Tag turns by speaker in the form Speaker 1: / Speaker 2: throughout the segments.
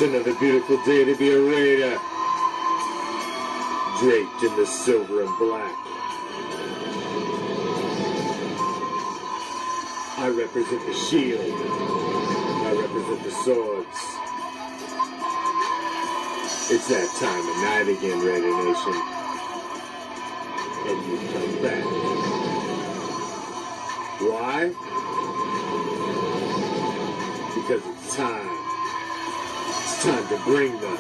Speaker 1: It's another beautiful day to be a Raider, draped in the silver and black. I represent the shield. I represent the swords. It's that time of night again, Raider Nation. And you come back. Why? Because it's time. It's time to bring them.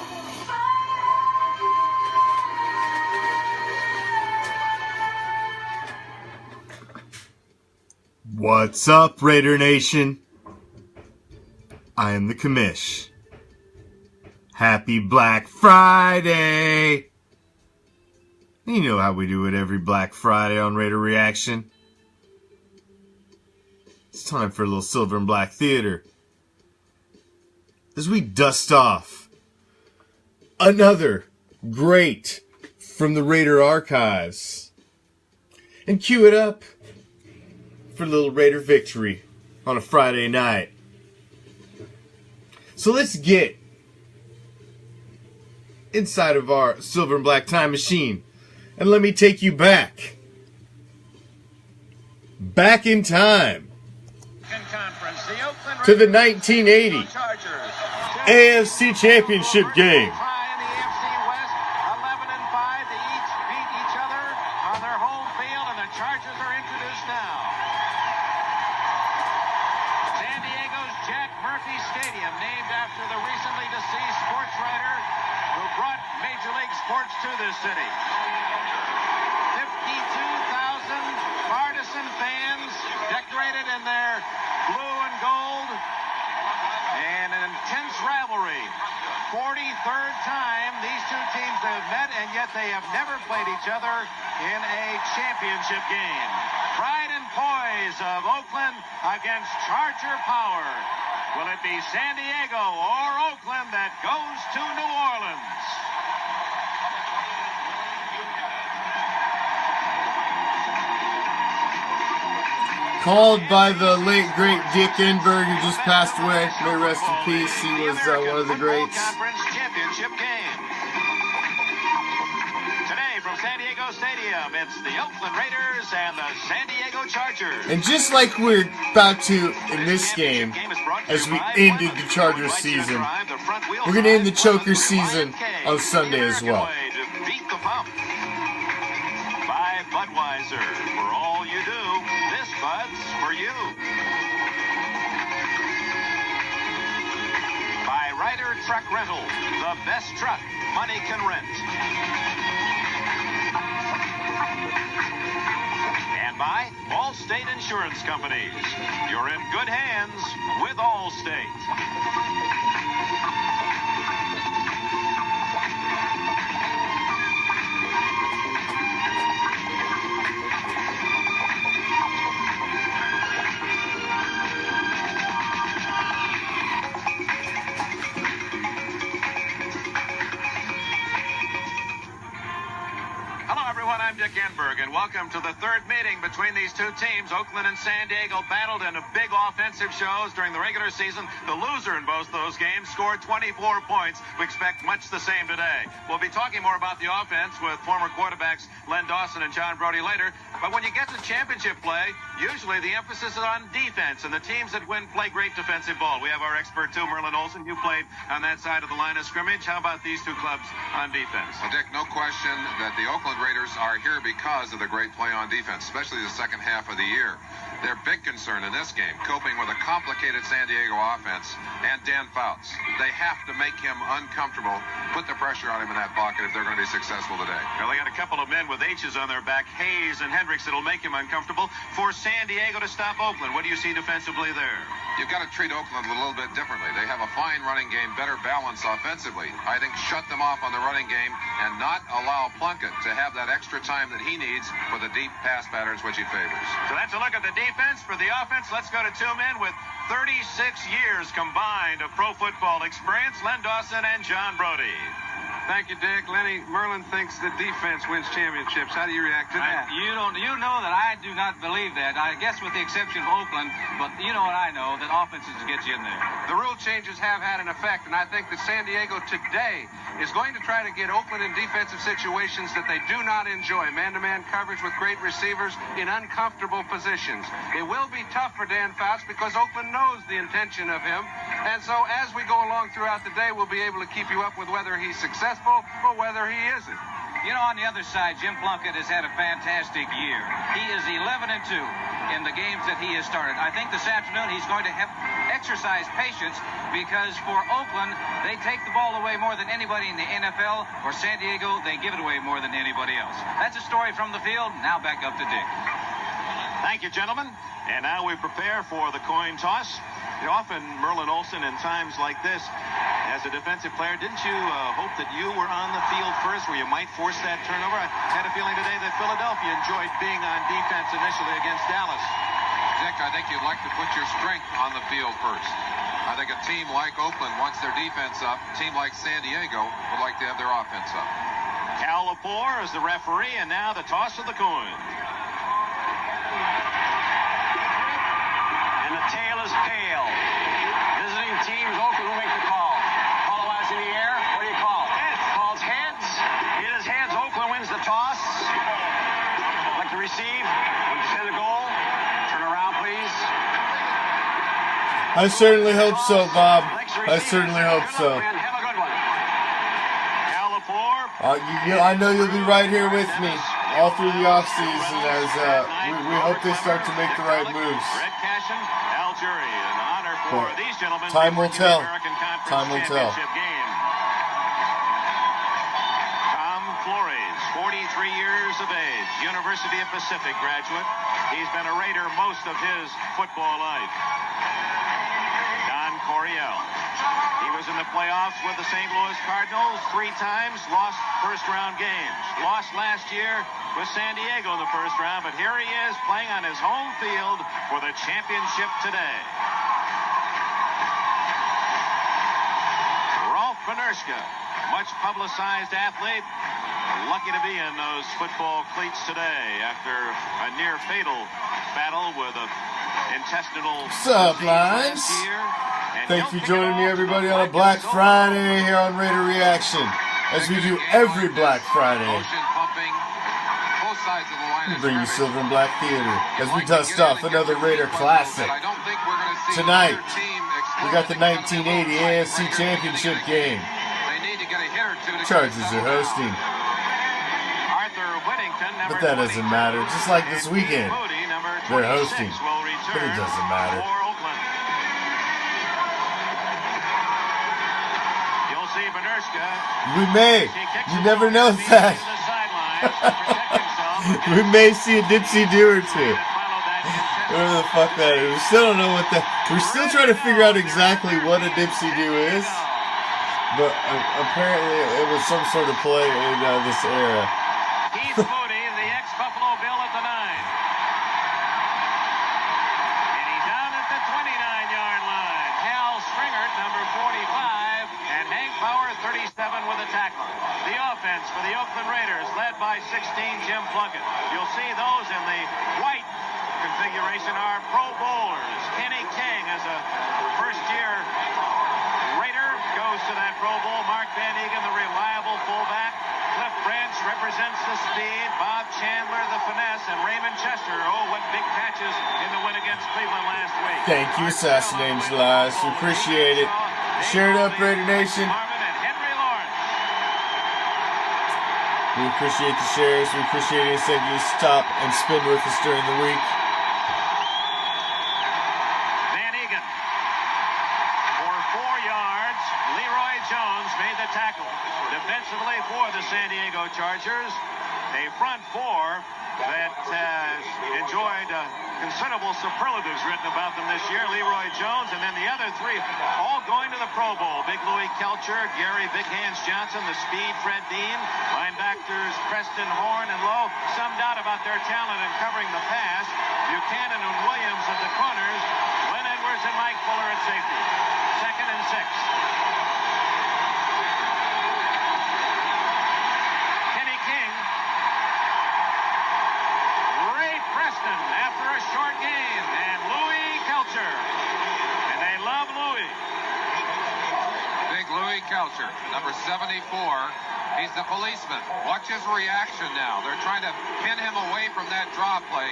Speaker 2: What's up, Raider Nation? I am the Commish. Happy Black Friday! You know how we do it every Black Friday on Raider Reaction. It's time for a little silver and black theater as we dust off another great from the Raider archives and cue it up for a little Raider victory on a Friday night. So let's get inside of our silver and black time machine and let me take you back in time to the 1980 AFC Championship game.
Speaker 3: Stadium, named after the recently deceased sports writer who brought Major League Sports to this city. 52,000 partisan fans decorated in their blue and gold, and an intense rivalry. 43rd time these two teams have met, and yet they have never played each other in a championship game. Pride and poise of Oakland against Charger power. Will it be San Diego or Oakland that goes to New Orleans?
Speaker 2: Called by the late, great Dick Enberg, who just passed away. May rest in peace. He was one of the greats.
Speaker 3: Conference championship game. Today from San Diego Stadium, it's the Oakland Raiders and the San Diego Chargers.
Speaker 2: And just like we're about to in this game, as we ended the Chargers season, we're going to end the Choker season on Sunday as well.
Speaker 3: Beat the pump. By Budweiser. For all you do, this Bud's for you. By Ryder Truck Rental. The best truck money can rent. And by Allstate Insurance Companies. You're in good hands with Allstate. I'm Dick Enberg, and welcome to the third meeting between these two teams. Oakland and San Diego battled in big offensive shows during the regular season. The loser in both those games scored 24 points. We expect much the same today. We'll be talking more about the offense with former quarterbacks Len Dawson and John Brody later. But when you get to championship play, usually the emphasis is on defense, and the teams that win play great defensive ball. We have our expert, too, Merlin Olsen. You played on that side of the line of scrimmage. How about these two clubs on defense?
Speaker 4: Well, Dick, no question that the Oakland Raiders are here because of the great play on defense, especially the second half of the year. Their big concern in this game, coping with a complicated San Diego offense and Dan Fouts. They have to make him uncomfortable, put the pressure on him in that pocket if they're going to be successful today.
Speaker 3: Well, they got a couple of men with H's on their back, Hayes and Hendricks, that'll make him uncomfortable. For San Diego to stop Oakland, what do you see defensively there?
Speaker 4: You've got to treat Oakland a little bit differently. They have a fine running game, better balance offensively. I think shut them off on the running game and not allow Plunkett to have that extra time that he needs for the deep pass patterns which he favors.
Speaker 3: So that's a look at the defense. For the offense, let's go to two men with 36 years combined of pro football experience, Len Dawson and John Brody.
Speaker 4: Thank you, Dick. Lenny, Merlin thinks that defense wins championships. How do you react to that?
Speaker 5: You know that I do not believe that. I guess with the exception of Oakland, but you know what I know, that offenses get you in there.
Speaker 4: The rule changes have had an effect, and I think that San Diego today is going to try to get Oakland in defensive situations that they do not enjoy. Man-to-man coverage with great receivers in uncomfortable positions. It will be tough for Dan Fouts because Oakland knows the intention of him. And so as we go along throughout the day, we'll be able to keep you up with whether he's successful or whether he isn't.
Speaker 5: You know, on the other side, Jim Plunkett has had a fantastic year. He is 11-2 in the games that he has started. I think this afternoon he's going to have exercise patience because for Oakland, they take the ball away more than anybody in the NFL. For San Diego, they give it away more than anybody else. That's a story from the field. Now back up to Dick.
Speaker 3: Thank you, gentlemen. And now we prepare for the coin toss. Often, Merlin Olsen, in times like this, as a defensive player, didn't you hope that you were on the field first where you might force that turnover? I had a feeling today that Philadelphia enjoyed being on defense initially against Dallas.
Speaker 4: Dick, I think you'd like to put your strength on the field first. I think a team like Oakland wants their defense up. A team like San Diego would like to have their offense up.
Speaker 3: Cal Lepore is the referee, and now the toss of the coin.
Speaker 5: And the tail is pale. Visiting teams, Oakland will make the call. Call wise in the air. What do you call? Heads. Calls heads. It is heads. Oakland wins the toss. Like to receive. Would you send a goal? Turn around, please.
Speaker 2: I certainly hope so, Bob. I certainly hope so.
Speaker 5: Have a good one.
Speaker 3: Cal Lepore.
Speaker 2: I know you'll be right here with me all through the offseason as we hope they start to make the right moves.
Speaker 3: Red Cashin, Al Jury, an honor for these gentlemen.
Speaker 2: Time will tell.
Speaker 3: American Conference
Speaker 2: Time will tell.
Speaker 3: Championship game. Tom Flores, 43 years of age, University of Pacific graduate. He's been a Raider most of his football life. Don Coryell. He was in the playoffs with the St. Louis Cardinals 3 times, lost first-round games. Lost last year with San Diego in the first round, but here he is playing on his home field for the championship today. Rolf Benerska, much publicized athlete, lucky to be in those football cleats today after a near-fatal battle with an intestinal
Speaker 2: Sublines. Thanks for joining me, everybody, on a Black Friday here on Raider Reaction, as we do every Black Friday. Bring you Silver and Black Theater as we dust off another Raider classic. Tonight, we got the 1980 AFC Championship game. Chargers are hosting. But that doesn't matter. Just like this weekend, they're hosting. But it doesn't matter. We may. You never know that. We may see a dipsy-do or two. Whatever the fuck that is. We still don't know what that... We're still trying to figure out exactly what a dipsy-do is. But apparently it was some sort of play in this era.
Speaker 3: Keith Moody, the ex-Buffalo Bill at the 9. And he's down at the 29-yard line. Hal Stringert, number 45, and Hank Bauer, 37, with a tackle. The offense for the Oakland Raiders, led by 16, Jim Plunkett. You'll see those in the white configuration are Pro Bowlers. Kenny King is a first-year Raider, goes to that Pro Bowl. Mark Van Egan, the reliable fullback. Cliff Branch represents the speed. Bob Chandler, the finesse. And Raymond Chester, what big catches in the win against Cleveland last week.
Speaker 2: Thank you, Assassinating Lives. We appreciate it. Share it up, Raider Nation. We appreciate the shares. We appreciate any second you stop and spend with us during the week.
Speaker 3: Van Egan. For 4 yards, Leroy Jones made the tackle. Defensively for the San Diego Chargers, a front four that has enjoyed considerable superlatives written about them this year. Leroy Jones, and then the other 3 all going to the Pro Bowl. Big Louis Kelcher, Gary Big Hands Johnson, the speed Fred Dean, linebackers Preston Horn and Lowe. Some doubt about their talent in covering the pass. Buchanan and Williams at the corners. Glenn Edwards and Mike Fuller at safety. 2nd and 6.
Speaker 4: Belcher, number 74. He's the policeman. Watch his reaction now. They're trying to pin him away from that draw play.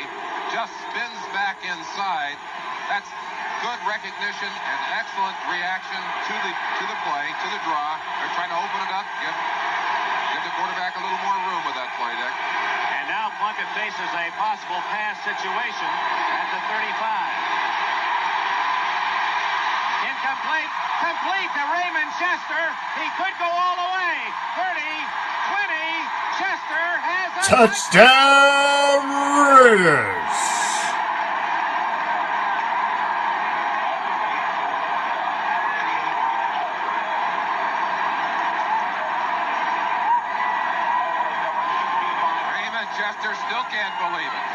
Speaker 4: Just spins back inside. That's good recognition and excellent reaction to the play, to the draw. They're trying to open it up, give the quarterback a little more room with that play, Dick.
Speaker 3: And now Plunkett faces a possible pass situation at the 35. Incomplete. Complete to Raymond Chester. He could go all the way. 30, 20. Chester has a
Speaker 2: Touchdown Raiders!
Speaker 4: Raymond Chester still can't believe it.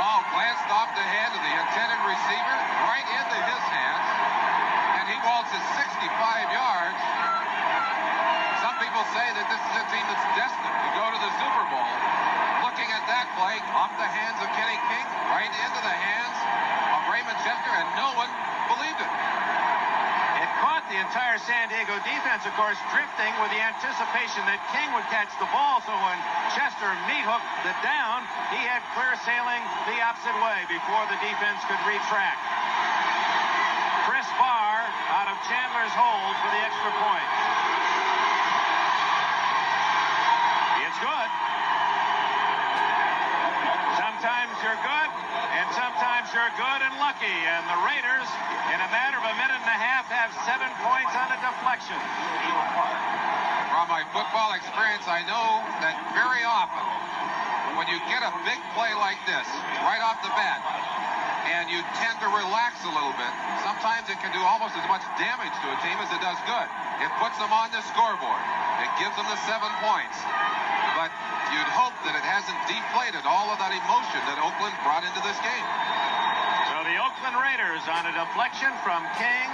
Speaker 4: Ball glanced off the hand of the intended receiver, right into his hands. And he waltzes 65 yards. Some people say that this is a team that's destined to go to the Super Bowl. Looking at that play, off the hands of Kenny King, right into the hands of Raymond Chester, and no one believed it.
Speaker 3: It caught the entire San Diego defense, of course, drifting with the anticipation that King would catch the ball. So when Chester meat-hooked it down, he had clear sailing the opposite way before the defense could retract. Chris Barr out of Chandler's hold for the extra point. It's good. Sometimes you're good, and sometimes you're good and lucky. And the Raiders, in a matter of a minute and a half, have 7 points on a deflection.
Speaker 4: From my football experience, I know that very often when you get a big play like this right off the bat, and you tend to relax a little bit, sometimes it can do almost as much damage to a team as it does good. It puts them on the scoreboard. It gives them the 7 points. But you'd hope that it hasn't deflated all of that emotion that Oakland brought into this game.
Speaker 3: So the Oakland Raiders on a deflection from King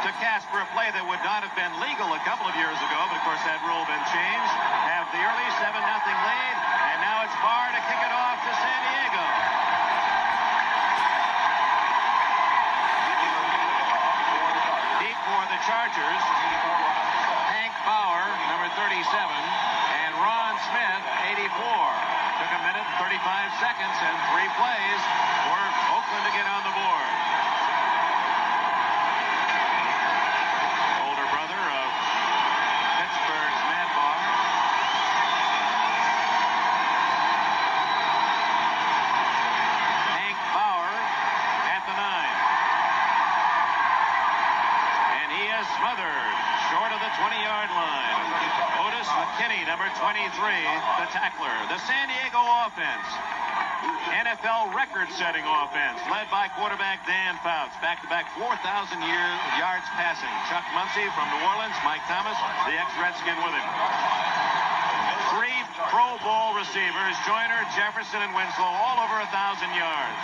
Speaker 3: to Casper, a play that would not have been legal a couple of years ago, but of course that rule been changed, have the early 7-0 lead, and now it's Barr to kick it off to San Diego. Deep for the Chargers, Hank Bauer, number 37, and Ron Smith, 84. Took a minute, 35 seconds, and 3 plays for Oakland to get on the board. Older brother of Pittsburgh's Matt Barr. Hank Bauer at the 9. And he is smothered short of the 20-yard line. Otis McKinney, number 23, the tackler. The San Diego offense, NFL record-setting offense, led by quarterback Dan Fouts. Back-to-back 4,000 yards passing. Chuck Muncie from New Orleans, Mike Thomas, the ex-Redskin with him. 3 Pro Bowl receivers, Joyner, Jefferson, and Winslow, all over 1,000 yards.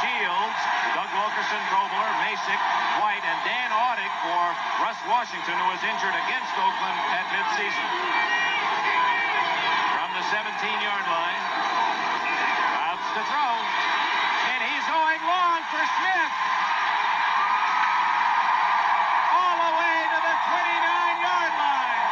Speaker 3: Shields, Doug Wilkerson, Pro Bowler, Masick, White, and Dan Audig for Russ Washington, who was injured against Oakland at midseason. From the 17-yard line, Fouts to throw, and he's going long for Smith. All the way to the 29-yard line.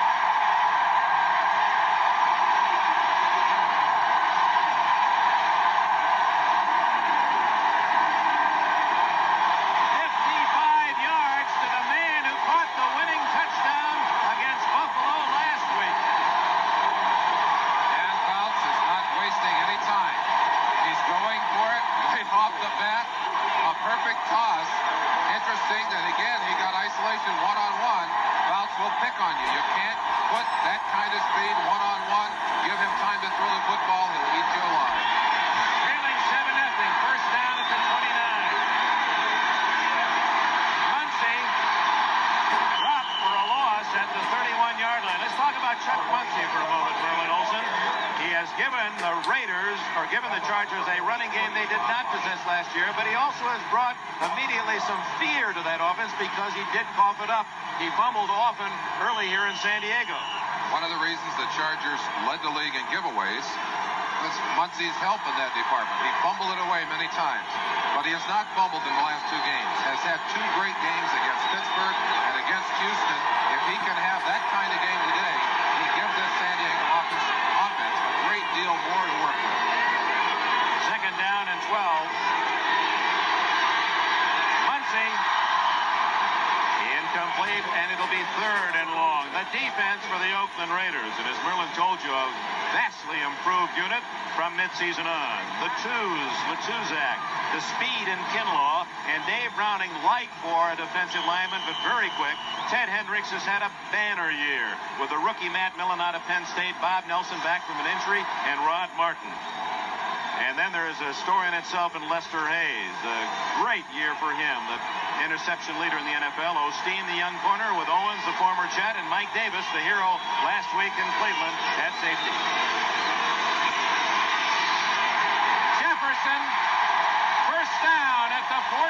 Speaker 4: That again, he got isolation one-on-one. Fouts will pick on you. You can't put that kind of speed one-on-one. Give him time to throw the football. He'll eat you alive.
Speaker 3: Trailing 7-0. First down at the 29. Muncie dropped for a loss at the 31-yard line. Let's talk about Chuck Muncie for a moment, Merlin Olsen. He has given the Raiders, or given the Chargers, a running game they did not possess last year, but he also has brought immediately some fear to that offense because he did cough it up. He fumbled often early here in San Diego.
Speaker 4: One of the reasons the Chargers led the league in giveaways was Muncie's help in that department. He fumbled it away many times, but he has not fumbled in the last 2 games. Has had 2 great games against Pittsburgh and against Houston. If if he can have that kind of game today, he gives this San Diego offense a great deal more to work with.
Speaker 3: Second down and 12. Muncy. Incomplete, and it'll be third and long. The defense for the Oakland Raiders, and as Merlin told you, a vastly improved unit from midseason on. The twos, Latuzak, the speed in Kinlaw, and Dave Browning light for a defensive lineman, but very quick. Ted Hendricks has had a banner year with the rookie Matt Millen out of Penn State, Bob Nelson back from an injury, and Rod Martin. And then there is a story in itself in Lester Hayes. A great year for him, the interception leader in the NFL. Osteen, the young corner, with Owens, the former Jet, and Mike Davis, the hero last week in Cleveland, at safety. Jefferson, first down at the 14.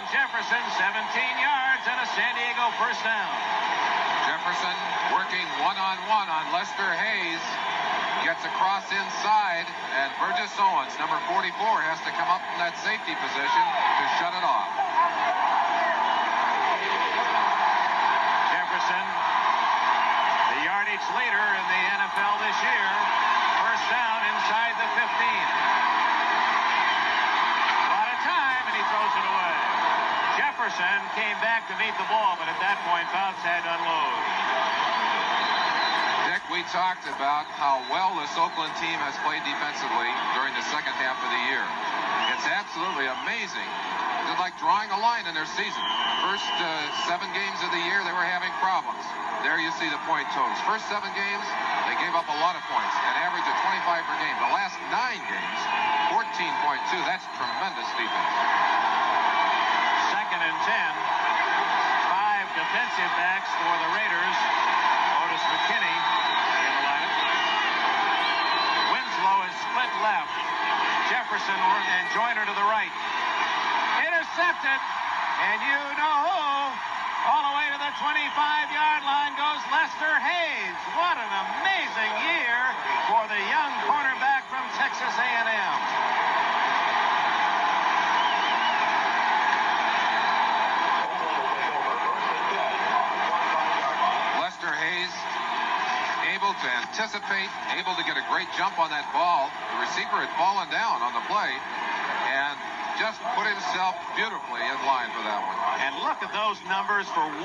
Speaker 3: Jefferson, 17 yards and a San Diego first down.
Speaker 4: Jefferson working one-on-one on Lester Hayes. Gets across inside, and Burgess Owens, number 44, has to come up from that safety position to shut it off.
Speaker 3: Jefferson, the yardage leader in the NFL this year. First down inside the 15. A lot of time, and he throws it away. Jefferson came back to meet the ball, but at that point, Fouts had to unload.
Speaker 4: Dick, we talked about how well this Oakland team has played defensively during the second half of the year. It's absolutely amazing. It's like drawing a line in their season. First 7 games of the year, they were having problems. There you see the point totals. First 7 games, they gave up a lot of points, an average of 25 per game. The last 9 games, 14.2. That's tremendous defense.
Speaker 3: Second and 10. 5 defensive backs for the Raiders. Otis McKinney in the lineup. Winslow is split left. Jefferson and Joyner to the right. Intercepted. And you know who? All the way to the 25-yard line goes Lester Hayes. What an amazing year for the young cornerback from Texas A&M.
Speaker 4: Lester Hayes able to anticipate, able to get a great jump on that ball. The receiver had fallen down on the play and just put himself beautifully in line for that one.
Speaker 3: And look at those numbers for 1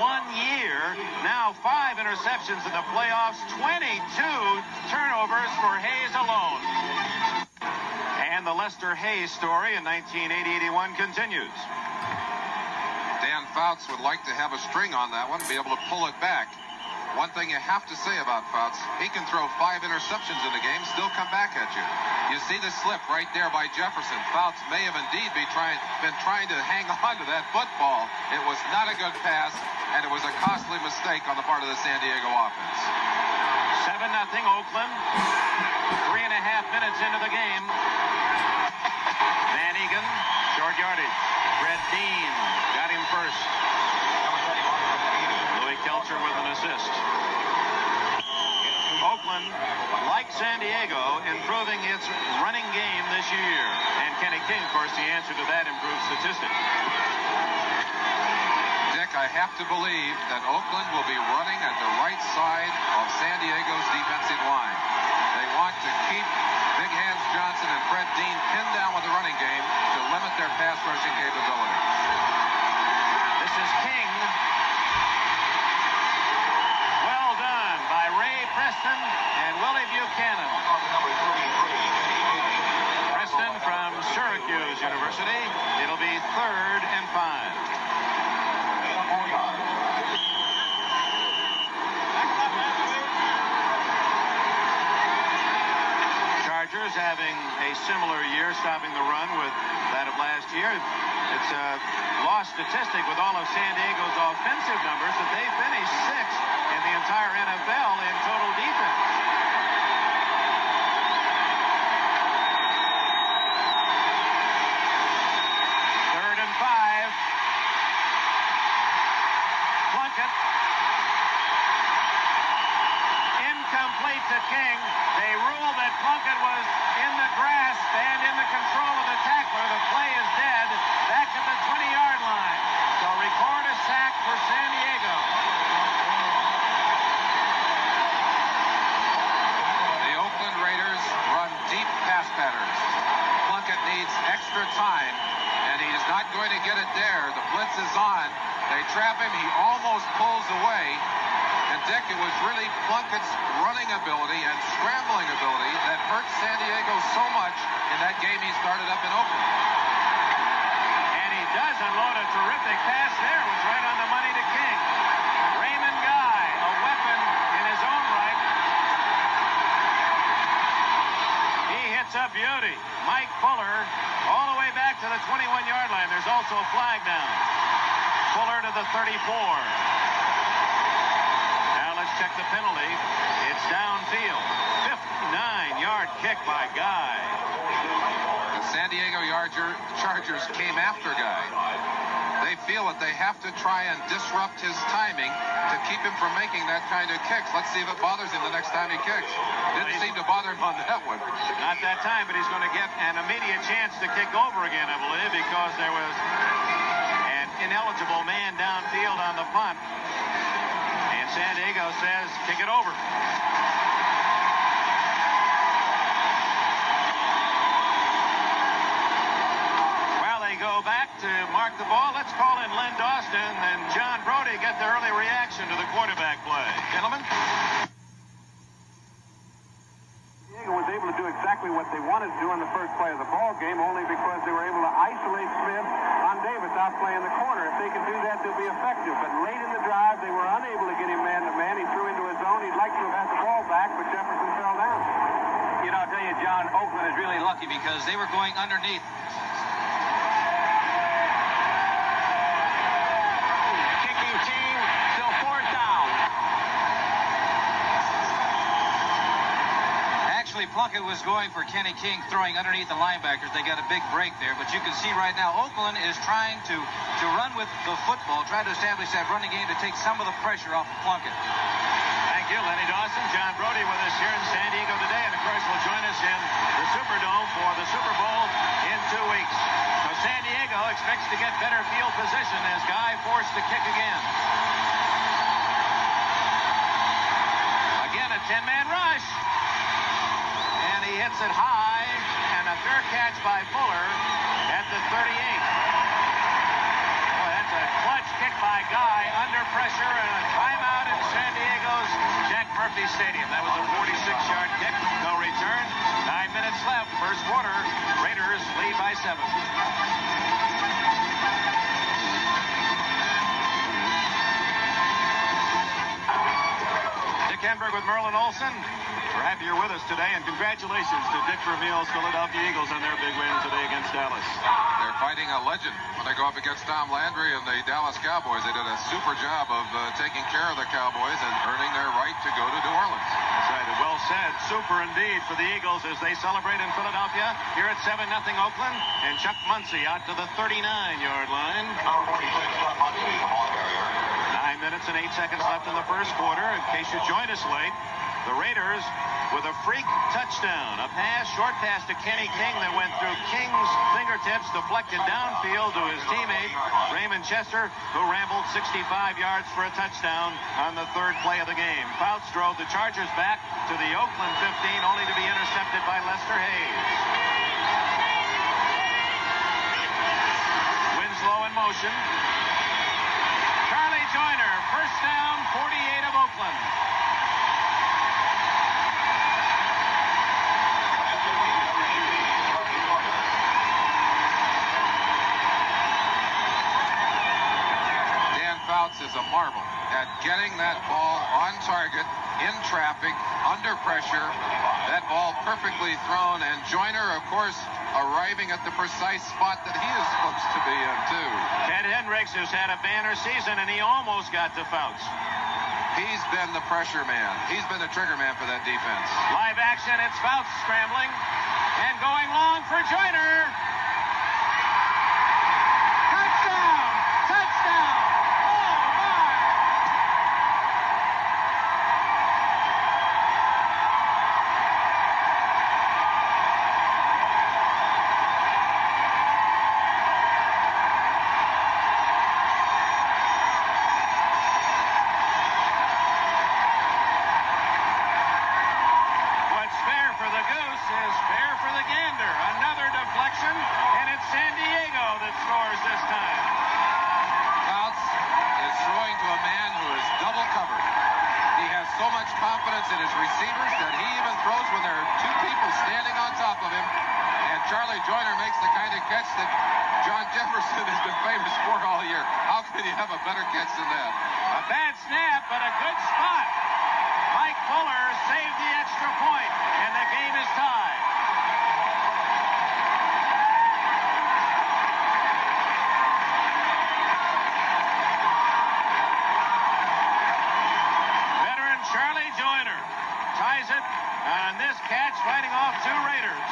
Speaker 3: year. Now 5 interceptions in the playoffs, 22 turnovers for Hayes alone. And the Lester Hayes story in 1980-81 continues.
Speaker 4: Dan Fouts would like to have a string on that one, be able to pull it back. One thing you have to say about Fouts, he can throw 5 interceptions in the game, still come back at you. You see the slip right there by Jefferson. Fouts may have indeed been trying to hang on to that football. It was not a good pass, and it was a costly mistake on the part of the San Diego offense.
Speaker 3: 7-0 Oakland. 3.5 minutes into the game. Van Egan, short yardage. Fred Dean got him first. Louis Kelcher with an assist. Oakland, like San Diego, improving its running game this year. And Kenny King, of course, the answer to that improved statistic.
Speaker 4: Dick, I have to believe that Oakland will be running at the right side of San Diego's defensive line. They want to keep Big Hands Johnson and Fred Dean pinned down with the running game to limit their pass rushing capability.
Speaker 3: This is King. Well done by Ray Preston and Willie Buchanan. Preston from Syracuse University. It'll be 3rd and 5. Chargers having a similar year, stopping the run with that of last year. It's a lost statistic with all of San Diego's offensive numbers that they finished 6th in the entire NFL in total defense. Third and 5. Plunkett. Incomplete to King. They rule that Plunkett
Speaker 4: going to get it there. The blitz is on. They trap him. He almost pulls away. And Dick, it was really Plunkett's running ability and scrambling ability that hurt San Diego so much in that game he started up in Oakland.
Speaker 3: And he does unload a terrific pass there. It was right on the money to King. Raymond Guy, a weapon in his own right. He hits a beauty. Mike Fuller all the way back to the 21-yard line. There's also a flag down. Fuller to the 34. Now let's check the penalty. It's downfield. 59-yard kick by Guy.
Speaker 4: The San Diego Chargers came after Guy. They feel that they have to try and disrupt his timing to keep him from making that kind of kicks. Let's see if it bothers him the next time he kicks. Didn't seem to bother him on that one.
Speaker 3: Not that time, but he's going to get an immediate chance to kick over again, I believe, because there was an ineligible man downfield on the punt. And San Diego says, kick it over. Go back to mark the ball. Let's call in Len Dawson and John Brody get the early reaction to the quarterback play. Gentlemen.
Speaker 6: Diego was able to do exactly what they wanted to do on the first play of the ball game, only because they were able to isolate Smith on Davis out playing the corner. If they can do that, they'll be effective. But late in the drive, they were unable to get him man-to-man. He threw into his zone. He'd like to have had the ball back, but Jefferson fell down.
Speaker 5: You know, I'll tell you, John, Oakland is really lucky because they were going underneath. Plunkett was going for Kenny King, throwing underneath the linebackers. They got a big break there, but you can see right now Oakland is trying to run with the football, try to establish that running game to take some of the pressure off of Plunkett.
Speaker 3: Thank you, Lenny Dawson. John Brody with us here in San Diego today, and of course will join us in the Superdome for the Super Bowl in 2 weeks. So San Diego expects to get better field position as Guy forced to kick again. Again, a 10-man rush. He hits it high, and a fair catch by Fuller at the 38. Boy, that's a clutch kick by Guy under pressure, and a timeout in San Diego's Jack Murphy Stadium. That was a 46-yard kick, no return. 9 minutes left, first quarter. Raiders lead by 7. Dick Enberg with Merlin Olsen. We're happy you're with us today, and congratulations to Dick Vermeil's Philadelphia Eagles on their big win today against Dallas.
Speaker 4: They're fighting a legend when they go up against Tom Landry and the Dallas Cowboys. They did a super job of taking care of the Cowboys and earning their right to go to New Orleans.
Speaker 3: That's right. Well said. Super indeed for the Eagles as they celebrate in Philadelphia. Here at 7-0 Oakland, and Chuck Muncie out to the 39-yard line. 9 minutes and 8 seconds left in the first quarter. In case you joined us late, the Raiders with a freak touchdown. A pass, short pass to Kenny King that went through King's fingertips, deflected downfield to his teammate, Raymond Chester, who rambled 65 yards for a touchdown on the third play of the game. Fouts drove the Chargers back to the Oakland 15, only to be intercepted by Lester Hayes. Winslow in motion. Charlie Joyner, first down, 48 of Oakland.
Speaker 4: Is a marvel at getting that ball on target, in traffic, under pressure. That ball perfectly thrown, and Joyner, of course, arriving at the precise spot that he is supposed to be in, too.
Speaker 3: Ted Hendricks has had a banner season, and he almost got to Fouts.
Speaker 4: He's been the pressure man. He's been the trigger man for that defense.
Speaker 3: Live action, it's Fouts scrambling, and going long for Joyner. Touchdown! Touchdown! Fair for the gander. Another deflection.
Speaker 4: receivers that he even throws when there are two people standing on top of him. And Charlie Joyner makes the kind of catch that John Jefferson has been famous for all year. How could you have a better catch than that?
Speaker 3: A bad snap, but a good spot. Mike Fuller saved the extra point, and the game is tied. Veteran Charlie Joyner ties it on this catch, fighting off two Raiders.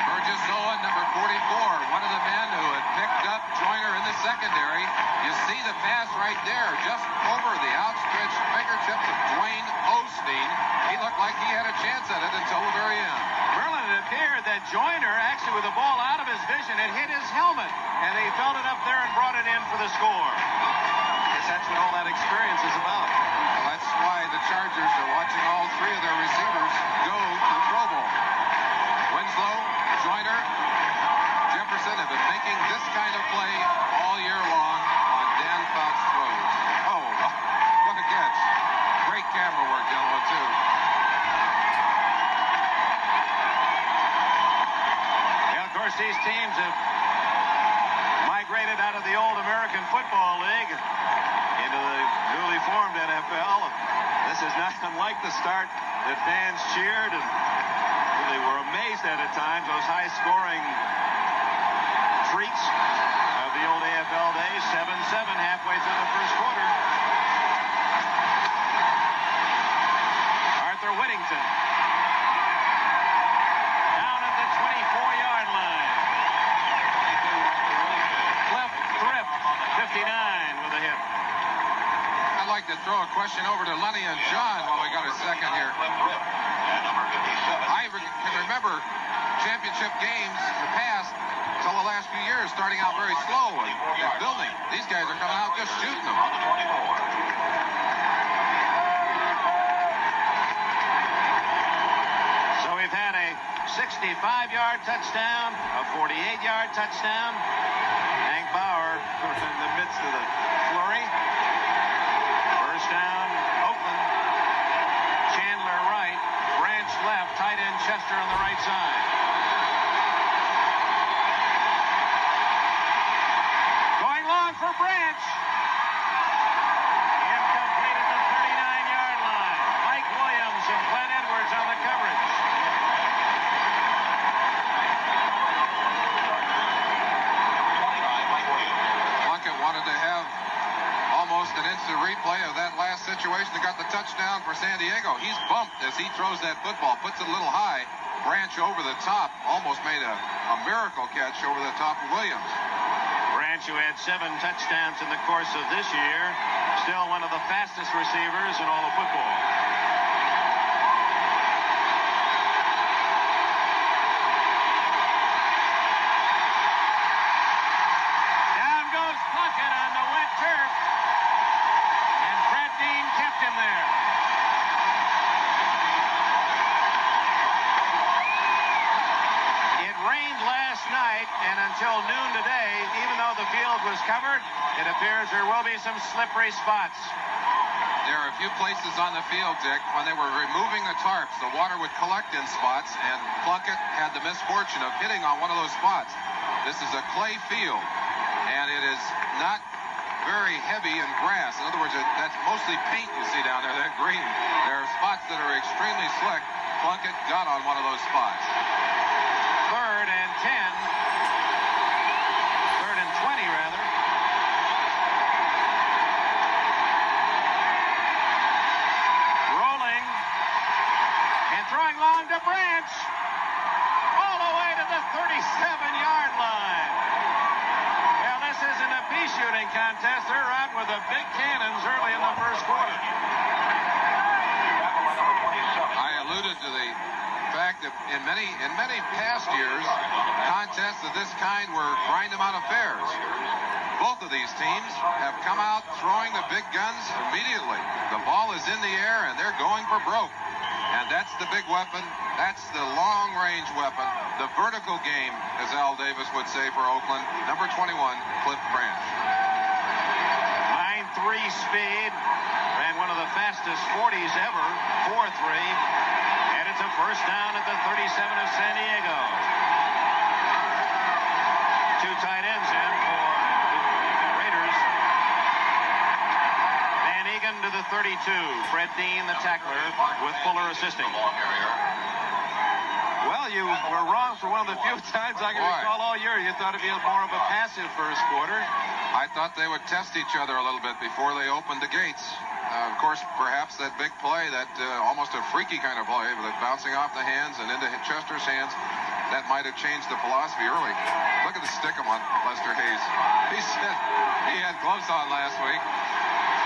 Speaker 4: Burgess Owen, number 44, one of the men who had picked up Joyner in the secondary. You see the pass right there, just over the outstretched fingertips of Dwayne Osteen. He looked like he had a chance at it until the very end.
Speaker 3: Merlin, it appeared that Joyner, actually with the ball out of his vision, had hit his helmet, and he felt it up there and brought it in for the score. I guess that's what all that experience is about.
Speaker 4: Well, that's why the Chargers are watching all three of their receivers go to the Pro Bowl. Winslow, Joyner, Jefferson have been making this kind of play all year long on Dan Fouts throws. Oh, what a catch. Great camera work, gentlemen, too.
Speaker 3: Yeah, of course, these teams have migrated out of the old American Football League into the newly formed NFL. This is not unlike the start that fans cheered and really were amazed at times, those high-scoring treats of the old AFL days. 7-7 halfway through the first quarter. Arthur Whittington down at the 24-yard line. Cleft Thrift, 59 with a hit.
Speaker 4: I'd like to throw a question over to Lenny and John while we got a second here. I can remember championship games in the past until the last few years starting out very slow and building. These guys are coming out just shooting them.
Speaker 3: So we've had a 65-yard touchdown, a 48-yard touchdown. Hank Bauer in the midst of the flurry. First down, Oakland. Chandler right, Branch left, tight end Chester on the right side. Going long for Branch. Incomplete at the 39-yard line. Mike Williams and Glenn Edwards on the coverage.
Speaker 4: Plunkett wanted to have almost an instant replay of that last situation that got the touchdown for San Diego. He's bumped as he throws that football, puts it a little high. Branch over the top, almost made a miracle catch over the top of Williams.
Speaker 3: Branch, who had 7 touchdowns in the course of this year, still one of the fastest receivers in all of football. Down goes Plunkett on the wet turf, and Fred Dean kept him there. It rained last night, and until noon today, even though the field was covered, it appears there will be some slippery spots.
Speaker 4: There are a few places on the field, Dick, when they were removing the tarps, the water would collect in spots, and Plunkett had the misfortune of hitting on one of those spots. This is a clay field, and it is not very heavy in grass. In other words, that's mostly paint you see down there, that green. There are spots that are extremely slick. Plunkett got on one of those spots.
Speaker 3: 3rd and 20 rather. Rolling and throwing long to Branch, all the way to the 37-yard line. Well, this isn't a pea shooting contest. They're out with the big cannons early in the first quarter.
Speaker 4: I alluded to the fact that in many past years, contests of this kind were grind-em-out affairs. Both of these teams have come out throwing the big guns immediately. The ball is in the air, and they're going for broke. And that's the big weapon. That's the long-range weapon. The vertical game, as Al Davis would say for Oakland. Number 21, Cliff Branch.
Speaker 3: 9.3 speed. Ran one of the the fastest 40s ever, 4-3. And it's a first down at the 37 of San Diego. Two tight ends in for the Raiders. Van Egan to the 32. Fred Dean, the tackler, with Fuller assisting. Well, you were wrong for one of the few times I can recall all year. You thought it'd be more of a passive first quarter.
Speaker 4: I thought they would test each other a little bit before they opened the gates. Of course, perhaps that big play, that almost a freaky kind of play, but bouncing off the hands and into Chester's hands, that might have changed the philosophy early. Look at the stickum on Lester Hayes. He said he had gloves on last week.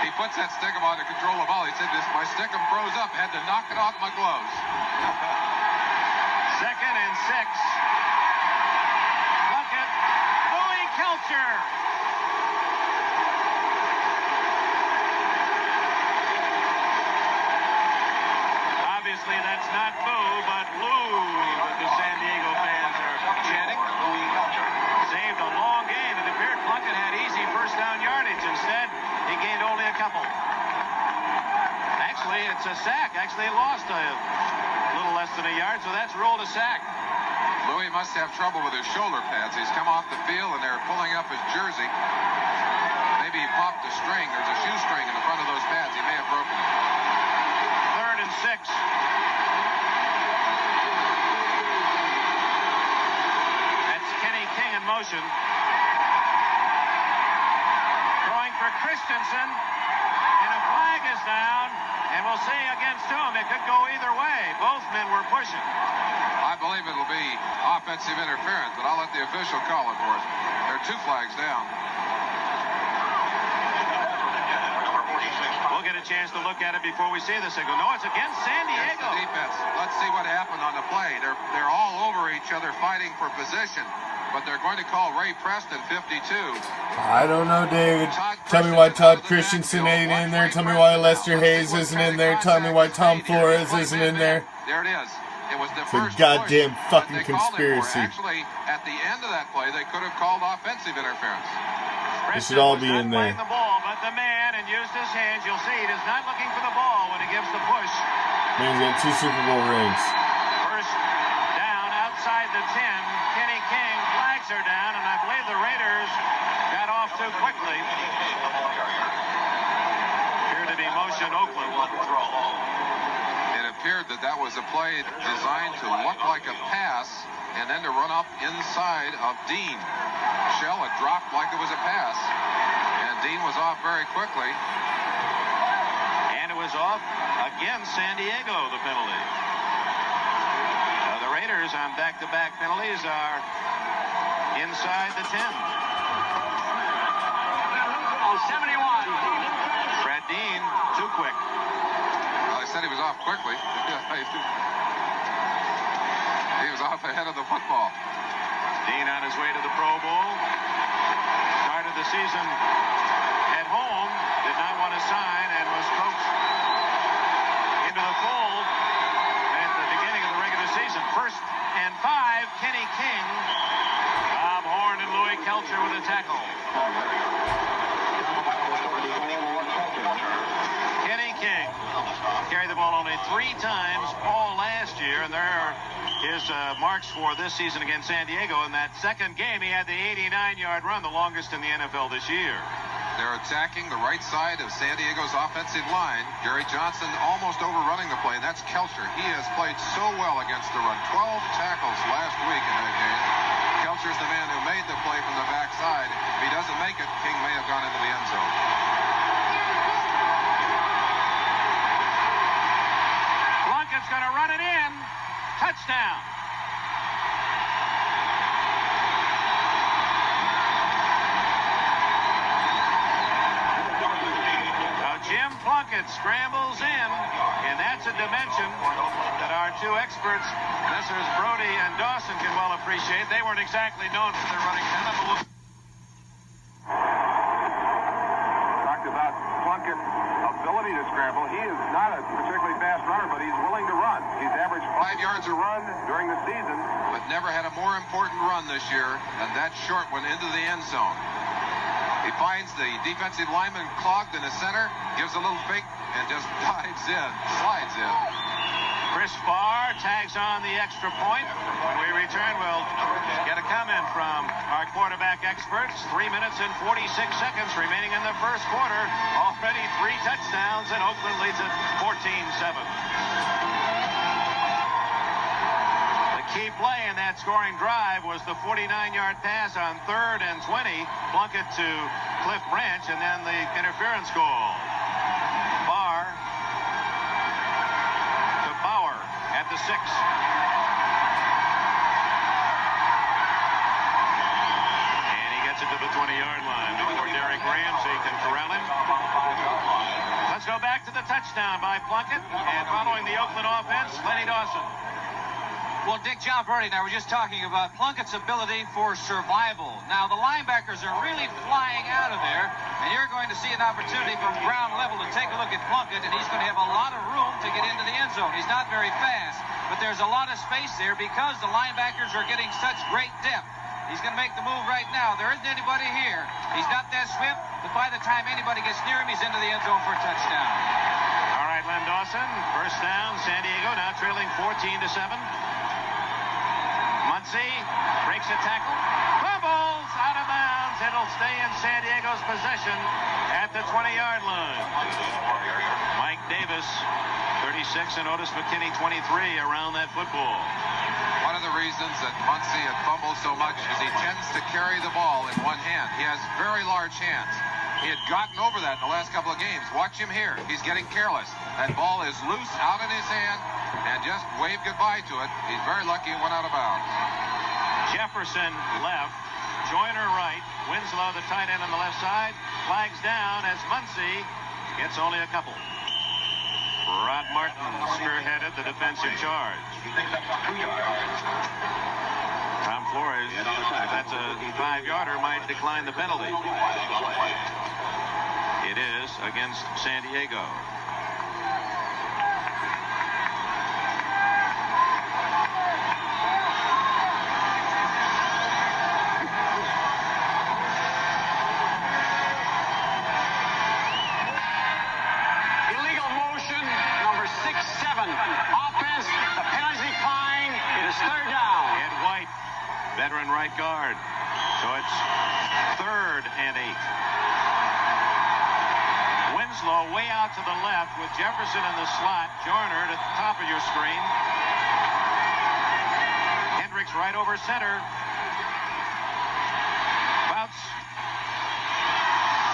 Speaker 4: He puts that stickum on to control the ball. He said, my stickum froze up. I had to knock it off my gloves.
Speaker 3: 2nd and 6. Plunkett, Louis Kelcher. Obviously, that's not boo, but Lou, what the San Diego fans are chanting. Saved a long game. It appeared Plunkett had easy first down yardage. Instead, he gained only a couple. Actually, it's a sack. Actually, he lost a little less than a yard, so that's ruled a sack.
Speaker 4: Louis must have trouble with his shoulder pads. He's come off the field, and they're pulling up his jersey. Maybe he popped a string. There's a shoestring in the front of those pads. He may have broken it.
Speaker 3: 3rd and 6. That's Kenny King in motion. Throwing for Christensen, and a flag is down, and we'll see against whom. It could go either way. Both men were pushing.
Speaker 4: I believe it'll be offensive interference, but I'll let the official call it for us. There are 2 flags down.
Speaker 3: We'll get a chance to look at it before we see the signal. No, it's against San Diego.
Speaker 4: It's the defense. Let's see what happened on the play. They're all over each other fighting for position, but they're going to call Ray Preston 52.
Speaker 2: I don't know, David. Tell me why Todd Christensen ain't in there. Tell me why Lester Hayes isn't in there. Tell me why Tom Flores isn't in there.
Speaker 4: There it is. It was the
Speaker 2: It's
Speaker 4: first
Speaker 2: a goddamn
Speaker 4: push
Speaker 2: fucking
Speaker 4: that they called it for.
Speaker 2: conspiracy.
Speaker 4: Actually, at the end of that play, they could have called offensive interference.
Speaker 2: They should all be in there.
Speaker 3: The ball, but the man, and used his hands, you'll see, he is not looking for the ball when he gives the push.
Speaker 2: Man's got 2 Super Bowl rings.
Speaker 3: First down outside the 10. Kenny King, flags are down, and I believe the Raiders got off too quickly. Appeared to be motion Oakland.
Speaker 4: It appeared that was a play designed to look like a pass and then to run up inside of Dean. Shell had dropped like it was a pass, and Dean was off very quickly.
Speaker 3: And it was off against San Diego, the penalty. The Raiders on back-to-back penalties are inside the 10. 71. Fred Dean, too quick.
Speaker 4: Well, I said he was off quickly. He was off ahead of the football.
Speaker 3: Dean on his way to the Pro Bowl. Started the season at home. Did not want to sign and was coaxed into the fold at the beginning of the regular season. 1st and 5, Kenny King. Bob Horn and Louis Kelcher with a tackle. Kenny King carried the ball only 3 times all last year, and there are his marks for this season against San Diego. In that second game, he had the 89-yard run, the longest in the NFL this year.
Speaker 4: They're attacking the right side of San Diego's offensive line. Gary Johnson almost overrunning the play, and that's Kelcher. He has played so well against the run. 12 tackles last week in that game. Kelcher's the man who made the play from the backside. If he doesn't make it, King may have gone into the end zone.
Speaker 3: Plunkett's going to run it in. Touchdown. Now Jim Plunkett scrambles in, and that's a dimension that our 2 experts, Messrs. Brody and Dawson, can well appreciate. They weren't exactly known for their running talent.
Speaker 6: Talked about Plunkett's ability to scramble. He is not a particularly fast runner, but he's willing to run. He's averaged 5 yards a run during the season.
Speaker 4: But never had a more important run this year than that short one into the end zone. He finds the defensive lineman clogged in the center, gives a little fake, and just dives in, slides in.
Speaker 3: Chris Farr tags on the extra point. When we return, we'll get a comment from our quarterback experts. 3 minutes and 46 seconds remaining in the first quarter. Already 3 touchdowns, and Oakland leads it 14-7. The key play in that scoring drive was the 49-yard pass on 3rd and 20. Plunkett to Cliff Branch, and then the interference goal. Farr to Bauer at the 6. And he gets it to the 20-yard line before Derek Ramsey can corral him. Let's go back to the touchdown by Plunkett. And following the Oakland offense, Lenny Dawson.
Speaker 5: Well, Dick, John Purdy and I were just talking about Plunkett's ability for survival. Now, the linebackers are really flying out of there, and you're going to see an opportunity from ground level to take a look at Plunkett, and he's going to have a lot of room to get into the end zone. He's not very fast, but there's a lot of space there because the linebackers are getting such great depth. He's going to make the move right now. There isn't anybody here. He's not that swift, but by the time anybody gets near him, he's into the end zone for a touchdown.
Speaker 3: All right, Len Dawson, first down, San Diego now trailing 14-7. Muncy breaks a tackle, fumbles out of bounds. It'll stay in San Diego's possession at the 20-yard line. Mike Davis, 36, and Otis McKinney, 23, around that football.
Speaker 4: One of the reasons that Muncy had fumbled so much is he tends to carry the ball in one hand. He has very large hands. He had gotten over that in the last couple of games. Watch him here. He's getting careless. That ball is loose out in his hand, and just wave goodbye to it. He's very lucky it went out of bounds.
Speaker 3: Jefferson left, Joyner right, Winslow the tight end on the left side, flags down as Muncy gets only a couple. Rod Martin spearheaded the defensive charge. Tom Flores, if that's a 5-yarder, might decline the penalty. It is against San Diego.
Speaker 6: Illegal motion, number 6-7. Offense, the penalty fine. It is 3rd down.
Speaker 3: Ed White, veteran right guard. So it's 3rd and 8. Winslow way out to the left with Jefferson in the slot. Joyner at the top of your screen. Hendricks right over center. Bounce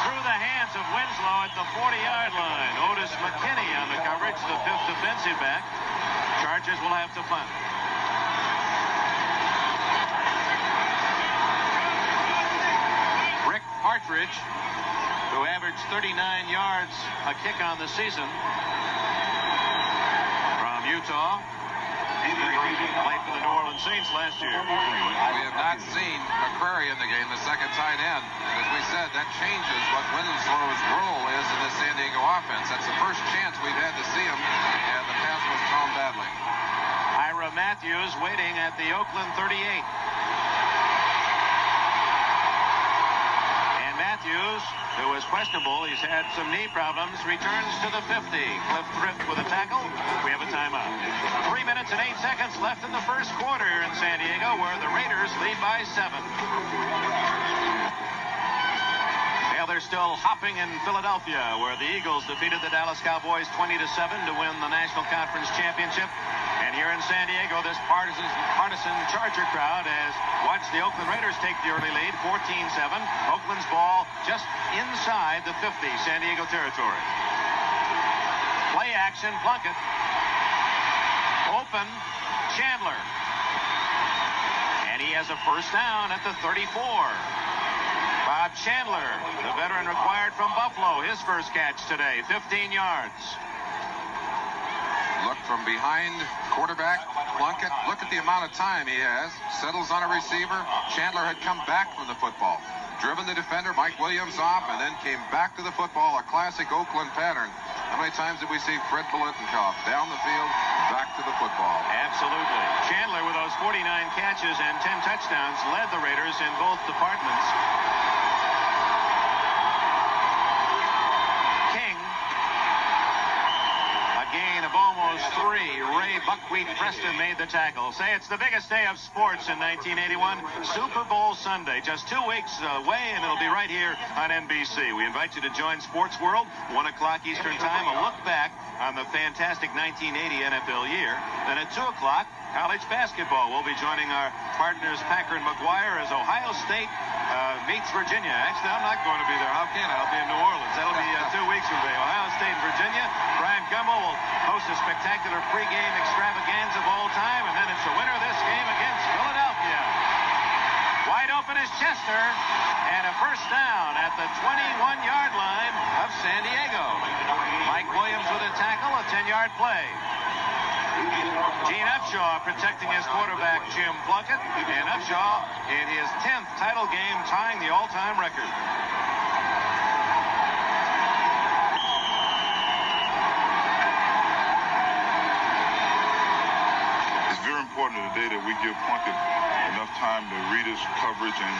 Speaker 3: through the hands of Winslow at the 40-yard line. Otis McKinney on the coverage, the 5th defensive back. Chargers will have to punt. Rick Partridge, who averaged 39 yards a kick on the season from Utah. Played for the New Orleans Saints last year.
Speaker 4: We have not seen McCrary in the game, the second tight end. And as we said, that changes what Winslow's role is in this San Diego offense. That's the first chance we've had to see him, and the pass was thrown badly.
Speaker 3: Ira Matthews waiting at the Oakland 38. And Matthews, who is questionable, he's had some knee problems, returns to the 50. Cliff Thrift with a tackle. We have a timeout. 3 minutes and 8 seconds left in the first quarter in San Diego, where the Raiders lead by 7. Well, they're still hopping in Philadelphia, where the Eagles defeated the Dallas Cowboys 20-7 to win the National Conference Championship. And here in San Diego, this partisan Charger crowd has watched the Oakland Raiders take the early lead, 14-7. Oakland's ball just inside the 50, San Diego territory. Play action, Plunkett. Open, Chandler. And he has a first down at the 34. Bob Chandler, the veteran required from Buffalo, his first catch today, 15 yards.
Speaker 4: Look from behind, quarterback, Plunkett. Look at the amount of time he has. Settles on a receiver. Chandler had come back from the football. Driven the defender, Mike Williams, off, and then came back to the football, a classic Oakland pattern. How many times did we see Fred Biletnikoff down the field, back to the football?
Speaker 3: Absolutely. Chandler, with those 49 catches and 10 touchdowns, led the Raiders in both departments. Ray Buckwheat Preston made the tackle. Say it's the biggest day of sports in 1981, Super Bowl Sunday. Just 2 weeks away, and it'll be right here on NBC. We invite you to join Sports World, 1 o'clock Eastern Time, a look back on the fantastic 1980 NFL year. Then at 2 o'clock, college basketball. We'll be joining our partners Packer and McGuire as Ohio State meets Virginia. Actually, I'm not going to be there. How can I? I'll be in New Orleans. That'll be 2 weeks from today. Ohio State and Virginia. Brian Gumbel will host a spectacular pregame extravaganza of all time, and then it's the winner of this game against Philadelphia. Wide open is Chester, and a first down at the 21-yard line of San Diego. Mike Williams with a tackle, a 10-yard play. Gene Upshaw protecting his quarterback, Jim Plunkett, and Upshaw in his 10th title game, tying the all-time record.
Speaker 7: It's very important today that we give Plunkett enough time to read his coverage and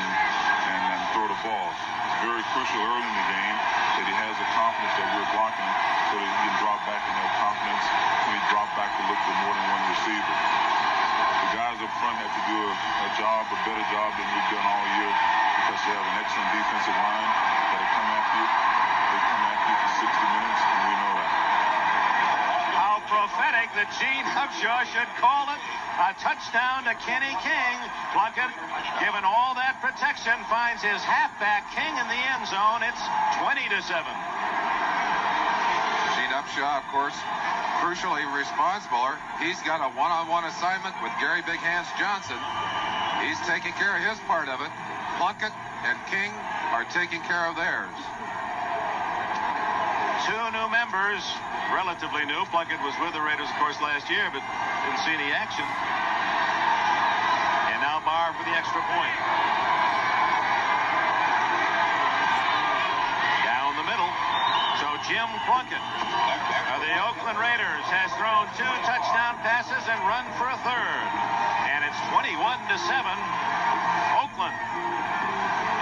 Speaker 7: throw the ball. It's very crucial early in the game that he has the confidence that we're blocking so that he can drop back in that confidence when he drop back to look for more than one receiver. The guys up front have to do a better job than we've done all year because they have an excellent defensive line that'll come after you. They come after you for 60 minutes, and we know that.
Speaker 3: How prophetic that Gene Upshaw should call it a touchdown to Kenny King. Plunkett, given all that protection, finds his halfback King in the end zone. It's 20-7.
Speaker 4: Gene Upshaw, of course, crucially responsible. He's got a one-on-one assignment with Gary Big Hands Johnson. He's taking care of his part of it. Plunkett and King are taking care of theirs.
Speaker 3: 2 new members, relatively new. Plunkett was with the Raiders, of course, last year, but didn't see any action. And now Barr for the extra point. Down the middle. So Jim Plunkett of the Oakland Raiders has thrown 2 touchdown passes and run for a third. And it's 21-7, Oakland.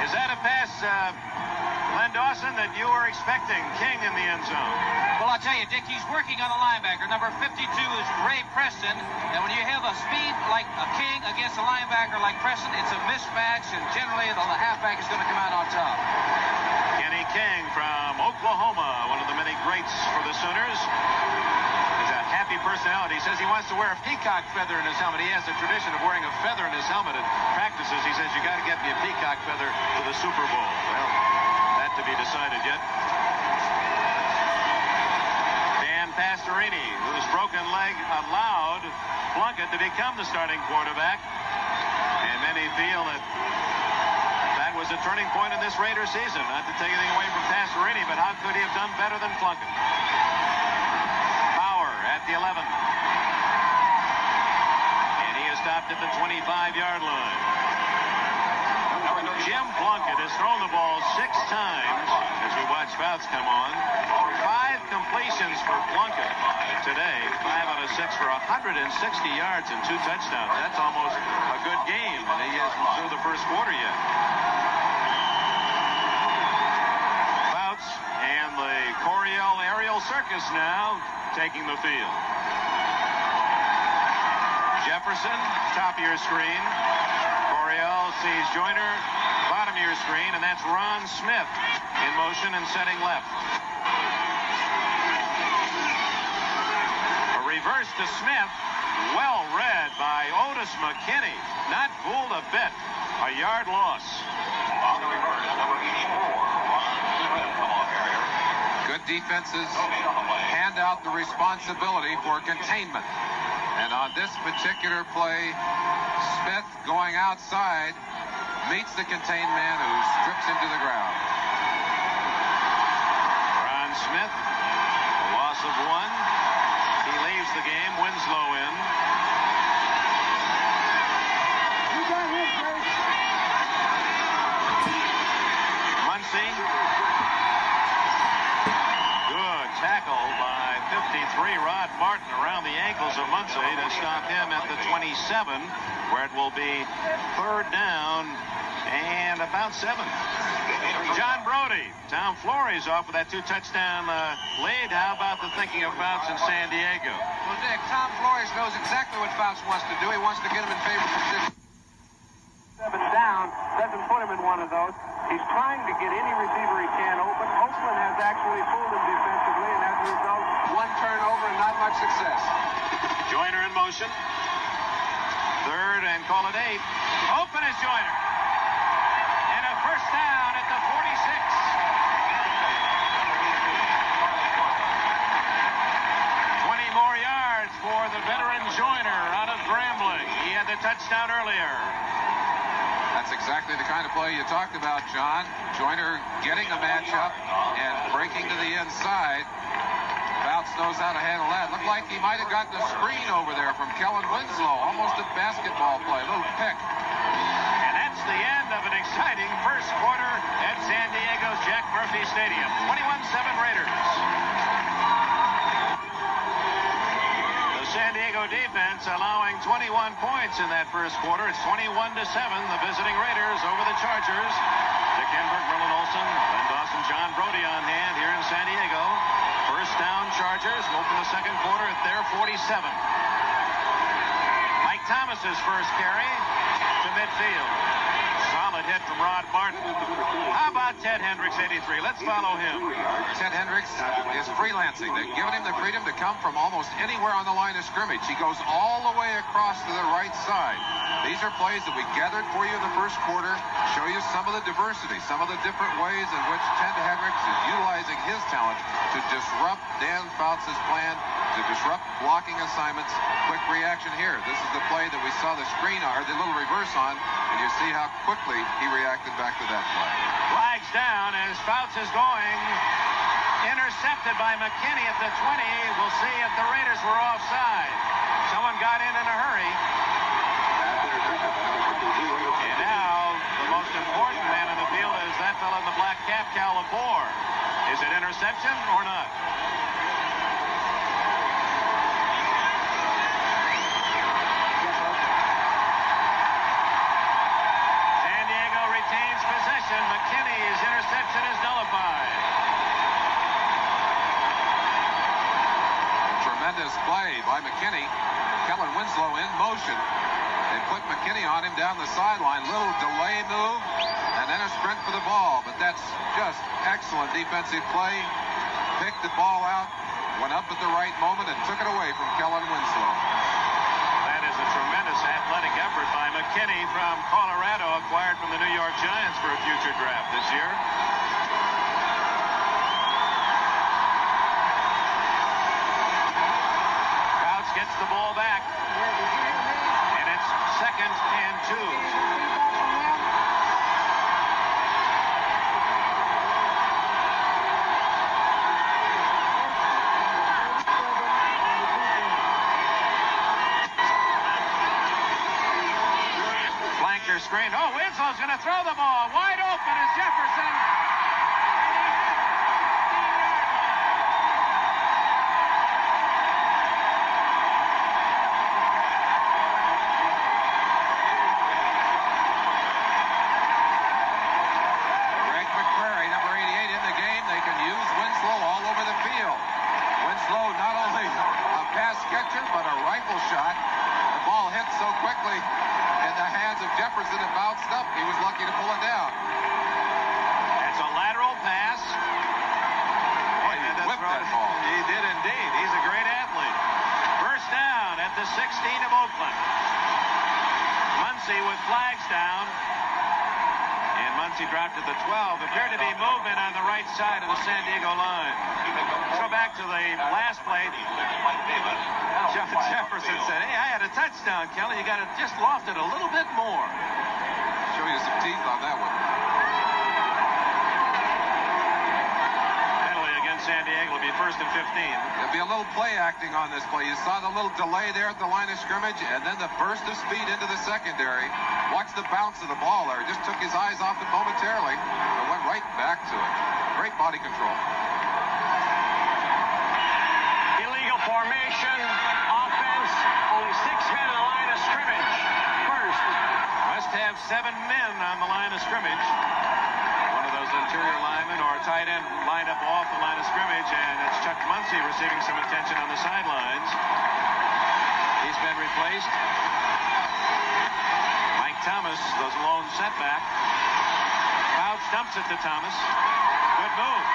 Speaker 3: Is that a pass, Len Dawson, that you were expecting? King in the end zone.
Speaker 5: Well, I'll tell you, Dick, he's working on a linebacker. Number 52 is Ray Preston. And when you have a speed like a King against a linebacker like Preston, it's a mismatch, and generally the halfback is going to come out on top.
Speaker 3: Kenny King from Oklahoma, one of the many greats for the Sooners. He's a happy personality. He says he wants to wear a peacock feather in his helmet. He has a tradition of wearing a feather in his helmet at practices. He says, you got to get me a peacock feather for the Super Bowl. Well, that to be decided yet. Dan Pastorini, whose broken leg allowed Plunkett to become the starting quarterback. And many feel that that was a turning point in this Raider season. Not to take anything away from Pastorini, but how could he have done better than Plunkett? Power at the 11. And he is stopped at the 25-yard line. Jim Plunkett has thrown the ball 6 times as we watch Fouts come on. 5 completions for Plunkett today. 5 out of 6 for 160 yards and 2 touchdowns. That's almost a good game, and he hasn't through the first quarter yet. Fouts and the Coryell Aerial Circus now taking the field. Jefferson, top of your screen. Coryell sees Joyner, bottom of your screen, and that's Ron Smith in motion and setting left. A reverse to Smith, well read by Otis McKinney. Not fooled a bit. A yard loss.
Speaker 4: Good defenses hand out the responsibility for containment. And on this particular play, Smith going outside meets the contained man who strips him to the ground.
Speaker 3: Ron Smith, a loss of 1. He leaves the game. Winslow in. Muncy. Good tackle by 53, Rod Martin, around the ankles of Muncy to stop him at the 27, where it will be 3rd down And about 7. John Brody. Tom Flores off with that 2-touchdown lead. How about the thinking of Fouts in San Diego?
Speaker 4: Well, Dick, Tom Flores knows exactly what Fouts wants to do. He wants to get him in favor position.
Speaker 6: 7 down, doesn't put him in one of those. He's trying to get any receiver he can open. Oakland has actually fooled him defensively, and as a result,
Speaker 4: One turnover and not much success.
Speaker 3: Joyner in motion. Third and call it 8. Open is Joyner. And a first down at the 46. 20 more yards for the veteran Joyner out of Grambling. He had the touchdown earlier.
Speaker 4: That's exactly the kind of play you talked about, John. Joyner getting the matchup and breaking to the inside. Fouts knows how to handle that. Looked like he might have gotten a screen over there from Kellen Winslow. Almost a basketball play, a little pick.
Speaker 3: And that's the end of an exciting first quarter at San Diego's Jack Murphy Stadium. 21-7 Raiders. The San Diego defense allowing 21 points in that first quarter. It's 21-7. The visiting Raiders over the Chargers. Dick Enberg, Merlin Olsen, Glenn Dawson, John Brody on hand here in San Diego. First down Chargers. Will open the second quarter at their 47. Mike Thomas's first carry to midfield. Solid hit from Rod Martin. How about Ted Hendricks, 83? Let's follow him.
Speaker 4: Ted Hendricks is freelancing. They've given him the freedom to come from almost anywhere on the line of scrimmage. He goes all the way across to the right side. These are plays that we gathered for you in the first quarter, show you some of the diversity, some of the different ways in which Ted Hendricks is utilizing his talent to disrupt Dan Fouts' plan, to disrupt blocking assignments. Quick reaction here. This is the play that we saw the screen, or the little reverse on, and you see how quickly he reacted back to that play.
Speaker 3: Flags down as Fouts is going. Intercepted by McKinney at the 20. We'll see if the Raiders were offside. Someone got in a hurry. And now, the most important man on the field is that fellow in the black cap, Cal Lepore. Is it interception or not? San Diego retains possession. McKinney's interception is nullified.
Speaker 4: Tremendous play by McKinney. Kellen Winslow in motion. They put McKinney on him down the sideline. Little delay move, and then a sprint for the ball. But that's just excellent defensive play. Picked the ball out, went up at the right moment, and took it away from Kellen Winslow.
Speaker 3: That is a tremendous athletic effort by McKinney from Colorado, acquired from the New York Giants for a future draft this year. Fouts gets the ball back. And it's 2nd and 2. Flanker screen. Oh, Winslow's going to throw the ball. Wide open is Jefferson.
Speaker 4: But a rifle shot. The ball hit so quickly in the hands of Jefferson it bounced up. He was lucky to pull it down.
Speaker 3: It's a lateral pass.
Speaker 4: Boy, he whipped that ball.
Speaker 3: He did indeed. He's a great athlete. First down at the 16 of Oakland. Muncie with flags down. And Muncie dropped at the 12. Appeared to be movement on the right side of the San Diego line. Let's go back to the last play. Jefferson said, hey, I had a touchdown, Kelly. You got to just loft it a little bit more.
Speaker 4: Show you some teeth on that one.
Speaker 3: Penalty against San Diego will be 1st and 15.
Speaker 4: There'll be a little play acting on this play. You saw the little delay there at the line of scrimmage, and then the burst of speed into the secondary. Watch the bounce of the ball there. Just took his eyes off it momentarily and went right back to it. Great body control.
Speaker 3: Illegal formation. Offense. Only 6 men on the line of scrimmage. First. Must have 7 men on the line of scrimmage. One of those interior linemen or tight end lined up off the line of scrimmage, and it's Chuck Muncie receiving some attention on the sidelines. He's been replaced. Mike Thomas, those lone setback. Fouts dumps it to Thomas. Good move.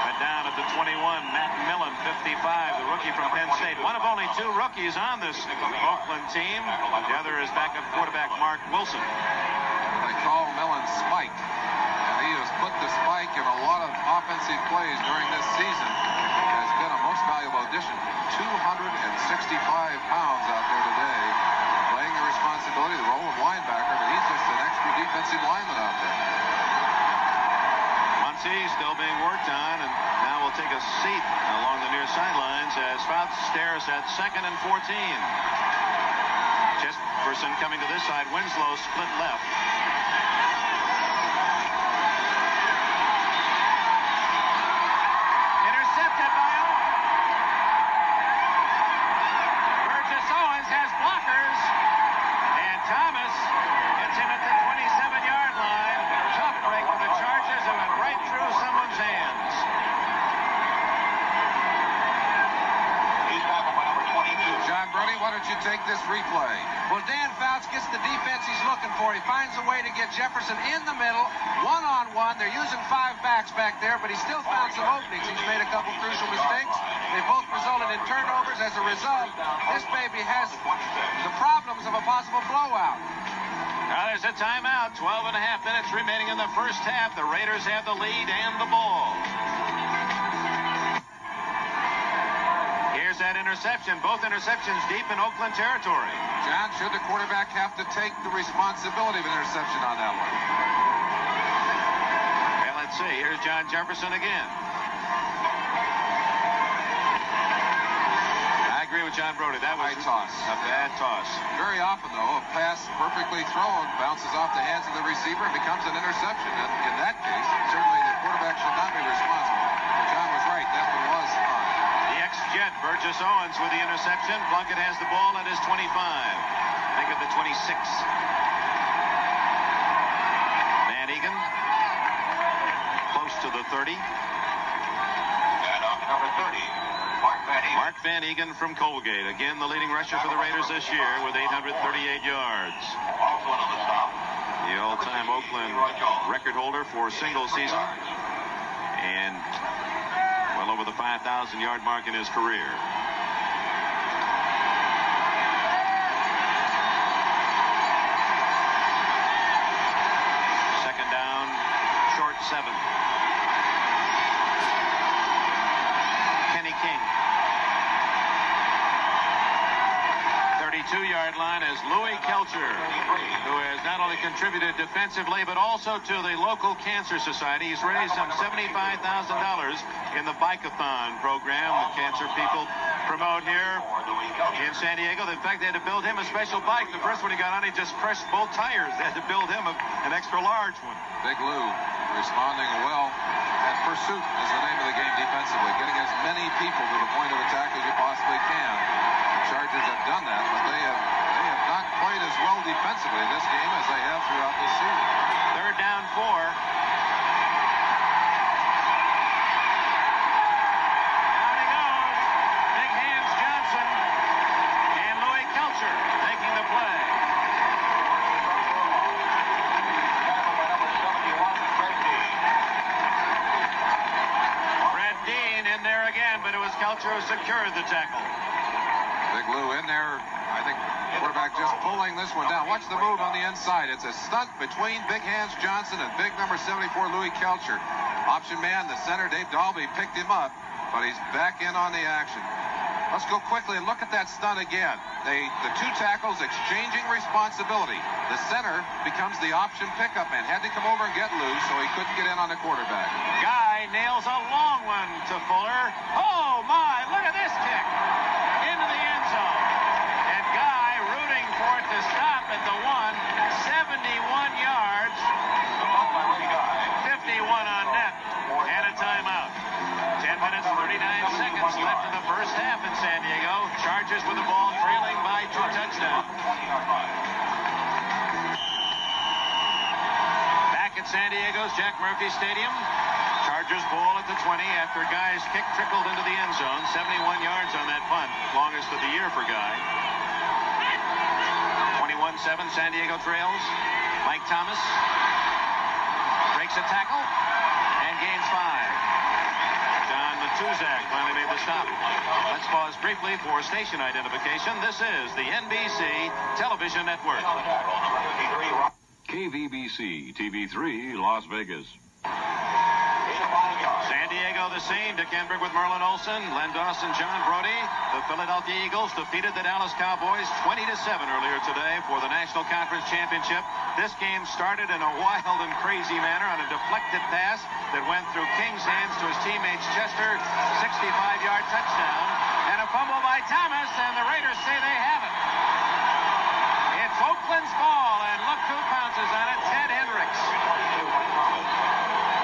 Speaker 3: But down at the 21, Matt Millen, 55, the rookie from Penn State. One of only 2 rookies on this Oakland team. The other is backup quarterback Mark Wilson.
Speaker 4: They call Millen Spike. And he has put the spike in a lot of offensive plays during this season. Has been a most valuable addition. 265 pounds out there today, playing the responsibility, the role of linebacker, but he's just an extra defensive lineman out there.
Speaker 3: Muncie still being worked on, and now will take a seat along the near sidelines as Fouts stares at 2nd and 14. Jesperson coming to this side. Winslow split left. Intercepted by Owen. Burgess Owens has blockers, and Thomas gets him at the 27-yard line. Tough break for the Chargers, and went right through someone's hands.
Speaker 4: John Brody, why don't you take this replay?
Speaker 5: Well, Dan Fouts gets the defense he's looking for. He finds a way to get Jefferson in the middle, one-on-one. They're using 5 backs back there, but he still found some openings. He's made a couple crucial mistakes. They both resulted in turnovers. As a result, this baby has the problems of a possible blowout.
Speaker 3: Now there's a timeout. 12 and a half minutes remaining in the first half. The Raiders have the lead and the ball. Here's that interception. Both interceptions deep in Oakland territory.
Speaker 4: John, should the quarterback have to take the responsibility of an interception on that one?
Speaker 3: Okay, let's see. Here's John Jefferson again. I agree with John Brody. That was a bad toss.
Speaker 4: Very often, though, a pass perfectly thrown bounces off the hands of the receiver and becomes an interception. And in that case, certainly the quarterback should not be responsible. But John was right. That one was on.
Speaker 3: The ex-Jet, Burgess Owens, with the interception. Plunkett has the ball at his 25. Think of the 26. Van Egan close to the 30.
Speaker 8: And off number 30,
Speaker 3: Mark Van Egan from Colgate. Again, the leading rusher for the Raiders this year with 838 yards.
Speaker 8: Also on the stop.
Speaker 3: The all-time Oakland record holder for single season. And well over the 5,000-yard mark in his career. Second down, short 7. Kenny King. 32-yard line is Louis Kelcher, who has not only contributed defensively but also to the local cancer society. He's raised some $75,000 in the Bike-a-thon program the cancer people promote here in San Diego. In fact, they had to build him a special bike. The first one he got on, he just crushed both tires. They had to build him an extra large one.
Speaker 4: Big Lou responding well. And pursuit is the name of the game defensively. Getting as many people to the point of attack as you possibly can. The Chargers have done that, but they have not played as well defensively in this game as they have throughout this season.
Speaker 3: Third down 4. Down he goes. Big Hands Johnson and Louis Kelcher taking the play. Fred Dean in there again, but it was Kelcher who secured the tackle.
Speaker 4: Big Lou in there. I think quarterback just pulling this one down. Watch the move on the inside. It's a stunt between Big Hands Johnson and big number 74 Louis Kelcher. Option man, the center, Dave Dalby, picked him up, but he's back in on the action. Let's go quickly and look at that stunt again. The 2 tackles exchanging responsibility. The center becomes the option pickup man. Had to come over and get loose, so he couldn't get in on the quarterback.
Speaker 3: Guy nails a long one to Fuller. Oh, my, look at this kick. Into the end zone. And Guy rooting for it to stop at the 1. 71 yards. 51 on net. And a timeout. 10 minutes, 39 seconds left in the first half in San Diego. Chargers with the ball trailing by 2 touchdowns. at San Diego's Jack Murphy Stadium. Chargers ball at the 20 after Guy's kick trickled into the end zone. 71 yards on that punt, longest of the year for Guy. 21-7, San Diego trails. Mike Thomas breaks a tackle and gains 5. Don Matuzak finally made the stop. Let's pause briefly for station identification. This is the NBC Television Network.
Speaker 9: KVBC TV3 Las Vegas.
Speaker 3: San Diego the scene. Dick Enberg with Merlin Olsen, Len Dawson, John Brody. The Philadelphia Eagles defeated the Dallas Cowboys 20-7 earlier today for the National Conference Championship. This game started in a wild and crazy manner on a deflected pass that went through King's hands to his teammate Chester. 65-yard touchdown and a fumble by Thomas, and the Raiders say they have it. It's Oakland's ball, and look who pounces on it, Ted Hendricks.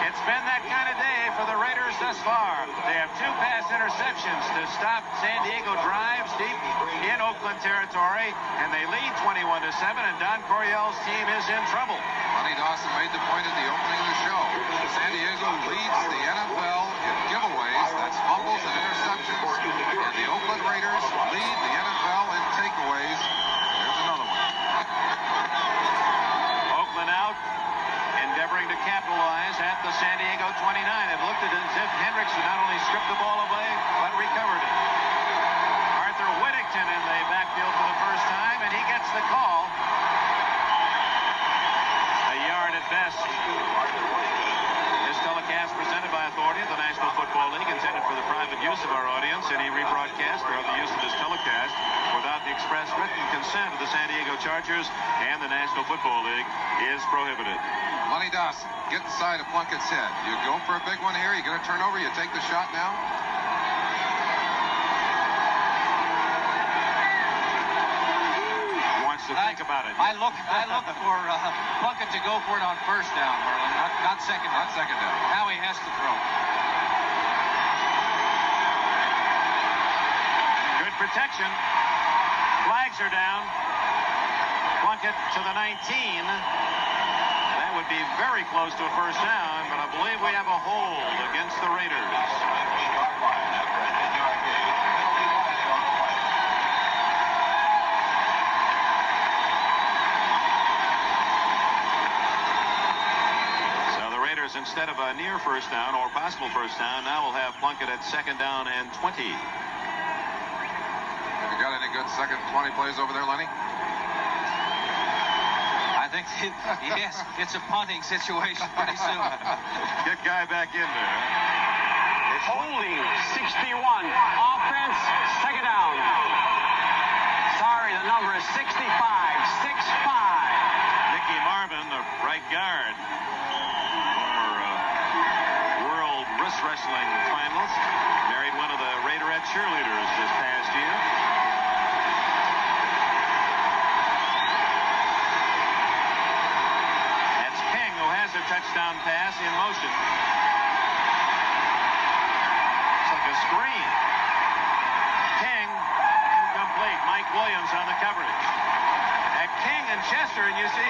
Speaker 3: It's been that kind of day for the Raiders thus far. They have 2 pass interceptions to stop San Diego drives deep in Oakland territory, and they lead 21-7, and Don Coryell's team is in trouble.
Speaker 4: Ronnie Dawson made the point at the opening of the show. San Diego leads the NFL in giveaways, that's fumbles and interceptions, and the Oakland Raiders lead the NFL in takeaways. There's another one.
Speaker 3: Oakland out, endeavoring to capitalize at the San Diego 29. It looked as if Hendricks would not only strip the ball away, but recovered it. Arthur Whittington in the backfield for the first time, and he gets the call. A yard at best. This telecast presented by authority of the National Football League, intended for the private use of our audience. Any rebroadcast or other use of this telecast without the express written consent of the San Diego Chargers and the National Football League is prohibited.
Speaker 4: Lonnie Dawson, get inside of Plunkett's head. You go for a big one here. You're going to turn over. You take the shot now.
Speaker 3: He wants to think about it.
Speaker 5: I look for Plunkett to go for it on first down, Merlin, not second down.
Speaker 4: Not second down.
Speaker 5: Now he has to throw.
Speaker 3: Good protection. Flags are down. Plunkett to the 19. That would be very close to a first down, but I believe we have a hold against the Raiders. So the Raiders, instead of a near first down or possible first down, now will have Plunkett at 2nd down and 20.
Speaker 4: Have you got any good second 20 plays over there, Lenny?
Speaker 5: I think, yes, it's a punting situation pretty soon.
Speaker 3: Get Guy back in there. It's
Speaker 6: Holding 61. Offense, 2nd down. Sorry, the number is 65. 6'5".
Speaker 3: Nicky Marvin, the right guard, former world wrist wrestling finalist, married one of the Raiderette cheerleaders this past year. That's King, who has a touchdown pass in motion. It's like a screen. King, incomplete. Mike Williams on the coverage. At King and Chester, and you see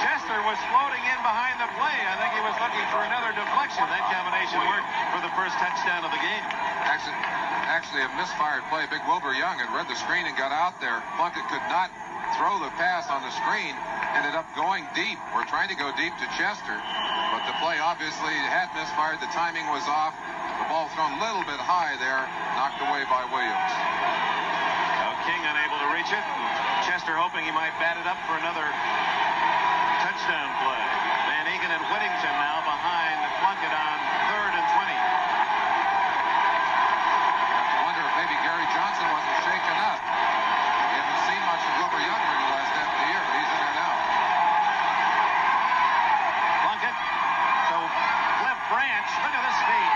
Speaker 3: Chester was floating in behind the play. I think he was looking for another deflection. That combination worked for the first touchdown of the game.
Speaker 4: Actually, a misfired play. Big Wilbur Young had read the screen and got out there. Plunkett could not throw the pass on the screen. Ended up going deep. We're trying to go deep to Chester, but the play obviously had misfired. The timing was off. The ball thrown a little bit high there, knocked away by Williams.
Speaker 3: King unable to reach it. Chester hoping he might bat it up for another touchdown play. Van Egan and Whittington now behind Plunkett on 3rd and 20.
Speaker 4: I wonder if maybe Gary Johnson wasn't shaken up. We haven't seen much of Wilbur Young in the last half of the year, but he's in there now.
Speaker 3: Plunkett to Cliff Branch. Look at the speed.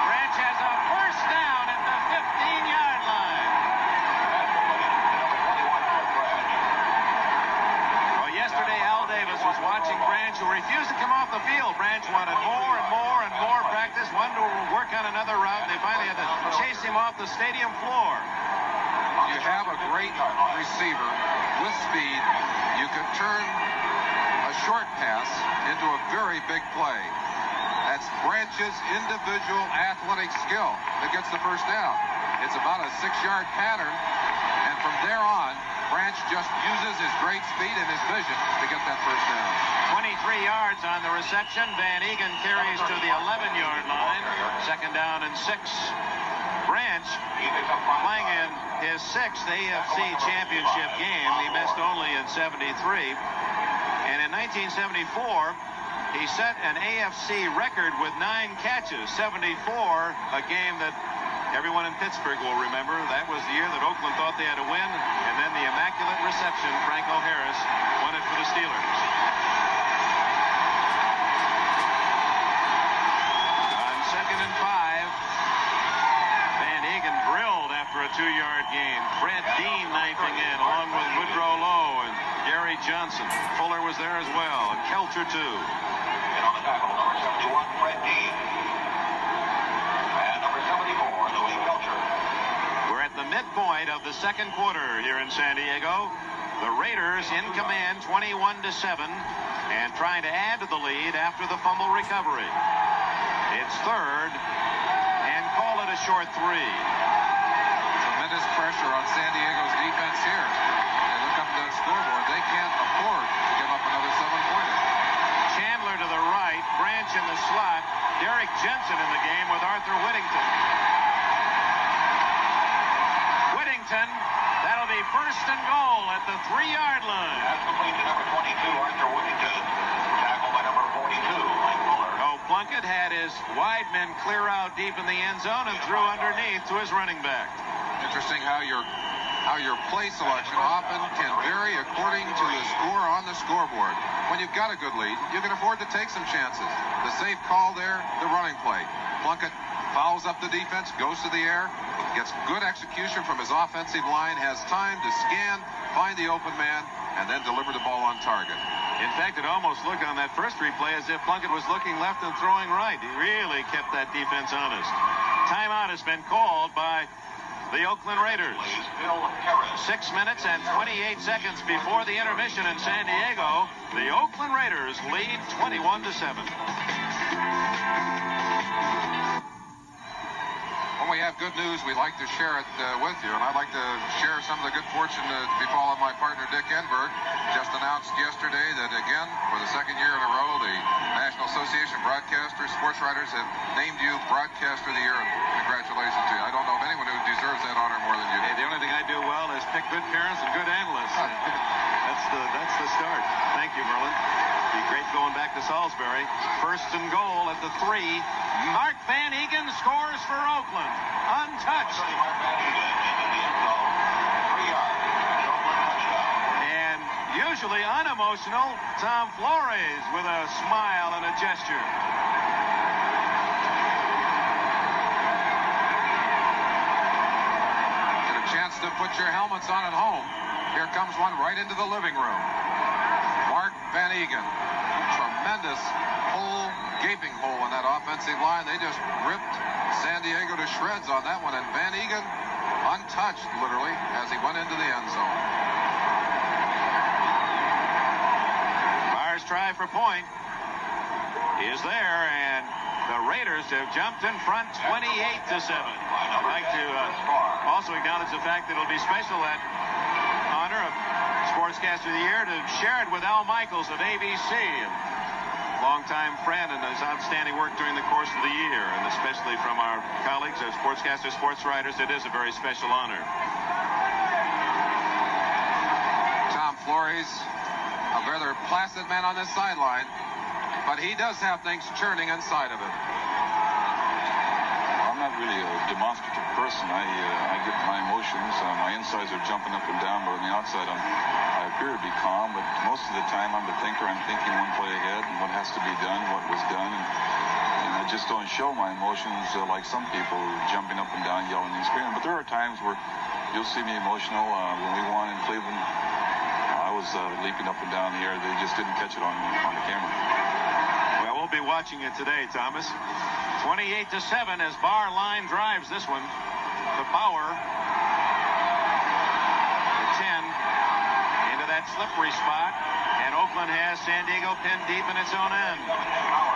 Speaker 3: Branch has a first down at the 15-yard line. Well, yesterday Al Davis was watching Branch, who refused to come off the field. Branch wanted more and more and more practice, wanted to work on another route, and they finally had to chase him off the stadium floor.
Speaker 4: You have a great receiver with speed. You could turn a a short pass into a very big play. That's Branch's individual athletic skill that gets the first down. It's about a 6-yard pattern, and from there on, Branch just uses his great speed and his vision to get that first down.
Speaker 3: 23 yards on the reception. Van Egan carries to the 11-yard line. Second down and 6. Branch playing in his 6th AFC championship game. He missed only in 73. And in 1974, he set an AFC record with 9 catches. 74, a game that everyone in Pittsburgh will remember. That was the year that Oakland thought they had to win. And then the immaculate reception, Franco Harris won it for the Steelers. On 2nd and 5, Van Egan drilled after a 2-yard gain. Fred Dean knifing in along with Woodrow Lowe and Gary Johnson. Fuller was there as well, and Kelcher too.
Speaker 8: And on the tackle, number 71, Fred Dean. And number 74, Louis Kelcher.
Speaker 3: We're at the midpoint of the second quarter here in San Diego. The Raiders in command 21-7 and trying to add to the lead after the fumble recovery. It's 3rd and call it a short 3.
Speaker 4: Tremendous pressure on San Diego's defense here. They look up at that scoreboard. They can't afford to give up another 7-pointer.
Speaker 3: Chandler to the right, Branch in the slot, Derek Jensen in the game with Arthur Whittington. Whittington, that'll be 1st and goal at the 3-yard line.
Speaker 8: That's complete to number 22, Arthur Whittington. Tackled by number 42, Mike Fuller.
Speaker 3: Oh, Plunkett had his wide men clear out deep in the end zone and threw underneath to his running back.
Speaker 4: Interesting how your play selection often can vary according to the score on the scoreboard. When you've got a good lead, you can afford to take some chances. The safe call there, the running play. Plunkett fouls up the defense, goes to the air, gets good execution from his offensive line, has time to scan, find the open man, and then deliver the ball on target.
Speaker 3: In fact, it almost looked on that first replay as if Plunkett was looking left and throwing right. He really kept that defense honest. Timeout has been called by the Oakland Raiders. 6 minutes and 28 seconds before the intermission in San Diego. The Oakland Raiders lead 21-7.
Speaker 4: When we have good news, we like to share it with you, and I'd like to share some of the good fortune to befall my partner Dick Enberg. Just announced yesterday that again, for the 2nd year in a row, the National Association of Broadcasters, Sports Writers have named you Broadcaster of the Year, and congratulations to you. I don't know of anyone who deserves that honor more than you.
Speaker 3: Hey, the only thing I do well is pick good parents and good analysts. That's the start. Thank you, Merlin. Be great going back to Salisbury. 1st and goal at the 3. Mark Van Egan scores for Oakland. Untouched. And usually unemotional, Tom Flores with a smile and a gesture.
Speaker 4: Get a chance to put your helmets on at home. Here comes one right into the living room. Mark Van Egan. Tremendous hole, gaping hole in that offensive line. They just ripped San Diego to shreds on that one, and Van Egan untouched, literally, as he went into the end zone.
Speaker 3: Myers' try for point is there, and the Raiders have jumped in front 28-7. I'd like to also acknowledge the fact that it'll be special, that honor of Sportscaster of the Year, to share it with Al Michaels of ABC, longtime friend, and his outstanding work during the course of the year, and especially from our colleagues as sportscasters, sports writers. It is a very special honor.
Speaker 4: Tom Flores, a rather placid man on this sideline, but he does have things churning inside of him.
Speaker 10: I'm not really a demonstrative person. I get my emotions. My insides are jumping up and down, but on the outside, I appear to be calm. But most of the time, I'm the thinker. I'm thinking one play ahead and what has to be done, what was done, and I just don't show my emotions like some people, jumping up and down, yelling and screaming. But there are times where you'll see me emotional. When we won in Cleveland, I was leaping up and down the air. They just didn't catch it on the camera.
Speaker 3: Well, we'll be watching it today, Thomas. 28-7 as Barr line drives this one. The power. The 10 into that slippery spot. And Oakland has San Diego pinned deep in its own end.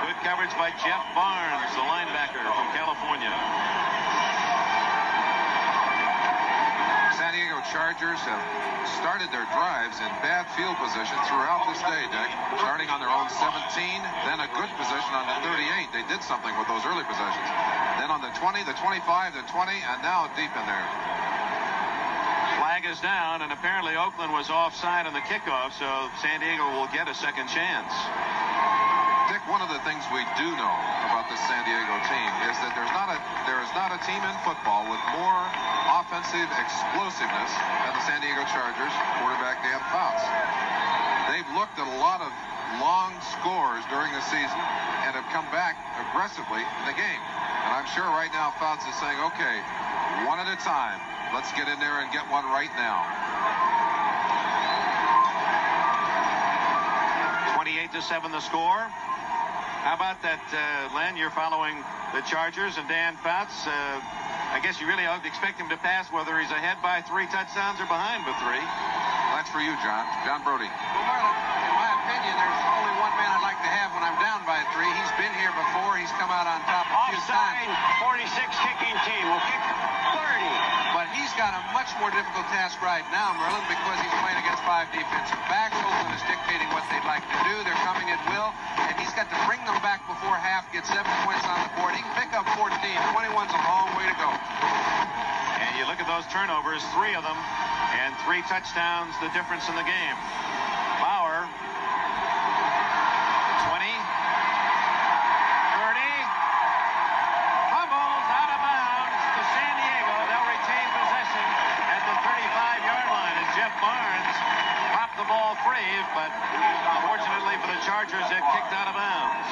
Speaker 3: Good coverage by Jeff Barnes, the linebacker from California.
Speaker 4: San Diego Chargers have started their drives in bad field position throughout this day, Dick. Starting on their own 17, then a good position on the 38. They did something with those early possessions. Then on the 20, the 25, the 20, and now deep in there.
Speaker 3: Flag is down, and apparently Oakland was offside on the kickoff, so San Diego will get a second chance.
Speaker 4: Dick, one of the things we do know about this San Diego team is that there is not a team in football with more offensive explosiveness than the San Diego Chargers quarterback Dan Fouts. They've looked at a lot of long scores during the season and have come back aggressively in the game. And I'm sure right now Fouts is saying, okay, one at a time. Let's get in there and get one right now.
Speaker 3: 28-7 the score. How about that, Len? You're following the Chargers and Dan Fouts. I guess you really expect him to pass whether he's ahead by 3 touchdowns or behind by 3.
Speaker 4: That's for you, John. John Brody.
Speaker 5: Well, Marlon, in my opinion, there's only one man I'd like to have when I'm down by 3. He's been here before. He's come out on top a few times.
Speaker 8: 46 kicking team will kick 30.
Speaker 5: But he's got a much more difficult task right now, Merlin, because he's playing against 5 defensive backs. Oakland is dictating what they'd like to do. They're coming at will, and he's got to bring them back before half, get 7 points on the board. He can pick up 14. 21's a long way to go.
Speaker 3: And you look at those turnovers, 3 of them, and 3 touchdowns, the difference in the game. Bauer, 20, 30, fumbles out of bounds to San Diego. They'll retain possession at the 35-yard line as Jeff Barnes popped the ball free, but unfortunately for the Chargers, it kicked out of bounds.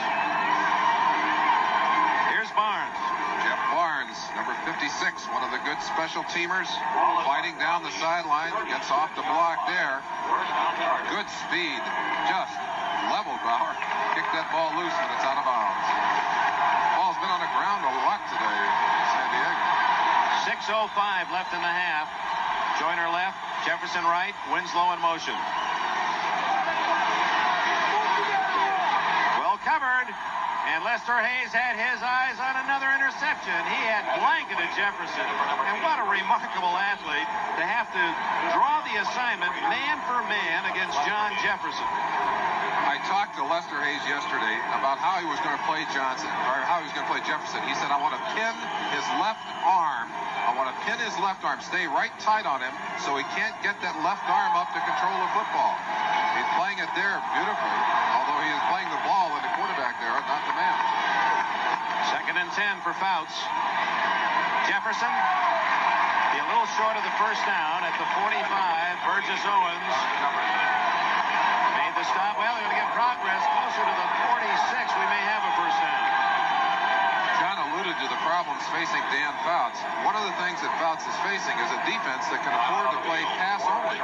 Speaker 3: Here's Barnes.
Speaker 4: Jeff Barnes, number 56, one of the good special teamers, fighting down the sideline, gets off the block there. Good speed, just leveled Bauer. Kicked that ball loose, but it's out of bounds. Ball's been on the ground a lot today, San Diego.
Speaker 3: 6:05 left in the half. Joyner left, Jefferson right, Winslow in motion. Well covered. And Lester Hayes had his eyes on another interception. He had blanketed Jefferson. And what a remarkable athlete to have to draw the assignment man for man against John Jefferson.
Speaker 4: I talked to Lester Hayes yesterday about how he was going to play Johnson, or how he was going to play Jefferson. He said, I want to pin his left arm. I want to pin his left arm, stay right tight on him so he can't get that left arm up to control the football. He's playing it there beautifully, although he is playing the ball with the quarterback there, not the man.
Speaker 3: 2nd and 10 for Fouts. Jefferson, a little short of the first down at the 45. Burgess Owens made the stop. Well, they're going to get progress closer to the 46. We may have a first down.
Speaker 4: John alluded to the problems facing Dan Fouts. One of the things that Fouts is facing is a defense that can afford to play pass only.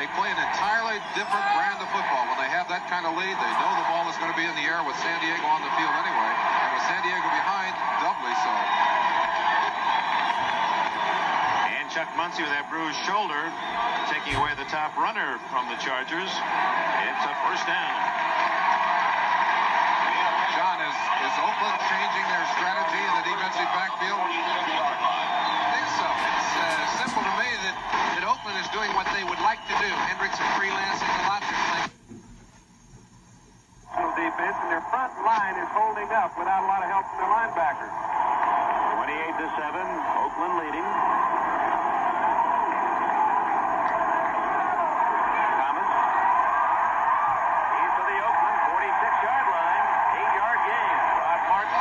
Speaker 4: They play an entirely different brand of football. When they have that kind of lead, they know the ball is going to be in the air with San Diego on the field anyway. And with San Diego behind, doubly so.
Speaker 3: And Chuck Muncie with that bruised shoulder, taking away the top runner from the Chargers. It's a first down.
Speaker 4: John, is Oakland changing their strategy in the defensive backfield?
Speaker 5: I think so. It's simple to me that Oakland is doing what they would like to do. Hendricks and freelancing a lot. They're playing
Speaker 6: defense, and their front line is holding up without a lot of help from their linebackers.
Speaker 8: 28-7, Oakland leading. Thomas. He's to the Oakland 46-yard line. 8-yard gain. Rod Martin.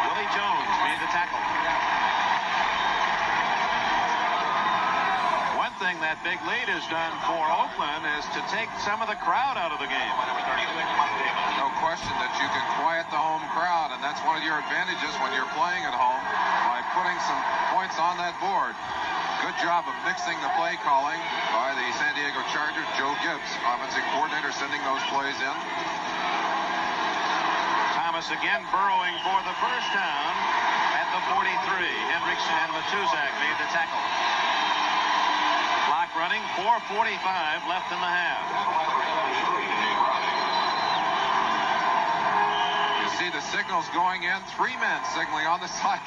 Speaker 3: Willie Jones made the tackle. One thing that big lead has done for Oakland is to take some of the crowd out of the game.
Speaker 4: No question that you can quiet the home crowd, and that's one of your advantages when you're playing at home by putting some points on that board. Good job of mixing the play calling by the San Diego Chargers. Joe Gibbs, offensive coordinator, sending those plays in.
Speaker 3: Thomas again burrowing for the first down at the 43. Hendricks and Matuzak made the tackle. Clock running, 4:45 left in the half.
Speaker 4: You see the signals going in. 3 men signaling on the side.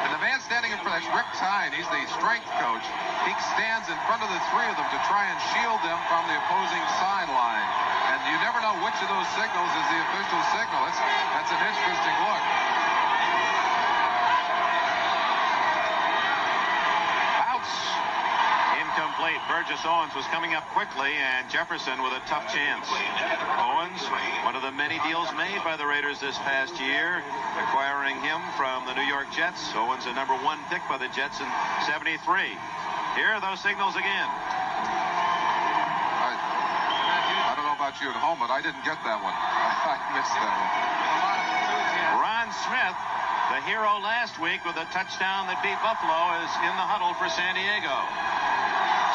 Speaker 4: And the man standing in front, that's Rick Tyne. He's the strength coach. He stands in front of the 3 of them to try and shield them from the opposing sideline. And you never know which of those signals is the official signal. That's an interesting look.
Speaker 3: Incomplete. Burgess Owens was coming up quickly, and Jefferson with a tough chance. Owens, one of the many deals made by the Raiders this past year, acquiring him from the New York Jets. Owens, a number 1 pick by the Jets in '73. Here are those signals again.
Speaker 4: I don't know about you at home, but I didn't get that one. I missed that one.
Speaker 3: Ron Smith, the hero last week with a touchdown that beat Buffalo, is in the huddle for San Diego.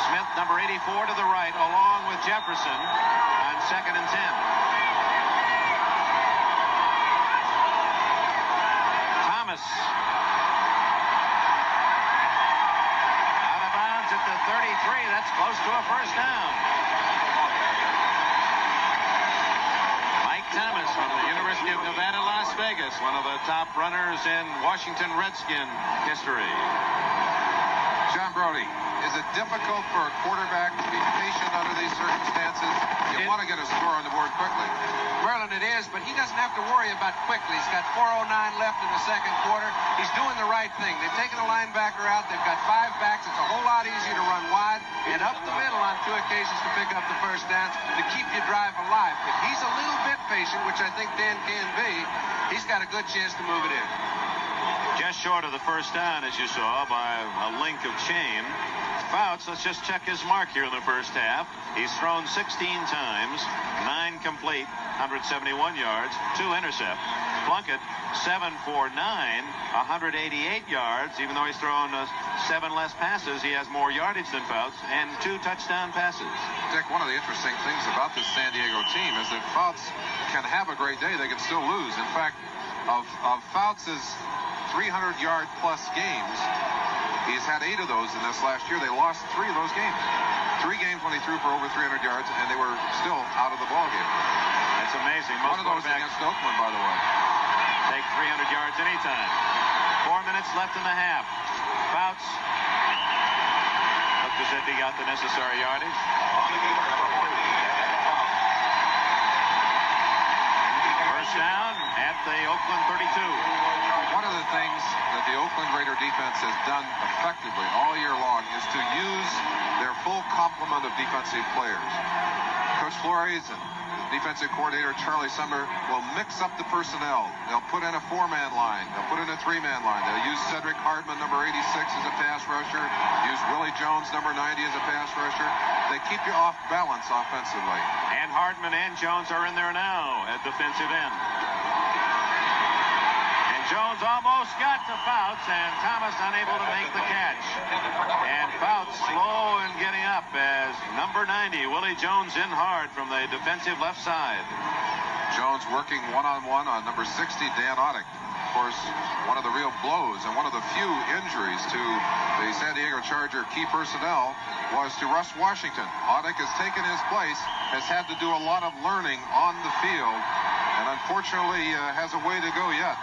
Speaker 3: Smith, number 84 to the right, along with Jefferson on 2nd and 10. Thomas. Out of bounds at the 33. That's close to a first down. Mike Thomas from the University of Nevada, Las Vegas, one of the top runners in Washington Redskin history.
Speaker 4: John Brody, is it difficult for a quarterback to be patient under these circumstances? You want to get a score on the board quickly.
Speaker 5: Merlin, it is, but he doesn't have to worry about quickly. He's got 4:09 left in the second quarter. He's doing the right thing. They've taken a linebacker out. They've got 5 backs. It's a whole lot easier to run wide and up the middle on 2 occasions to pick up the first down to keep your drive alive. If he's a little bit patient, which I think Dan can be, he's got a good chance to move it in.
Speaker 3: Just short of the first down, as you saw, by a link of chain. Fouts, let's just check his mark here in the first half. He's thrown 16 times, 9 complete, 171 yards, 2 intercept. Plunkett, 7 for 9, 188 yards. Even though he's thrown 7 less passes, he has more yardage than Fouts and 2 touchdown passes.
Speaker 4: Dick, one of the interesting things about this San Diego team is that Fouts can have a great day. They can still lose. In fact, of Fouts' 300-yard plus games, he's had 8 of those in this last year. They lost 3 of those games. 3 games when he threw for over 300 yards, and they were still out of the ball game.
Speaker 3: That's amazing. Most
Speaker 4: one of those against Oakland, by the way.
Speaker 3: Take 300 yards anytime. 4 minutes left in the half. Fouts looked as if he got the necessary yardage. First down at the Oakland 32.
Speaker 4: One of the things that the Oakland Raider defense has done effectively all year long is to use their full complement of defensive players. Coach Flores and the defensive coordinator Charlie Summer will mix up the personnel. They'll put in a 4-man line. They'll put in a 3-man line. They'll use Cedric Hardman, number 86, as a pass rusher. Use Willie Jones, number 90, as a pass rusher. They keep you off balance offensively.
Speaker 3: And Hardman and Jones are in there now at defensive end. Jones almost got to Fouts, and Thomas unable to make the catch. And Fouts slow in getting up as number 90, Willie Jones, in hard from the defensive left side.
Speaker 4: Jones working one-on-one on number 60, Dan Audick. Of course, one of the real blows and one of the few injuries to the San Diego Charger key personnel was to Russ Washington. Audick has taken his place, has had to do a lot of learning on the field, and unfortunately has a way to go yet.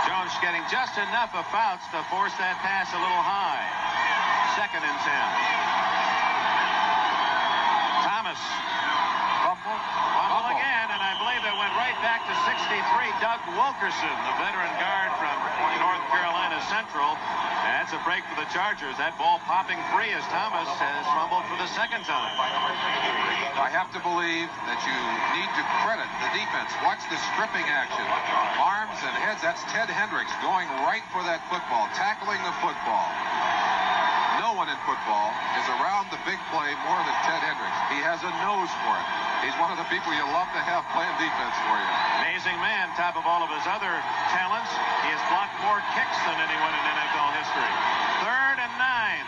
Speaker 3: Jones getting just enough of Fouts to force that pass a little high. 2nd and 10. Thomas. Fumble again, and I believe it went right back to 63, Doug Wilkerson, the veteran guard from North Carolina Central. That's a break for the Chargers. That ball popping free as Thomas has fumbled for the 2nd time.
Speaker 4: I have to believe that you need to credit the defense. Watch the stripping action. Arms and heads. That's Ted Hendricks going right for that football, tackling the football. No one in football is around the big play more than Ted Hendricks. He has a nose for it. He's one of the people you love to have playing defense for you.
Speaker 3: Amazing man, top of all of his other talents. He has blocked more kicks than anyone in NFL history. 3rd and 9.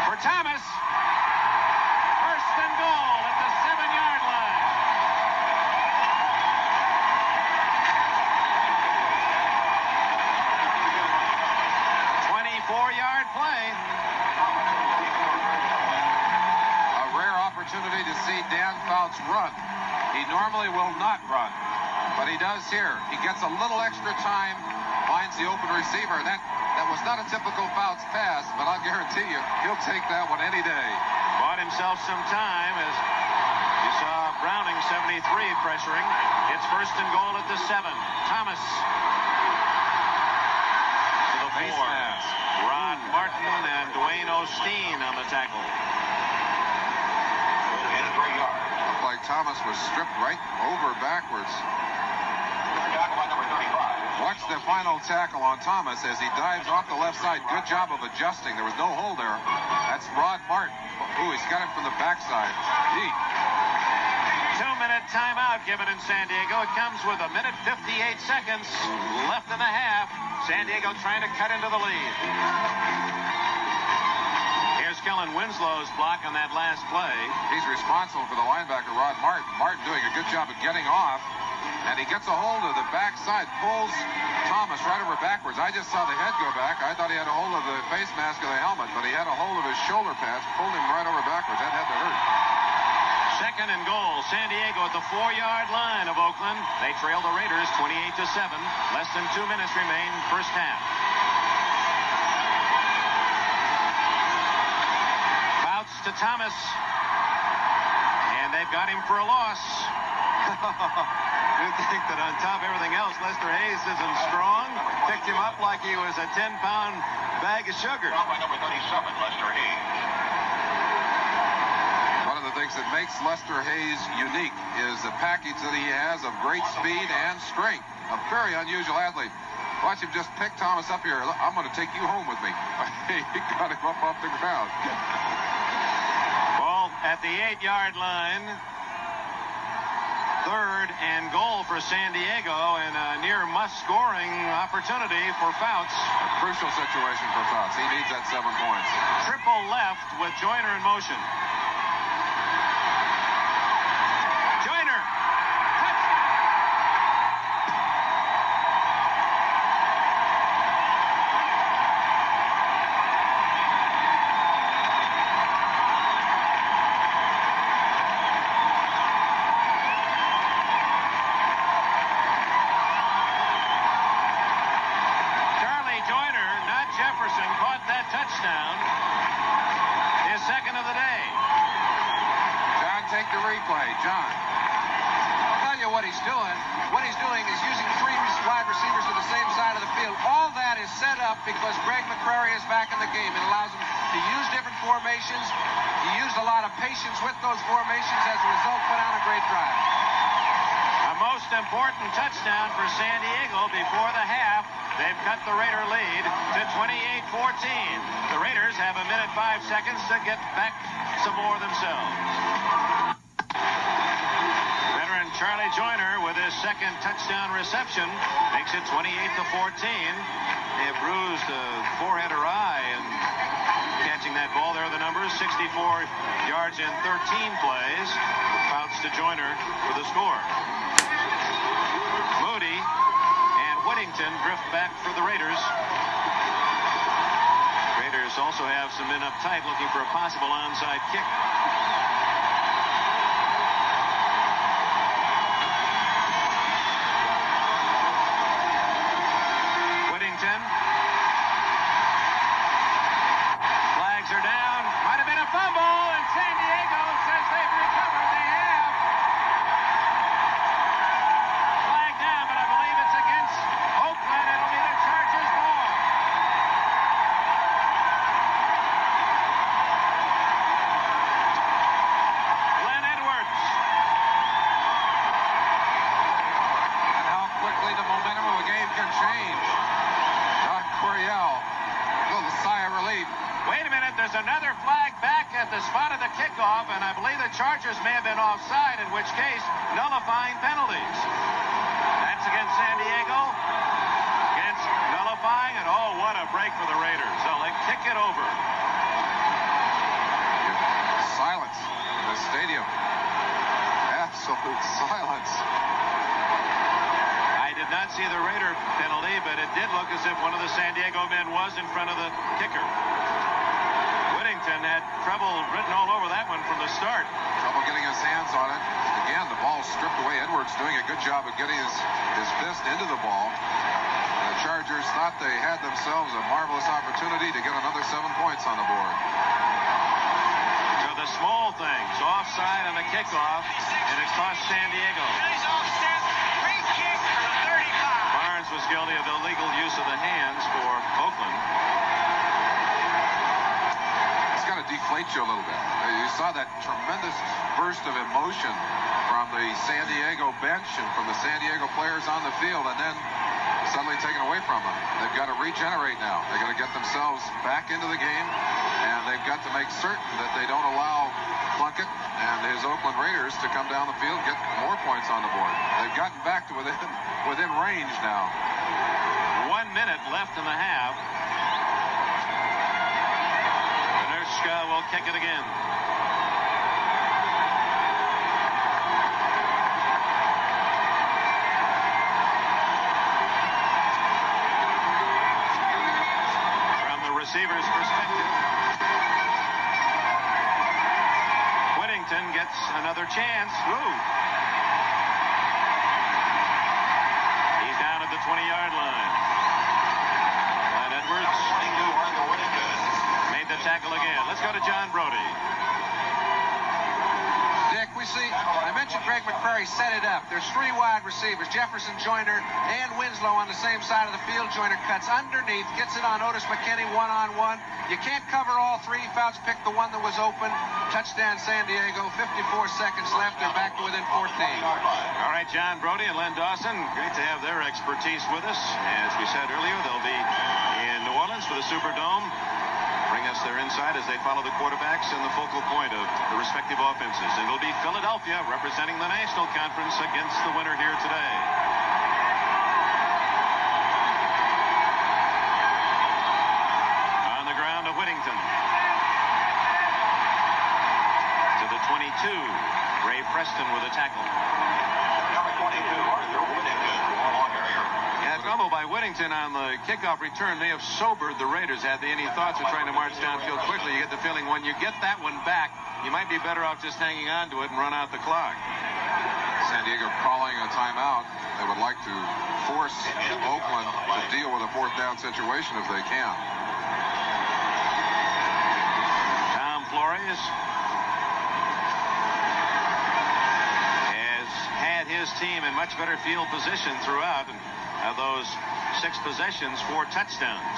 Speaker 3: For Thomas. First and goal at the 7-yard line.
Speaker 4: Opportunity to see Fouts run. He normally will not run, but he does here. He gets a little extra time, finds the open receiver. That was not a typical Fouts pass, but I'll guarantee you, he'll take that one any day.
Speaker 3: Bought himself some time as you saw Browning, 73, pressuring. It's first and goal at the 7. Thomas to the 4. Rod Martin and Dwayne Osteen on the tackle.
Speaker 4: Looked like Thomas was stripped right over backwards.
Speaker 8: Tackle by number 35.
Speaker 4: Watch the final tackle on Thomas as he dives off the left side. Good job of adjusting. There was no hold there. That's Rod Martin. Ooh, he's got it from the backside. Gee.
Speaker 3: 2-minute timeout given in San Diego. It comes with 1 minute 58 seconds left in the half. San Diego trying to cut into the lead. Here's Kellen Winslow's block on that last play.
Speaker 4: He's responsible for the linebacker, Rod Martin. Martin doing a good job of getting off. And he gets a hold of the backside, pulls Thomas right over backwards. I just saw the head go back. I thought he had a hold of the face mask of the helmet, but he had a hold of his shoulder pads, pulled him right over backwards. That had to hurt.
Speaker 3: Second and goal. San Diego at the 4-yard line of Oakland. They trail the Raiders 28-7. Less than 2 minutes remain first half. Fouts to Thomas. And they've got him for a loss. You'd think that on top of everything else, Lester Hayes isn't strong. Picked him up like he was a 10-pound bag of sugar.
Speaker 8: By number 37, Lester Hayes.
Speaker 4: One of the things that makes Lester Hayes unique is the package that he has of great speed and strength. A very unusual athlete. Watch him just pick Thomas up here. I'm going to take you home with me. He got him up off the ground.
Speaker 3: Ball at the 8-yard line. Third and goal for San Diego, and a near must-scoring opportunity for Fouts.
Speaker 4: A crucial situation for Fouts. He needs that 7 points.
Speaker 3: Triple left with Joyner in motion. Joyner. Touchdown. His second of the day.
Speaker 4: John, take the replay. John.
Speaker 5: I'll tell you what he's doing. What he's doing is using 3 wide receivers to the same side of the field. All that is set up because Greg McCrary is back in the game. It allows him to use different formations. He used a lot of patience with those formations. As a result, put on a great drive.
Speaker 3: A most important touchdown for San Diego before the half. They've cut the Raider lead to 28-14. The Raiders have 1 minute 5 seconds to get back some more themselves. Veteran Charlie Joyner with his second touchdown reception makes it 28-14. They have bruised a forehead or eye and catching that ball. There are the numbers: 64 yards in 13 plays. Fouts to Joyner for the score. Moody and Whittington drift back for the Raiders. Raiders also have some men up tight looking for a possible onside kick. Whittington. Flags are down. Might have been a fumble, and San Diego says they've recovered. They have. Flag down, but I believe it's against Oakland. It'll be the Chargers' ball. Glenn Edwards.
Speaker 4: And how quickly the momentum of a game can change. Doc Coryell, a little sigh of relief.
Speaker 3: Wait a minute, there's another flag back at the spot of the kickoff, and I believe the Chargers may have been offside, in which case nullifying penalties. That's against San Diego. Against nullifying, and oh, what a break for the Raiders. So they kick it over.
Speaker 4: Silence in the stadium. Absolute silence.
Speaker 3: I did not see the Raider penalty, but it did look as if one of the San Diego men was in front of the kicker. Whittington had trouble written all over that one from the start.
Speaker 4: Trouble getting his hands on it. Again, the ball stripped away. Edwards doing a good job of getting his fist into the ball. The Chargers thought they had themselves a marvelous opportunity to get another 7 points on the board.
Speaker 3: So the small things, offside on the kickoff, and it cost San Diego. Barnes was guilty of illegal use of the hands for Oakland.
Speaker 4: It's got to deflate you a little bit. You saw that tremendous burst of emotion from the San Diego bench and from the San Diego players on the field, and then suddenly taken away from them. They've got to regenerate now. They've got to get themselves back into the game, and they've got to make certain that they don't allow Plunkett and his Oakland Raiders to come down the field and get more points on the board. They've gotten back to within range now.
Speaker 3: 1 minute left in the half. Nerska will kick it again. Receiver's perspective. Whittington gets another chance. Woo! He's down at the 20-yard line. And Edwards made the tackle again. Let's go to John Brody.
Speaker 5: Dick, we see, I mentioned Greg McCrary set it up. There's 3 wide receivers, Jefferson, Joyner, and Winslow on the same side of the field. Joyner cuts underneath, gets it on Otis McKinney one-on-one. You can't cover all 3. Fouts picked the one that was open. Touchdown San Diego, 54 seconds left. They're back to within 14.
Speaker 3: All right, John Brody and Len Dawson, great to have their expertise with us. As we said earlier, they'll be in New Orleans for the Superdome. Bring us their insight as they follow the quarterbacks and the focal point of the respective offenses. And it'll be Philadelphia representing the National Conference against the winner here today. On the ground to Whittington. To the 22, Ray Preston with a tackle.
Speaker 8: Number 22, Arthur Whittington.
Speaker 3: Fumble by Whittington on the kickoff return may have sobered the Raiders. Had they any thoughts of trying to march downfield quickly, you get the feeling when you get that one back, you might be better off just hanging on to it and run out the clock.
Speaker 4: San Diego calling a timeout. They would like to force Oakland to deal with a 4th down situation if they can.
Speaker 3: Tom Flores has had his team in much better field position throughout. And of those 6 possessions, 4 touchdowns.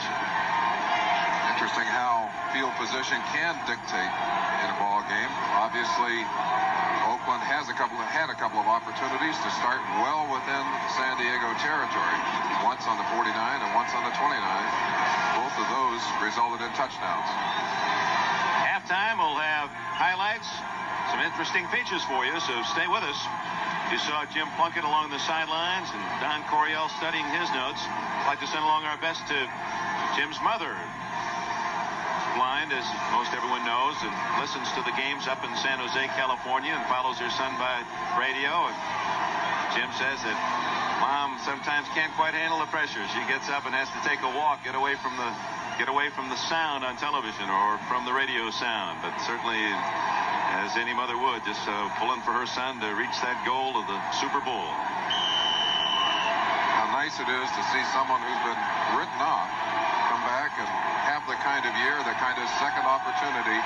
Speaker 4: Interesting how field position can dictate in a ball game. Obviously, Oakland had a couple of opportunities to start well within San Diego territory. Once on the 49 and once on the 29. Both of those resulted in touchdowns.
Speaker 3: Halftime, we'll have highlights, some interesting features for you, so stay with us. You saw Jim Plunkett along the sidelines and Don Coryell studying his notes. I'd like to send along our best to Jim's mother. Blind, as most everyone knows, and listens to the games up in San Jose, California, and follows her son by radio. And Jim says that Mom sometimes can't quite handle the pressure. She gets up and has to take a walk, get away from the sound on television or from the radio sound. But certainly, as any mother would, just pulling for her son to reach that goal of the Super Bowl.
Speaker 4: How nice it is to see someone who's been written off come back and have the kind of year, the kind of second opportunity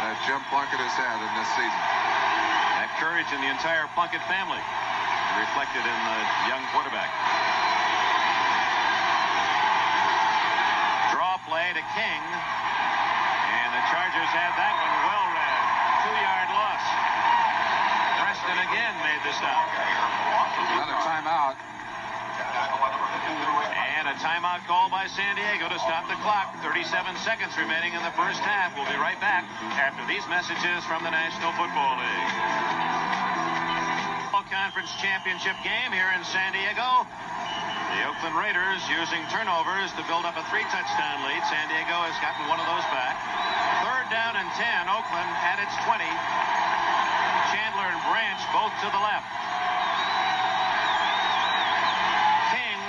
Speaker 4: that Jim Plunkett has had in this season.
Speaker 3: That courage in the entire Plunkett family reflected in the young quarterback. Draw play to King, and the Chargers had that one well read. 2-yard loss. Preston again made the stop.
Speaker 4: Another timeout.
Speaker 3: And a timeout call by San Diego to stop the clock. 37 seconds remaining in the first half. We'll be right back after these messages from the National Football League. Conference championship game here in San Diego. The Oakland Raiders using turnovers to build up a 3-touchdown lead. San Diego has gotten one of those back. 3rd down and 10. Oakland at its 20. Chandler and Branch both to the left. King.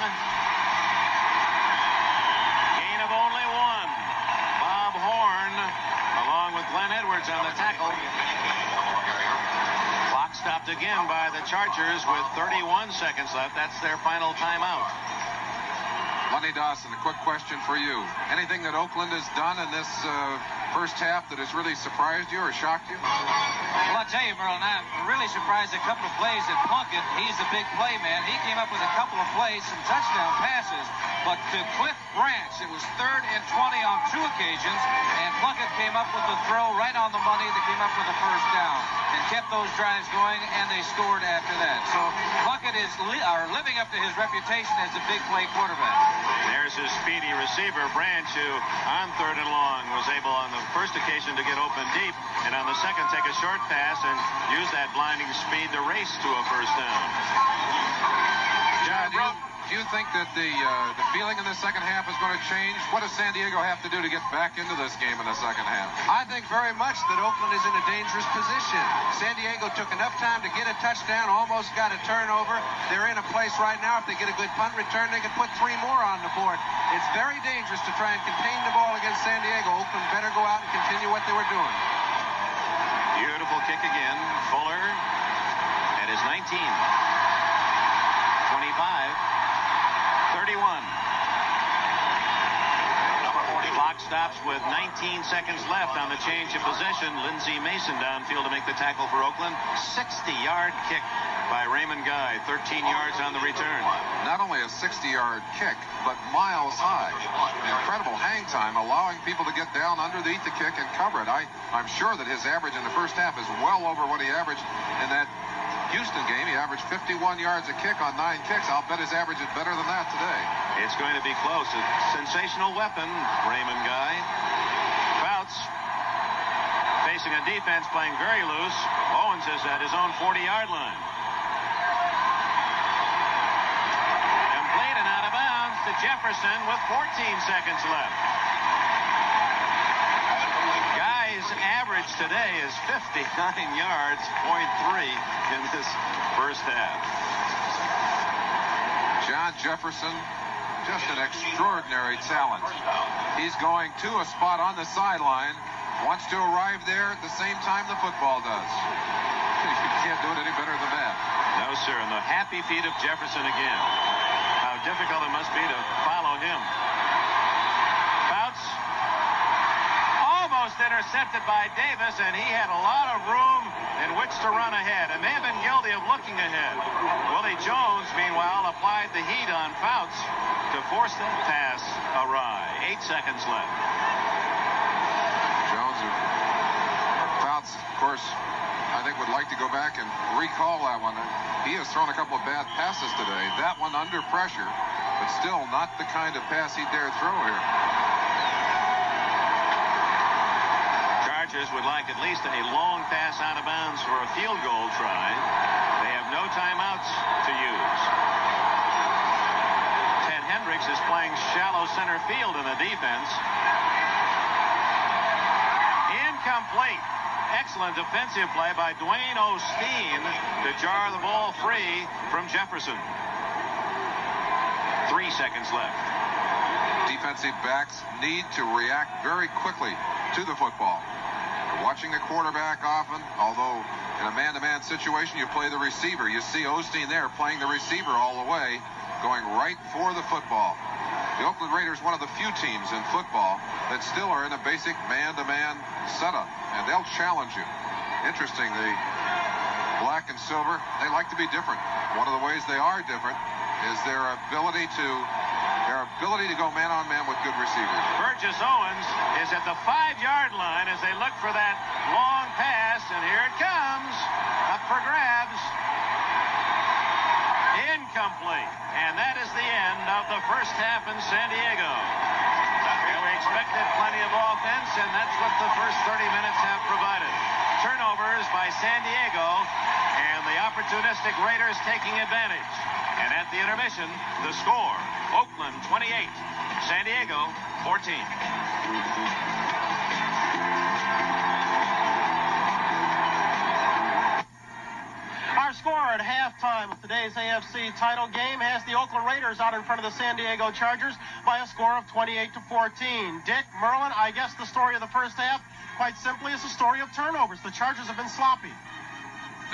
Speaker 3: Gain of only 1. Bob Horn, along with again by the Chargers with 31 seconds left. That's their final timeout.
Speaker 4: Lenny Dawson, a quick question for you. Anything that Oakland has done in this first half that has really surprised you or shocked you?
Speaker 5: Well, I'll tell you, Merlin, I'm really surprised a couple of plays at Plunkett. He's the big play man. He came up with a couple of plays, some touchdown passes. But to Cliff Branch, it was 3rd and 20 on 2 occasions, and Plunkett came up with the throw right on the money that came up with the first down and kept those drives going, and they scored after that. So Plunkett is living up to his reputation as a big play quarterback.
Speaker 3: There's his speedy receiver, Branch, who on 3rd and long was able on the first occasion to get open deep, and on the second take a short pass and use that blinding speed to race to a first down.
Speaker 4: John, do you think that the feeling in the second half is going to change? What does San Diego have to do to get back into this game in the second half?
Speaker 11: I think very much that Oakland is in a dangerous position. San Diego took enough time to get a touchdown, almost got a turnover. They're in a place right now, if they get a good punt return, they could put 3 more on the board. It's very dangerous to try and contain the ball against San Diego. Oakland better go out and continue what they were doing.
Speaker 3: Beautiful kick again. Fuller at his 19. 25. 31. Clock stops with 19 seconds left on the change of possession. Lindsey Mason downfield to make the tackle for Oakland. 60-yard kick by Raymond Guy. 13 yards on the return.
Speaker 4: Not only a 60-yard kick, but miles high. Incredible hang time, allowing people to get down underneath the kick and cover it. I'm sure that his average in the first half is well over what he averaged in that Houston game. He averaged 51 yards a kick on 9 kicks. I'll bet his average is better than that today.
Speaker 3: It's going to be close. A sensational weapon, Raymond Guy. Fouts facing a defense playing very loose. Owens is at his own 40-yard line. Complete and out of bounds to Jefferson with 14 seconds left. Guy's average today is 59 yards, 0.3 in this first half.
Speaker 4: John Jefferson, just an extraordinary talent. He's going to a spot on the sideline, wants to arrive there at the same time the football does. You can't do it any better than that.
Speaker 3: No, sir, and the happy feet of Jefferson again. How difficult it must be to follow him. Fouts almost intercepted by Davis, and he had a lot of room in which to run ahead, and may have been guilty of looking ahead. Willie Jones, meanwhile, applied the heat on Fouts to force that pass awry. 8 seconds left.
Speaker 4: Jones, Fouts, of course, I think would like to go back and recall that one. He has thrown a couple of bad passes today. That one under pressure, but still not the kind of pass he dared throw here.
Speaker 3: Chargers would like at least a long pass out of bounds for a field goal try. They have no timeouts to use. Ted Hendricks is playing shallow center field in the defense. Incomplete. Excellent defensive play by Dwayne Osteen to jar the ball free from Jefferson. 3 seconds left.
Speaker 4: Defensive backs need to react very quickly to the football. They're watching the quarterback often, although in a man-to-man situation, you play the receiver. You see Osteen there playing the receiver all the way, going right for the football. The Oakland Raiders, one of the few teams in football that still are in a basic man-to-man setup, and they'll challenge you. Interesting, the black and silver, they like to be different. One of the ways they are different is their ability to go man-on-man with good receivers.
Speaker 3: Burgess Owens is at the 5-yard line as they look for that long pass, and here it comes. Up for grabs. Incomplete. And that is the end of the first half in San Diego. We expected plenty of offense, and that's what the first 30 minutes have provided. Turnovers by San Diego, and the opportunistic Raiders taking advantage. And at the intermission, the score, Oakland 28, San Diego 14.
Speaker 12: Our score at halftime of today's AFC title game has the Oakland Raiders out in front of the San Diego Chargers by a score of 28-14. Dick, Merlin, I guess the story of the first half, quite simply, is the story of turnovers. The Chargers have been sloppy.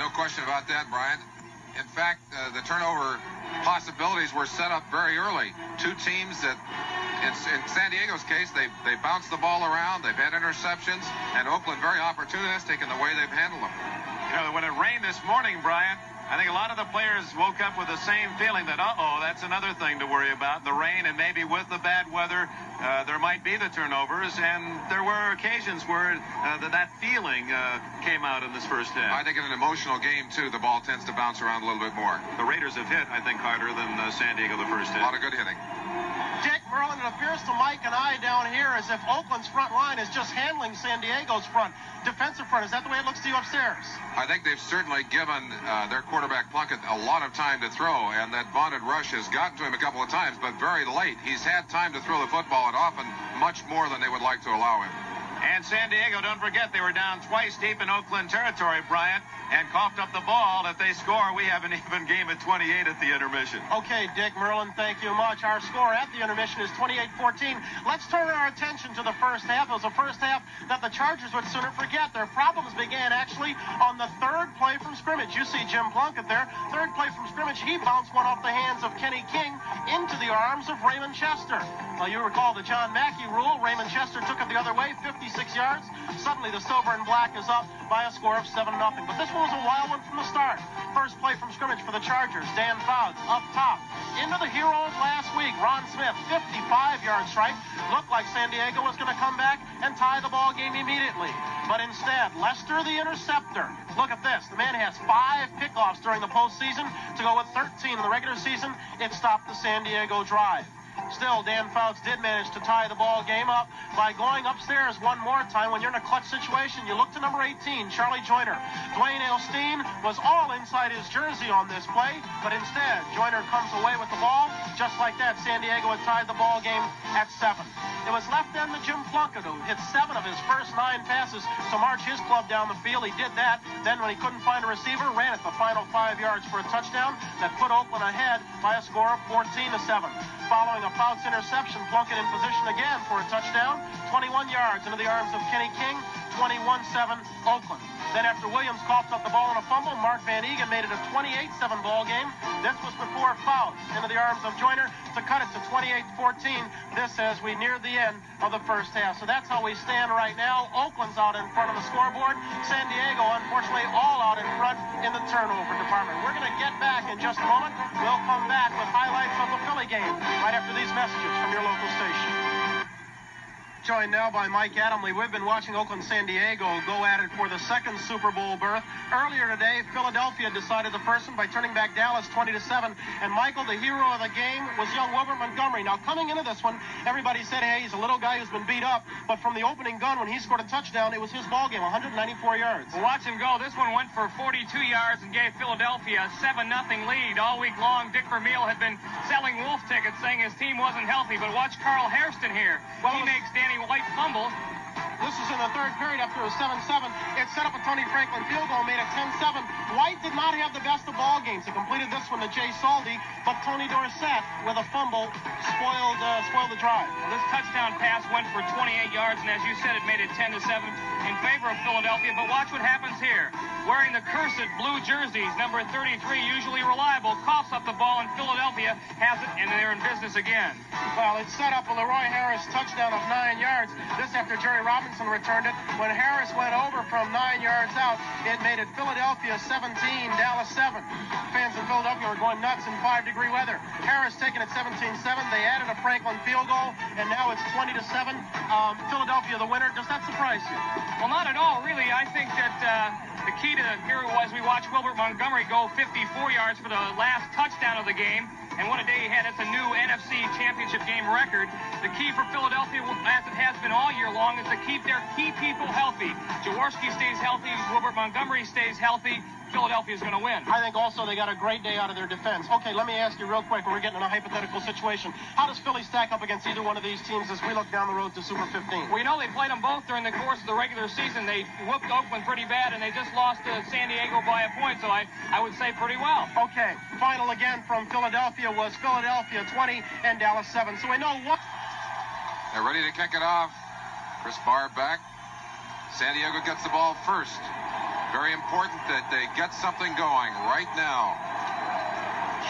Speaker 4: No question about that, Brian. In fact, the turnover possibilities were set up very early. Two teams that, in San Diego's case, they bounced the ball around, they've had interceptions, and Oakland very opportunistic in the way they've handled them.
Speaker 3: You know, when it rained this morning, Brian, I think a lot of the players woke up with the same feeling that, that's another thing to worry about. The rain, and maybe with the bad weather, there might be the turnovers. And there were occasions where that feeling came out in this first half.
Speaker 4: I think in an emotional game, too, the ball tends to bounce around a little bit more.
Speaker 3: The Raiders have hit, I think, harder than San Diego the first half.
Speaker 4: A lot of good hitting.
Speaker 12: Dick Merlin, it appears to Mike and I down here as if Oakland's front line is just handling San Diego's defensive front. Is that the way it looks to you upstairs?
Speaker 4: I think they've certainly given their quarterback Plunkett a lot of time to throw, and that vaunted rush has gotten to him a couple of times, but very late. He's had time to throw the football, and often much more than they would like to allow him.
Speaker 3: And San Diego, don't forget, they were down twice deep in Oakland territory, Bryant, and coughed up the ball. If they score, we have an even game at 28 at the intermission.
Speaker 12: Okay, Dick Merlin, thank you much. Our score at the intermission is 28-14. Let's turn our attention to the first half. It was the first half that the Chargers would sooner forget. Their problems began actually on the third play from scrimmage. You see Jim Plunkett there. Third play from scrimmage, he bounced one off the hands of Kenny King into the arms of Raymond Chester. Well, you recall the John Mackey rule. Raymond Chester took it the other way, 56 yards. Suddenly the silver and black is up by a score of 7-0. But this one was a wild one from the start. First play from scrimmage for the Chargers. Dan Fouts up top. Into the hero of last week, Ron Smith, 55-yard strike. Looked like San Diego was going to come back and tie the ball game immediately. But instead, Lester the interceptor. Look at this. The man has 5 pickoffs during the postseason to go with 13 in the regular season. It stopped the San Diego drive. Still, Dan Fouts did manage to tie the ball game up by going upstairs one more time. When you're in a clutch situation, you look to number 18, Charlie Joyner. Dwayne Elstein was all inside his jersey on this play, but instead, Joyner comes away with the ball. Just like that, San Diego had tied the ball game at 7. It was left then to Jim Plunkett, who hit 7 of his first 9 passes to march his club down the field. He did that. Then when he couldn't find a receiver, ran it the final 5 yards for a touchdown that put Oakland ahead by a score of 14-7. Following a Fouts interception, Plunkett in position again for a touchdown. 21 yards into the arms of Kenny King. 21-7 Oakland. Then after Williams coughed up the ball in a fumble, Mark Van Egan made it a 28-7 ball game. This was before Fouts into the arms of Joyner to cut it to 28-14. This as we near the end of the first half. So that's how we stand right now. Oakland's out in front of the scoreboard. San Diego, unfortunately, all out in front in the turnover department. We're going to get back in just a moment. We'll come back with highlights of the Philly game right after these messages from your local station. Joined now by Mike Adamle. We've been watching Oakland-San Diego go at it for the second Super Bowl berth. Earlier today, Philadelphia decided the first one by turning back Dallas 20-7. And Michael, the hero of the game, was young Wilbert Montgomery. Now, coming into this one, everybody said, hey, he's a little guy who's been beat up. But from the opening gun, when he scored a touchdown, it was his ball game, 194 yards.
Speaker 13: Well, watch him go. This one went for 42 yards and gave Philadelphia a 7-0 lead. All week long, Dick Vermeil had been selling wolf tickets, saying his team wasn't healthy. But watch Carl Hairston here. Well, he makes Danny White fumble.
Speaker 12: This is in the third period after it was 7-7. It set up a Tony Franklin field goal, made it 10-7. White did not have the best of ball games. He completed this one to Jay Saldi, but Tony Dorsett, with a fumble, spoiled the drive.
Speaker 13: Well, this touchdown pass went for 28 yards, and as you said, it made it 10-7 in favor of Philadelphia. But watch what happens here. Wearing the cursed blue jerseys, number 33, usually reliable, coughs up the ball, and Philadelphia has it, and they're in business again.
Speaker 12: Well, it set up a Leroy Harris touchdown of 9 yards. This after Jerry Robinson returned it. When Harris went over from 9 yards out, it made it Philadelphia 17, Dallas 7. Fans in Philadelphia were going nuts in 5-degree weather. Harris taking it 17-7. They added a Franklin field goal, and now it's 20-7. Philadelphia the winner. Does that surprise you?
Speaker 13: Well, not at all, really. I think that the key to here was we watched Wilbert Montgomery go 54 yards for the last touchdown of the game. And what a day he had. It's a new NFC Championship game record. The key for Philadelphia, as it has been all year long, is to keep their key people healthy. Jaworski stays healthy. Wilbert Montgomery stays healthy. Philadelphia is going to win.
Speaker 12: I think also they got a great day out of their defense. Okay, let me ask you real quick. We're getting in a hypothetical situation. How does Philly stack up against either one of these teams as we look down the road to Super 15?
Speaker 13: Well, you know, they played them both during the course of the regular season. They whooped Oakland pretty bad, and they just lost to San Diego by a point, so I would say pretty well.
Speaker 12: Okay, final again from Philadelphia was Philadelphia 20 and Dallas 7. So we know what...
Speaker 4: They're ready to kick it off. Chris Barr back. San Diego gets the ball first. Very important that they get something going right now.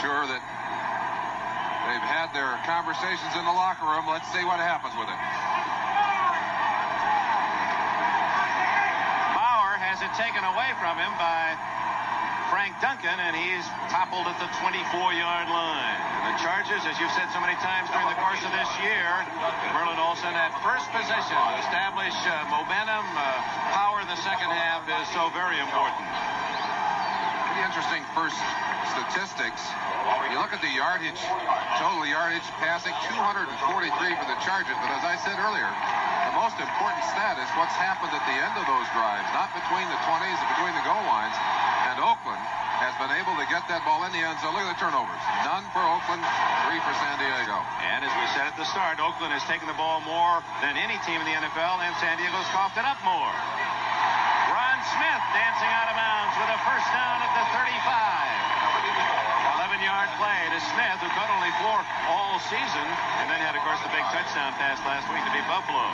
Speaker 4: Sure that they've had their conversations in the locker room. Let's see what happens with it.
Speaker 3: Bauer has it taken away from him by Frank Duncan, and he's toppled at the 24-yard line. And the Chargers, as you've said so many times during the course of this year, Merlin Olsen at first position to establish momentum, power in the second half is so very important.
Speaker 4: Pretty interesting first statistics. You look at the yardage, total yardage passing, 243 for the Chargers, but as I said earlier, the most important stat is what's happened at the end of those drives, not between the 20s and between the goal lines. And Oakland has been able to get that ball in the end zone. Look at the turnovers. None for Oakland, 3 for San Diego.
Speaker 3: And as we said at the start, Oakland has taken the ball more than any team in the NFL, and San Diego's coughed it up more. Ron Smith dancing out of bounds with a first down at the 35. 11-yard play to Smith, who caught only 4 all season, and then had, of course, the big touchdown pass last week to beat Buffalo.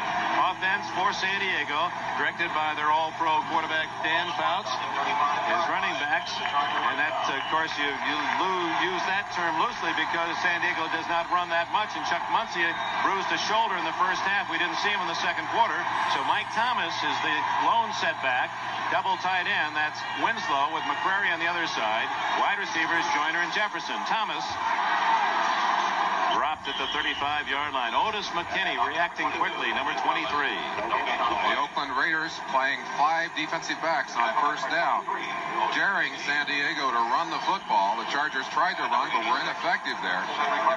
Speaker 3: Offense for San Diego, directed by their all-pro quarterback Dan Fouts, his running backs, and that, of course, you use that term loosely because San Diego does not run that much, and Chuck Muncie bruised a shoulder in the first half. We didn't see him in the second quarter, so Mike Thomas is the lone setback. Double tight end, that's Winslow with McCrary on the other side. Wide receivers, Joyner and Jefferson. Thomas dropped at the 35-yard line. Otis McKinney reacting quickly, number 23.
Speaker 4: The Oakland Raiders playing 5 defensive backs on first down, daring San Diego to run the football. The Chargers tried to run, but were ineffective there.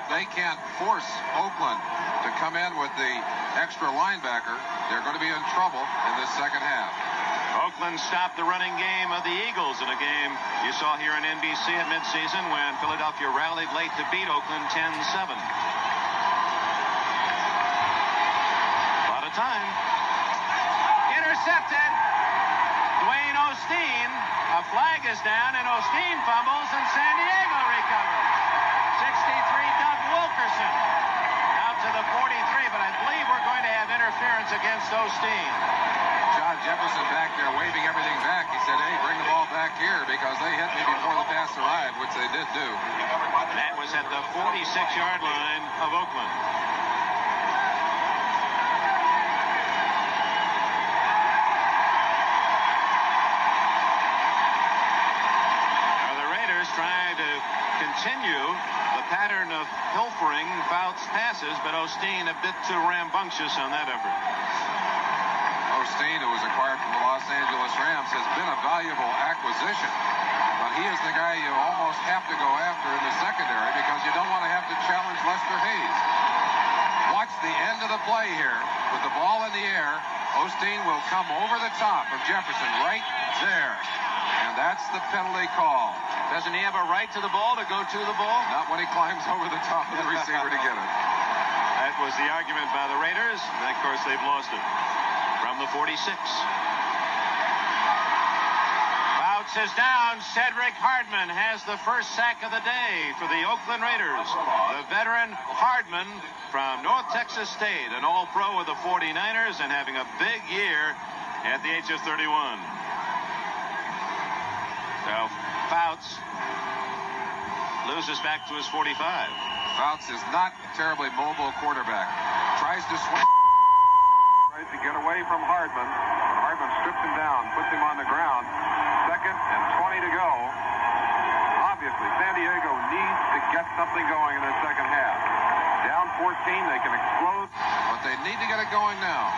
Speaker 4: If they can't force Oakland to come in with the extra linebacker, they're going to be in trouble in this second half.
Speaker 3: Oakland stopped the running game of the Eagles in a game you saw here on NBC at midseason when Philadelphia rallied late to beat Oakland 10-7. A lot of time. Intercepted. Dwayne Osteen. A flag is down, and Osteen fumbles, and San Diego recovers. 63, Doug Wilkerson. Out to the 43, but I believe we're going to have interference against Osteen.
Speaker 4: John Jefferson back there waving everything back. He said, hey, bring the ball back here because they hit me before the pass arrived, which they did do.
Speaker 3: That was at the 46-yard line of Oakland. Now the Raiders try to continue the pattern of pilfering Fouts passes, but Osteen a bit too rambunctious on that effort.
Speaker 4: Osteen, who was acquired from the Los Angeles Rams, has been a valuable acquisition. But he is the guy you almost have to go after in the secondary because you don't want to have to challenge Lester Hayes. Watch the end of the play here. With the ball in the air, Osteen will come over the top of Jefferson right there. And that's the penalty call.
Speaker 3: Doesn't he have a right to the ball, to go to the ball?
Speaker 4: Not when he climbs over the top of the receiver to get it.
Speaker 3: That was the argument by the Raiders, and of course they've lost it. From the 46. Fouts is down. Cedric Hardman has the first sack of the day for the Oakland Raiders. The veteran Hardman from North Texas State, an all-pro with the 49ers and having a big year at the age of 31. So Fouts loses back to his 45.
Speaker 4: Fouts is not a terribly mobile quarterback. Tries to swing.
Speaker 6: Tries to get away from Hardman. Hardman strips him down, puts him on the ground. 2nd and 20 to go. Obviously, San Diego needs to get something going in the second half. Down 14, they can explode.
Speaker 4: But they need to get it going now.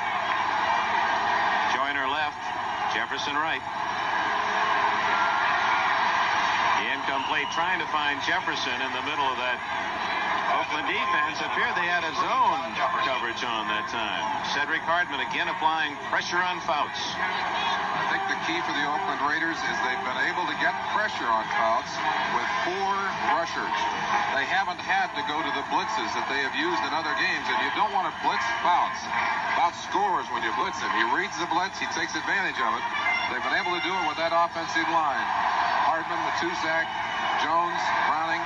Speaker 3: Joyner left, Jefferson right. Incomplete, trying to find Jefferson in the middle of that Oakland defense. Appeared they had a zone coverage on that time. Cedric Hardman again applying pressure on Fouts.
Speaker 4: I think the key for the Oakland Raiders is they've been able to get pressure on Fouts with 4 rushers. They haven't had to go to the blitzes that they have used in other games, and you don't want to blitz Fouts. Fouts scores when you blitz him. He reads the blitz, he takes advantage of it. They've been able to do it with that offensive line. Hardman, the 2-sack, Jones, Browning,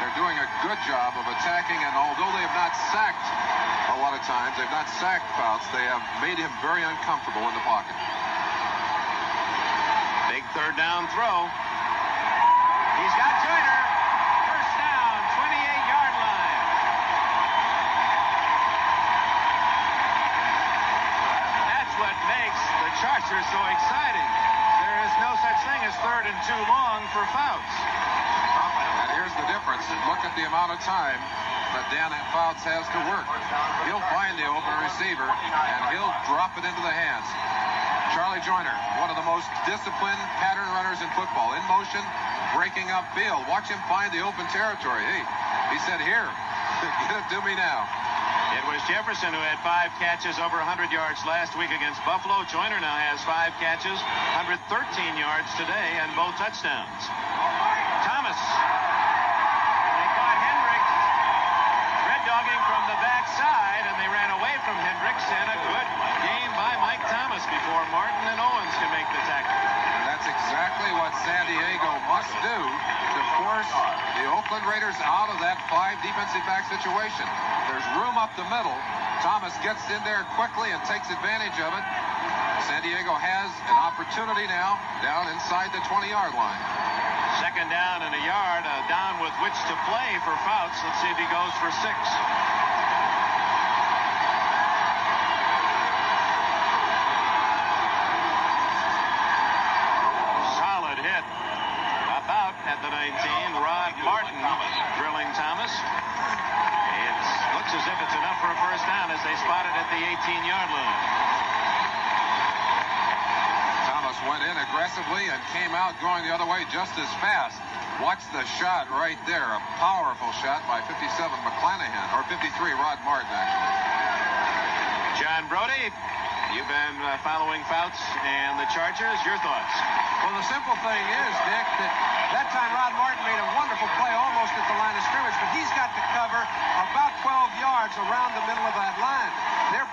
Speaker 4: they're doing a good job of attacking, and although they have not sacked a lot of times, they've not sacked Fouts, they have made him very uncomfortable in the pocket.
Speaker 3: Big third down throw. He's got Joyner. First down, 28-yard line. That's what makes the Chargers so exciting. There is no such thing as 3rd and 2 long for Fouts.
Speaker 4: And here's the difference. Look at the amount of time that Dan Fouts has to work. He'll find the open receiver, and he'll drop it into the hands. Charlie Joyner, one of the most disciplined pattern runners in football. In motion, breaking up field. Watch him find the open territory. Hey, he said, here, get it to me now.
Speaker 3: It was Jefferson who had 5 catches over 100 yards last week against Buffalo. Joyner now has 5 catches, 113 yards today, and both touchdowns. Thomas. They caught Hendricks red-dogging from the backside, and they ran away from Hendricks, and a good game by Mike Thomas before Martin and Owens can make the tackle.
Speaker 4: And that's exactly what San Diego must do to force the Oakland Raiders out of that 5 defensive back situation. There's room up the middle. Thomas gets in there quickly and takes advantage of it. San Diego has an opportunity now down inside the 20-yard line.
Speaker 3: Second down and a yard, down with which to play for Fouts. Let's see if he goes for 6. Solid hit. About at the 19. Rod Martin drilling Thomas. It looks as if it's enough for a first down as they spot it at the 18-yard line.
Speaker 4: Thomas went in aggressively and came out going the other way just as fast. Watch the shot right there. A powerful shot by 57 McClanahan, or 53 Rod Martin, actually.
Speaker 3: John Brody, you've been following Fouts and the Chargers. Your thoughts?
Speaker 11: Well, the simple thing is, Dick, that time Rod Martin made a wonderful play almost at the line of scrimmage, but he's got to cover about 12 yards around the middle of that line.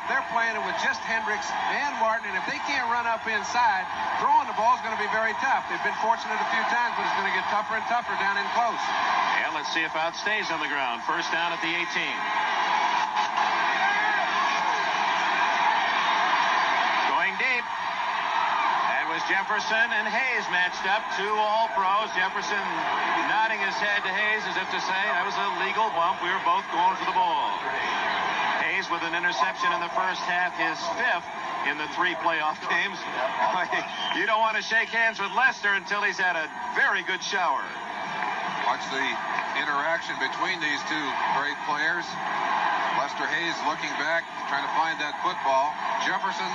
Speaker 11: They're playing it with just Hendricks and Martin, and if they can't run up inside, throwing the ball is going to be very tough. They've been fortunate a few times, but it's going to get tougher and tougher down in close.
Speaker 3: Yeah, let's see if Fouts stays on the ground. First down at the 18. Going deep. That was Jefferson and Hayes matched up. 2 All-Pros. Jefferson nodding his head to Hayes as if to say, that was a legal bump. We were both going for the ball. Hayes with an interception in the first half, his 5th in the 3 playoff games. You don't want to shake hands with Lester until he's had a very good shower.
Speaker 4: Watch the interaction between these 2 great players. Lester Hayes looking back, trying to find that football. Jefferson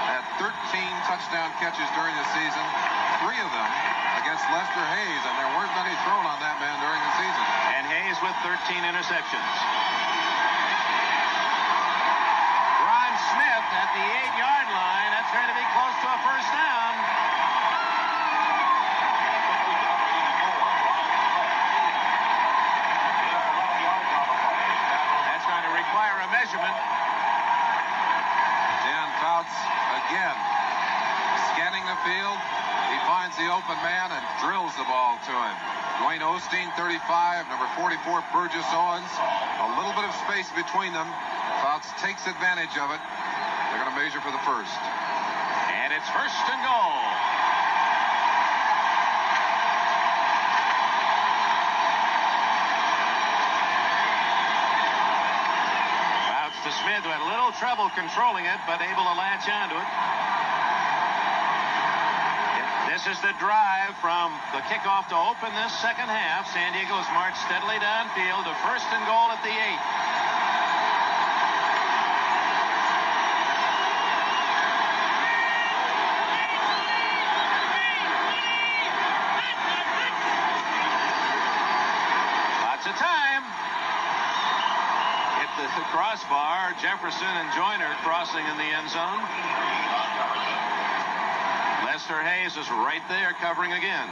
Speaker 4: had 13 touchdown catches during the season, 3 of them against Lester Hayes, and there weren't many thrown on that man during the season.
Speaker 3: And Hayes with 13 interceptions. Ron Smith at the 8-yard line. That's going to be close to a first down. That's going to require a measurement.
Speaker 4: Dan Fouts again scanning the field. He finds the open man and drills the ball to him. Dwayne Osteen, 35, number 44, Burgess Owens. A little bit of space between them. Fouts takes advantage of it. They're going to measure for the first.
Speaker 3: And it's first and goal. Fouts to Smith, who had a little trouble controlling it, but able to latch onto it. This is the drive from the kickoff to open this second half. San Diego's marched steadily downfield to first and goal at the 8. Lots of time. Hit the crossbar. Jefferson and Joyner crossing in the end zone. Lester Hayes is right there covering again.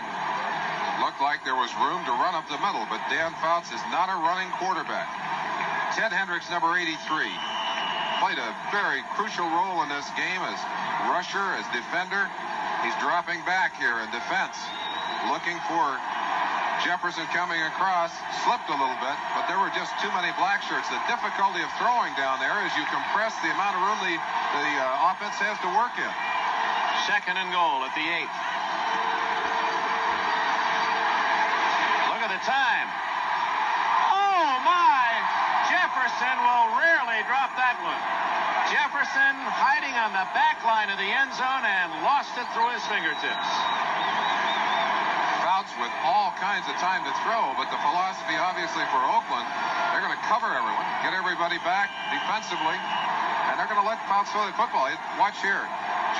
Speaker 4: Looked like there was room to run up the middle, but Dan Fouts is not a running quarterback. Ted Hendricks, number 83, played a very crucial role in this game as rusher, as defender. He's dropping back here in defense, looking for Jefferson coming across. Slipped a little bit, but there were just too many black shirts. The difficulty of throwing down there is you compress the amount of room the offense has to work in.
Speaker 3: Second and goal at the 8. the time. Oh, my! Jefferson will rarely drop that one. Jefferson hiding on the back line of the end zone and lost it through his fingertips.
Speaker 4: Fouts with all kinds of time to throw, but the philosophy, obviously, for Oakland, they're going to cover everyone, get everybody back defensively, and they're going to let Fouts throw the football. Watch here.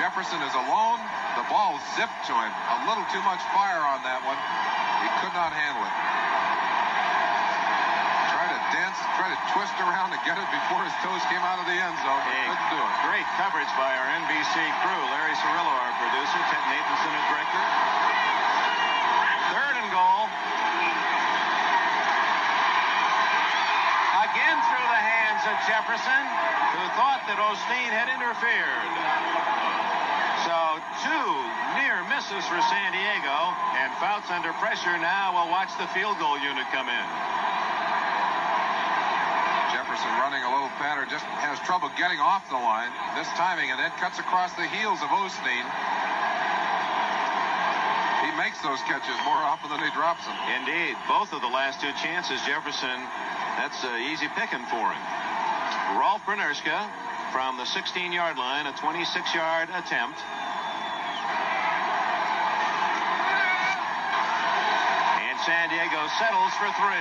Speaker 4: Jefferson is alone. The ball zipped to him. A little too much fire on that one. He could not handle it. Try to twist around to get it before his toes came out of the end zone, but couldn't do it.
Speaker 3: Great coverage by our NBC crew. Larry Cirillo, our producer, Ted Nathanson, our director. 3rd and goal. Again through the hands of Jefferson, who thought that Osteen had interfered. So 2 near misses for San Diego, and Fouts under pressure now will watch the field goal unit come in.
Speaker 4: Jefferson running a little better, just has trouble getting off the line this timing, and then cuts across the heels of Osteen. He makes those catches more often than he drops them.
Speaker 3: Indeed. Both of the last 2 chances, Jefferson, that's easy picking for him. Rolf Brynerska from the 16-yard line, a 26-yard attempt. And San Diego settles for 3.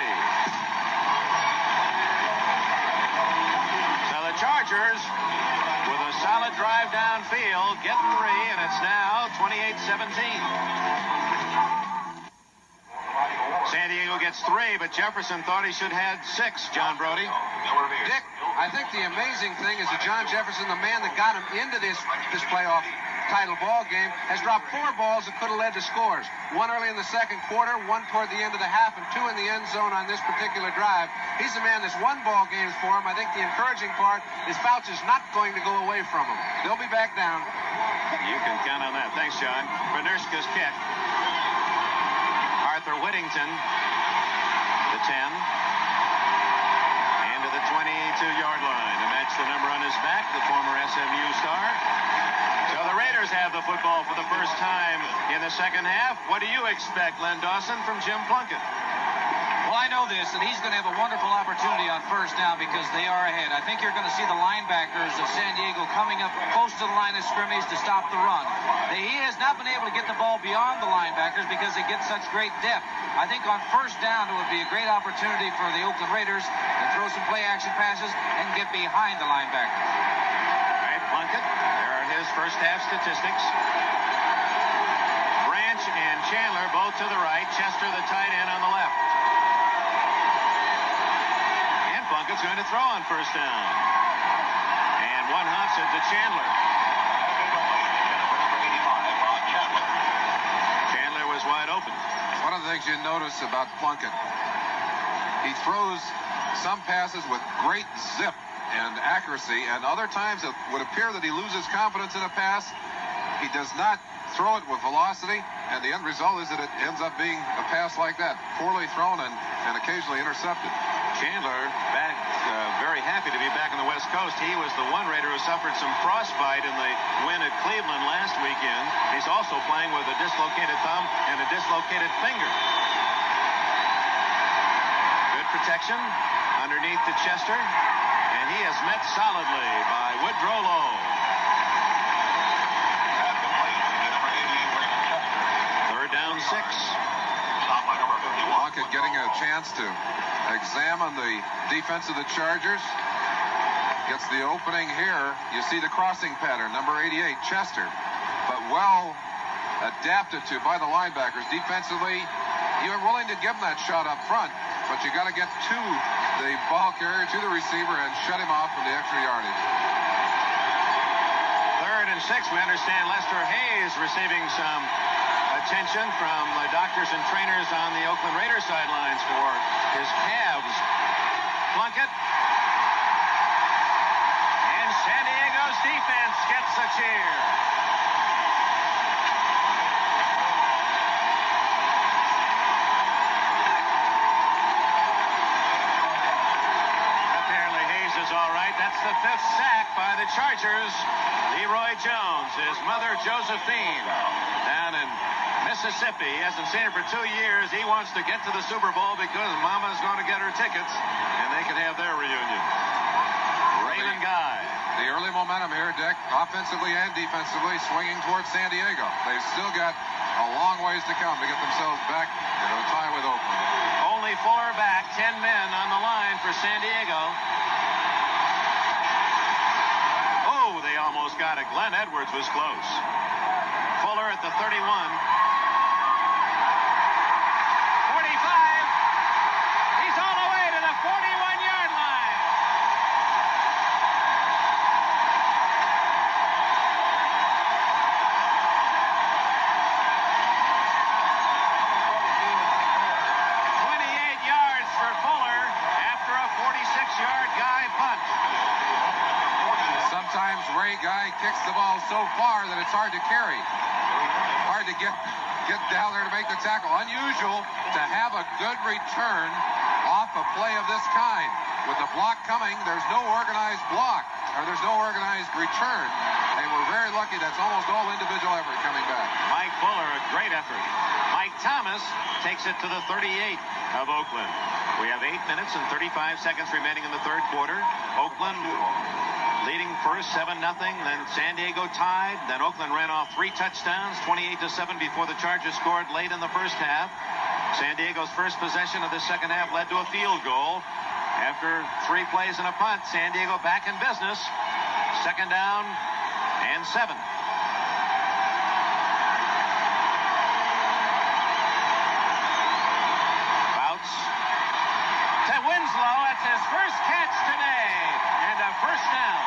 Speaker 3: Chargers, with a solid drive downfield, get 3, and it's now 28-17. San Diego gets 3, but Jefferson thought he should have had 6, John Brody.
Speaker 11: Dick, I think the amazing thing is that John Jefferson, the man that got him into this playoff title ball game, has dropped 4 balls that could have led to scores. 1 early in the second quarter, 1 toward the end of the half, and 2 in the end zone on this particular drive. He's the man that's won ball games for him. I think the encouraging part is Fouts is not going to go away from him. They'll be back down.
Speaker 3: You can count on that. Thanks, John. Brynerska's kick. Arthur Whittington, the 10, and to the 22-yard line to match the number on his back, the former SMU star. So the Raiders have the football for the first time in the second half. What do you expect, Len Dawson, from Jim Plunkett?
Speaker 5: Well, I know this, and he's going to have a wonderful opportunity on first down because they are ahead. I think you're going to see the linebackers of San Diego coming up close to the line of scrimmage to stop the run. He has not been able to get the ball beyond the linebackers because they get such great depth. I think on first down, it would be a great opportunity for the Oakland Raiders to throw some play-action passes and get behind the linebackers.
Speaker 3: All right, Plunkett, there are his first half statistics. Branch and Chandler both to the right. Chester, the tight end, on the left. Plunkett's going to throw on first down. And one hops it to Chandler. Chandler was wide open.
Speaker 4: One of the things you notice about Plunkett, he throws some passes with great zip and accuracy, and other times it would appear that he loses confidence in a pass. He does not throw it with velocity, and the end result is that it ends up being a pass like that, poorly thrown and occasionally intercepted.
Speaker 3: Chandler back, very happy to be back on the West Coast. He was the one Raider who suffered some frostbite in the win at Cleveland last weekend. He's also playing with a dislocated thumb and a dislocated finger. Good protection underneath to Chester, and he is met solidly by Woodrow Lowe. 3rd down 6.
Speaker 4: Plunkett getting a chance to examine the defense of the Chargers. Gets the opening here. You see the crossing pattern, number 88, Chester. But well adapted to by the linebackers. Defensively, you're willing to give him that shot up front, but you got to get to the ball carrier, to the receiver, and shut him off from the extra yardage.
Speaker 3: 3rd and 6. We understand Lester Hayes receiving some attention from the doctors and trainers on the Oakland Raiders sidelines for his calves. Plunkett. And San Diego's defense gets a cheer. Apparently Hayes is all right. That's the 5th sack by the Chargers. Leroy Jones, his mother Josephine, down in Mississippi. He hasn't seen it for 2 years. He wants to get to the Super Bowl because Mama's going to get her tickets, and they can have their reunion. Raylan Guy.
Speaker 4: The early momentum here, Dick, offensively and defensively, swinging towards San Diego. They've still got a long ways to come to get themselves back into a tie with Oakland.
Speaker 3: Only Fuller back, 10 men on the line for San Diego. Oh, they almost got it. Glenn Edwards was close. Fuller at the 31. 45. He's all the way to the 41-yard line.
Speaker 4: Sometimes Ray Guy kicks the ball so far that it's hard to carry. Hard to get down there to make the tackle. Unusual to have a good return off a play of this kind. With the block coming, there's no organized block, or there's no organized return. And we're very lucky that's almost all individual effort coming back.
Speaker 3: Mike Fuller, a great effort. Mike Thomas takes it to the 38 of Oakland. We have 8 minutes and 35 seconds remaining in the third quarter. Oakland leading first 7-0, then San Diego tied, then Oakland ran off 3 touchdowns, 28-7 before the Chargers scored late in the first half. San Diego's first possession of the second half led to a field goal. After 3 plays and a punt, San Diego back in business. 2nd down and 7. Bouts to Winslow. That's his first catch today. And a first down.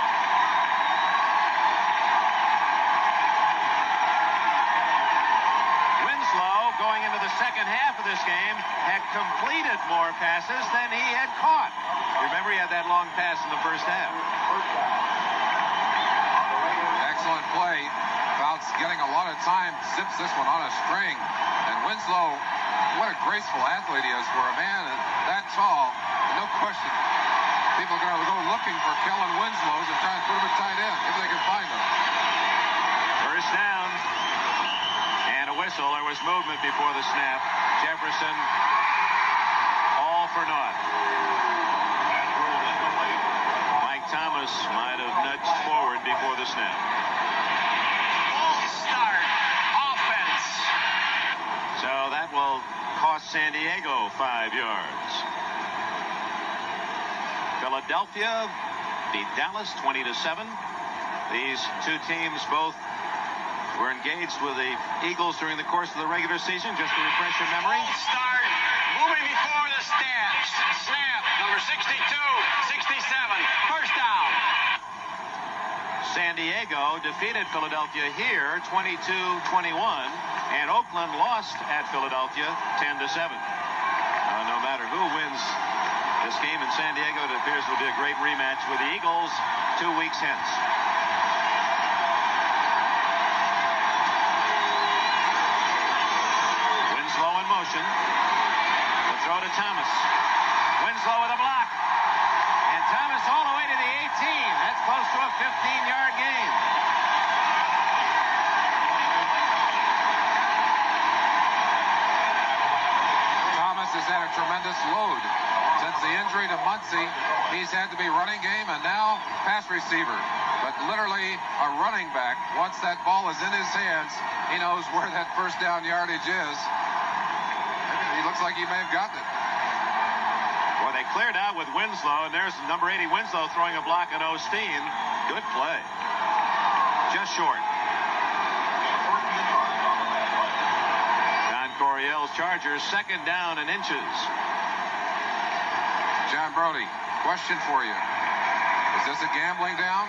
Speaker 3: Winslow, going into the second half of this game, had completed more passes than he had caught. Remember, he had that long pass in the first half.
Speaker 4: Excellent play. Bouts getting a lot of time, zips this one on a string. And Winslow, what a graceful athlete he is for a man that tall. No question. People are going to go looking for Kellen Winslow's and try and put him at tight end if they can find him.
Speaker 3: First down. And a whistle. There was movement before the snap. Jefferson, all for naught. Mike Thomas might have nudged forward before the snap.
Speaker 8: Full start. Offense.
Speaker 3: So that will cost San Diego 5 yards. Philadelphia beat Dallas 20-7. These two teams both were engaged with the Eagles during the course of the regular season. Just to refresh your memory.
Speaker 8: Full start. Moving before the snap. Snap. Number 62, 67. First down.
Speaker 3: San Diego defeated Philadelphia here 22-21. And Oakland lost at Philadelphia 10-7. No matter who wins this game in San Diego, it appears will be a great rematch with the Eagles 2 weeks hence. Winslow in motion. The throw to Thomas. Winslow with a block. And Thomas all the way to the 18. That's close to a 15-yard gain.
Speaker 4: Thomas has had a tremendous load. Since the injury to Muncie, he's had to be running game and now pass receiver. But literally a running back, once that ball is in his hands, he knows where that first down yardage is. He looks like he may have gotten it.
Speaker 3: Well, they cleared out with Winslow, and there's number 80 Winslow throwing a block on Osteen. Good play. Just short. Don Coryell's Chargers, 2nd down and inches.
Speaker 4: John Brody, question for you. Is this a gambling down?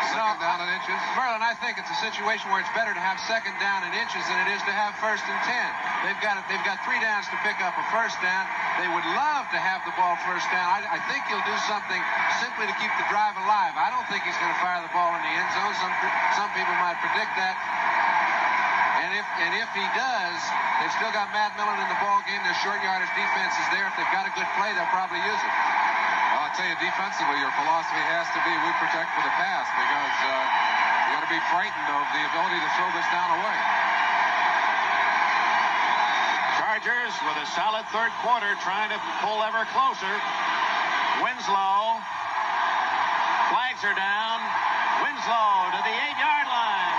Speaker 4: Second down and inches?
Speaker 11: Merlin, I think it's a situation where it's better to have 2nd down and inches than it is to have 1st and 10. They've got 3 downs to pick up a first down. They would love to have the ball first down. I think he'll do something simply to keep the drive alive. I don't think he's going to fire the ball in the end zone. Some people might predict that. And if he does, they've still got Matt Millen in the ball game. Their short yardage defense is there. If they've got a good play, they'll probably use it.
Speaker 4: Well, I tell you, defensively, your philosophy has to be we protect for the pass because you got to be frightened of the ability to throw this down away.
Speaker 3: Chargers with a solid third quarter trying to pull ever closer. Winslow. Flags are down. Winslow to the 8-yard line.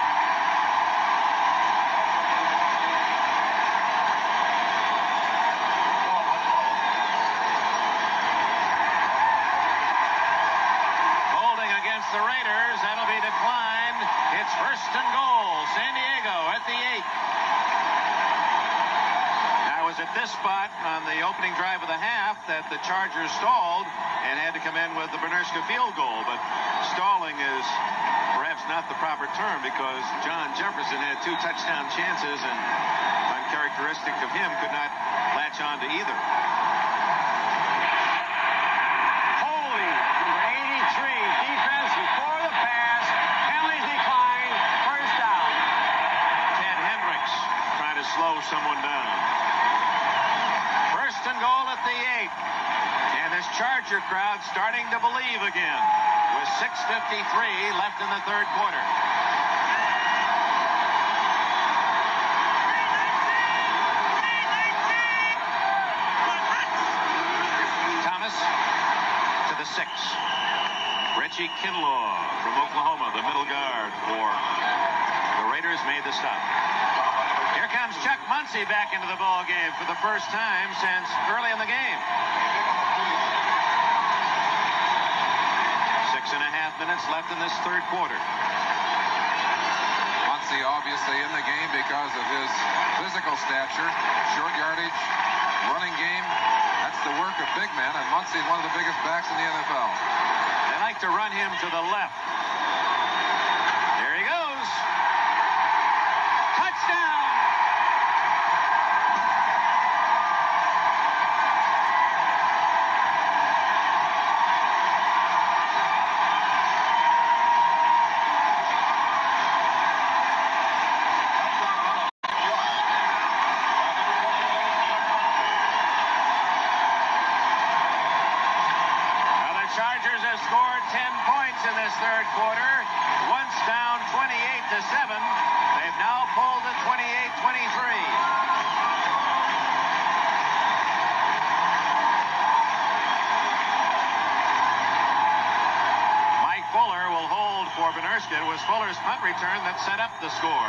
Speaker 3: Holding against the Raiders. That'll be declined. It's first and goal. San Diego at the 8. Now, it was at this spot on the opening drive of the half that the Chargers stalled and had to come in with the Bernerska field goal. But stalling is perhaps not the proper term because John Jefferson had 2 touchdown chances and, uncharacteristic of him, could not latch on to either.
Speaker 8: Holding, number 83, defense before the pass, penalties declined, first down.
Speaker 3: Ted Hendricks trying to slow someone down. First and goal at the 8. And this Charger crowd starting to believe again with 6:53 left in the third quarter. Thomas to the 6. Richie Kinlaw from Oklahoma, the middle guard for the Raiders, made the stop. Here comes Chuck Muncie back into the ball game for the first time since early in the game. 6.5 minutes left in this third quarter.
Speaker 4: Muncie obviously in the game because of his physical stature, short yardage, running game. That's the work of big men, and Muncie is one of the biggest backs in the NFL.
Speaker 3: They like to run him to the left. There he goes. Touchdown! Chargers have scored 10 points in this third quarter. Once down 28-7. They've now pulled to 28-23. Mike Fuller will hold for Bernerska. It was Fuller's punt return that set up the score.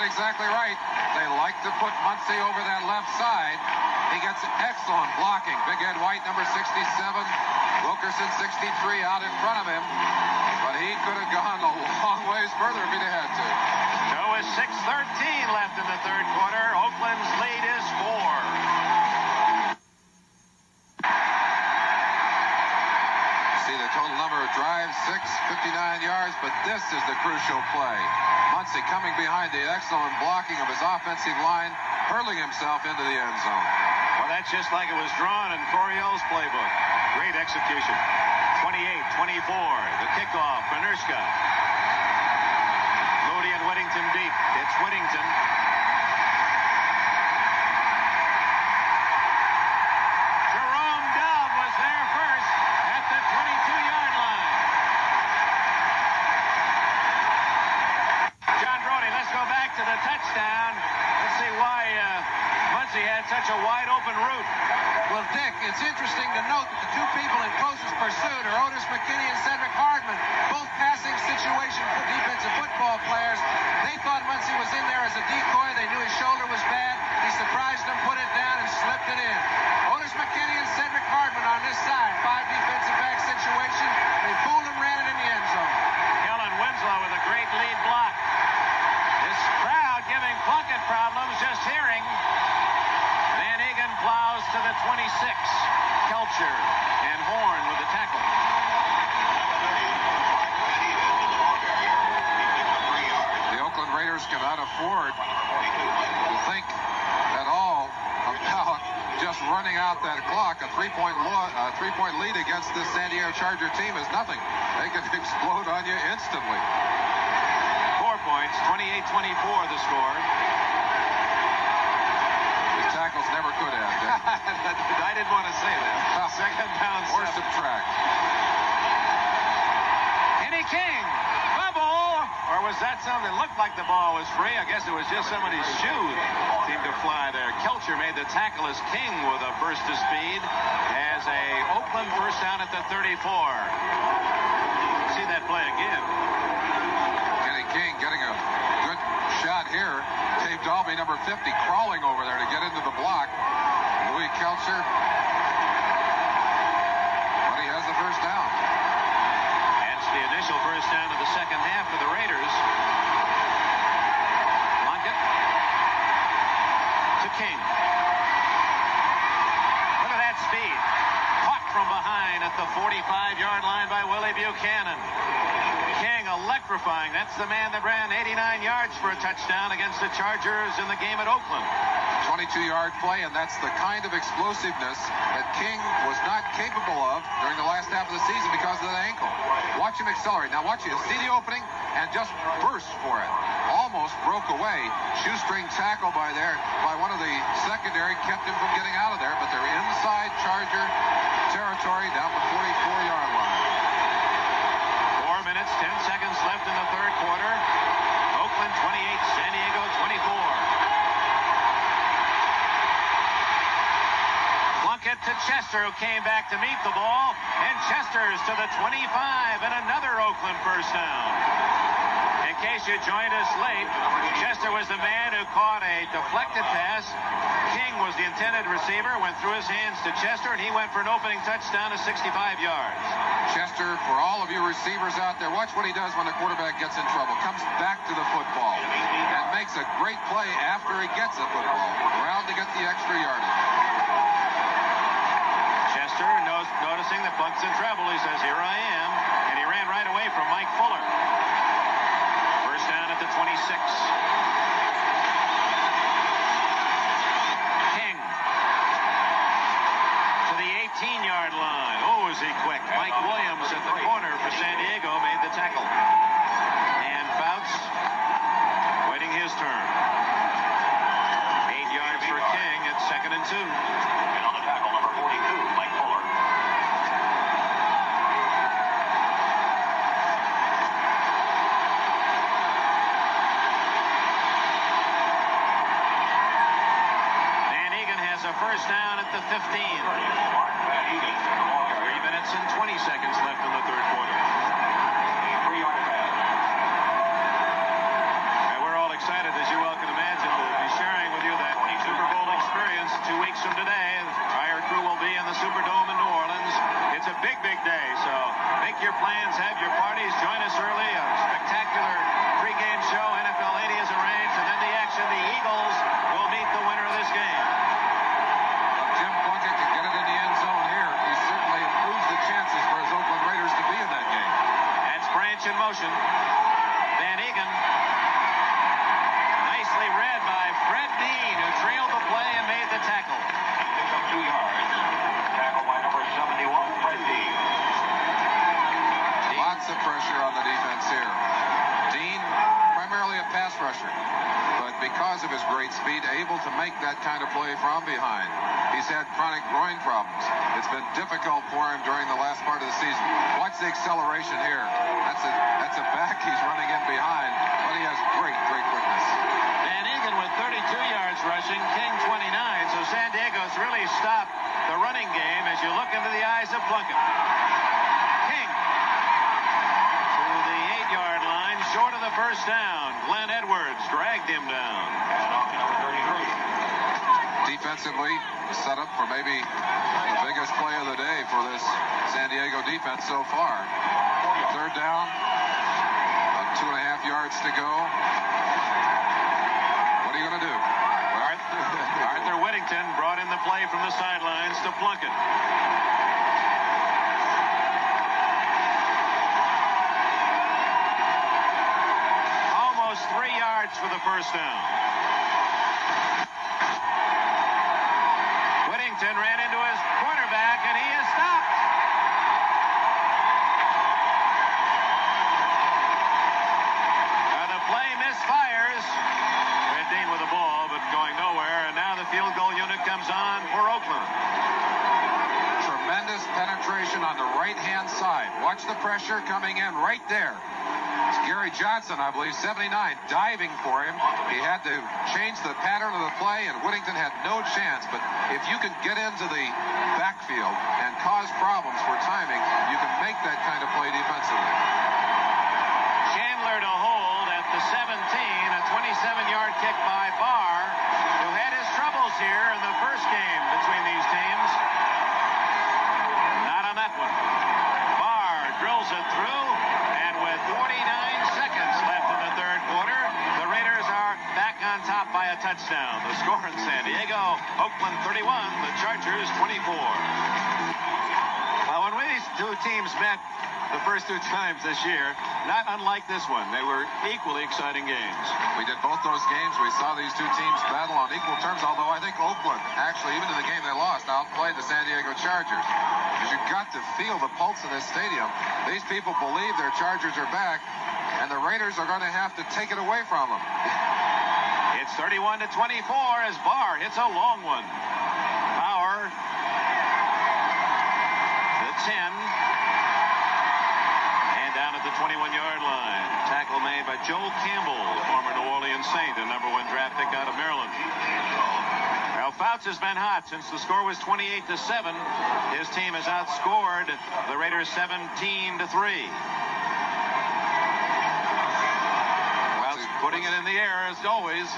Speaker 4: Exactly right. They like to put Muncie over that left side. He gets excellent blocking. Big Ed White, number 67. Wilkerson, 63, out in front of him. But he could have gone a long ways further if he'd had to.
Speaker 3: So is 6:13 left in the third quarter. Oakland's lead is 4.
Speaker 4: See the total number of drives, 659 yards, but this is the crucial play. Muncie coming behind the excellent blocking of his offensive line, hurling himself into the end zone.
Speaker 3: Well, that's just like it was drawn in Coryell's playbook. Great execution. 28-24, the kickoff, Bernerska. Moody and Whittington deep. It's Whittington. Jerome Dove was there first at the 22-yard line. John Brody, let's go back to the touchdown. Let's see why Muncie had such a wide-open route.
Speaker 11: Well, Dick, it's interesting to note that the 2 people in closest pursuit are Otis McKinney and Cedric Hardman, both passing situation for defensive football players. They thought Muncie was in there as a decoy. They knew his shoulder was bad. He surprised them, put it down, and slipped it in. Otis McKinney and Cedric Hardman on this side, 5 defensive back situation. They fooled him, ran it in the end zone.
Speaker 3: Kellen Winslow with a great lead block. This crowd giving Plunkett problems just hearing. Van Egan plows to the 26. Kelcher and Horn with the tackle.
Speaker 4: The Oakland Raiders cannot afford to think at all about just running out that clock. A three-point lead against this San Diego Charger team is nothing. They can explode on you instantly.
Speaker 3: 4 points, 28-24 the score.
Speaker 4: The tackles never could have.
Speaker 3: I didn't want to say that. Second down.
Speaker 4: Or subtract.
Speaker 3: Kenny King. Bubble. Or was that something that looked like the ball was free? I guess it was just somebody's shoe seemed to fly there. Kelcher made the tackle as King with a burst of speed as a Oakland first down at the 34. See that play again.
Speaker 4: Kenny King getting a good shot here. Dave Dalby, number 50, crawling over there to get into the block. Louis Kelcher. But he has the first down.
Speaker 3: That's the initial first down of the second half for the Raiders. Plunkett to King. Look at that speed. Caught from behind at the 45-yard line by Willie Buchanan. King electrifying. That's the man that ran 89 yards for a touchdown against the Chargers in the game at Oakland.
Speaker 4: 22-yard play, and that's the kind of explosiveness that King was not capable of during the last half of the season because of that ankle. Watch him accelerate. Now watch him see the opening and just burst for it. Almost broke away. Shoestring tackle by one of the secondary kept him from getting out of there, but they're inside Charger territory down the 44-yard line.
Speaker 3: 4 minutes, 10 seconds left in the third quarter. Oakland 28, San Diego 24. Plunkett to Chester, who came back to meet the ball, and Chester's to the 25, and another Oakland first down. In case you joined us late, Chester was the man who caught a deflected pass. King was the intended receiver, went through his hands to Chester, and he went for an opening touchdown of 65 yards.
Speaker 4: Chester, for all of you receivers out there, watch what he does when the quarterback gets in trouble. Comes back to the football and makes a great play after he gets the football. Around to get the extra yardage.
Speaker 3: Chester noticing that Buck's in trouble. He says, here I am. And he ran right away from Mike Fuller. First down at the 26. King to the 18-yard line. Oh, is he quick. Mike Williams at the corner for San Diego made the tackle. And Fouts waiting his turn. 8 yards for King at 2nd and 2.
Speaker 8: And on the tackle, number 42, Mike Fuller.
Speaker 3: Van Egan has a first down at the 15. 3 minutes and 20 seconds left in the third quarter.
Speaker 8: 3-yard pass.
Speaker 3: We're all excited, as you well can imagine, to be sharing with you that Super Bowl experience 2 weeks from today. The entire crew will be in the Superdome in New Orleans. It's a big, big day, so make your plans, have your parties, join us early. A spectacular pregame show. NFL 80 is arranged, and then the action. The Eagles will meet the winner of this game.
Speaker 4: If Jim Plunkett can get it in the end zone here, he certainly improves the chances for his Oakland Raiders to be in that game.
Speaker 3: That's Branch in motion. Van Egan. Nicely read by Fred Dean, who trailed the play and made the tackle.
Speaker 8: Picks up 2 yards. Tackle by number 71, Fred Dean.
Speaker 4: Lots of pressure on the defense here. Dean, primarily a pass rusher, but because of his great speed, able to make that kind of play from behind. He's had chronic groin problems. It's been difficult for him during the last part of the season. Watch the acceleration here. That's a back he's running in behind, but he has great quickness.
Speaker 3: Van Egan with 32 yards rushing, King 29, so San Diego's really stopped the running game as you look into the eyes of Plunkett. King to the 8-yard line, short of the first down. Glenn Edwards dragged him down.
Speaker 8: And off to number 33.
Speaker 4: Defensively, set up for maybe the biggest play of the day for this San Diego defense so far. Third down, about 2.5 yards to go. What are you going to do?
Speaker 3: Arthur Whittington brought in the play from the sidelines to Plunkett. Almost 3 yards for the first down. Whittington ran into his quarterback, and he is stopped. The play misfires. Red Dean with the ball, but going nowhere. And now the the field goal unit comes on for Oakland.
Speaker 4: Tremendous penetration on the right-hand side. Watch the pressure coming in right there. It's Gary Johnson, I believe, 79, diving for him. He had to change the pattern of the play, and Whittington had no chance. But if you can get into the backfield and cause problems for timing, you can make that kind of play defensively.
Speaker 3: Chandler to hold at the 17, a 27-yard kick by Barr, who had his troubles here in the first game between these teams. Not on that one. Barr drills it through, and with 49 seconds left in the third quarter, the Raiders are back on top by a touchdown. The score in San Diego, Oakland 31, the Chargers 24. Well, when these two teams met the first two times this year, not unlike this one, they were equally exciting games.
Speaker 4: We did both those games. We saw these two teams battle on equal terms, although I think Oakland, actually, even in the game they lost, outplayed the San Diego Chargers. Because you've got to feel the pulse in this stadium. These people believe their Chargers are back, and the Raiders are going to have to take it away from them.
Speaker 3: It's 31-24 as Barr hits a long one. Bauer, the 10. Down at the 21-yard line. Tackle made by Joel Campbell, former New Orleans Saint, the #1 draft pick out of Maryland. Well, Fouts has been hot since the score was 28-7. His team has outscored the Raiders 17-3. Fouts putting it in the air as always.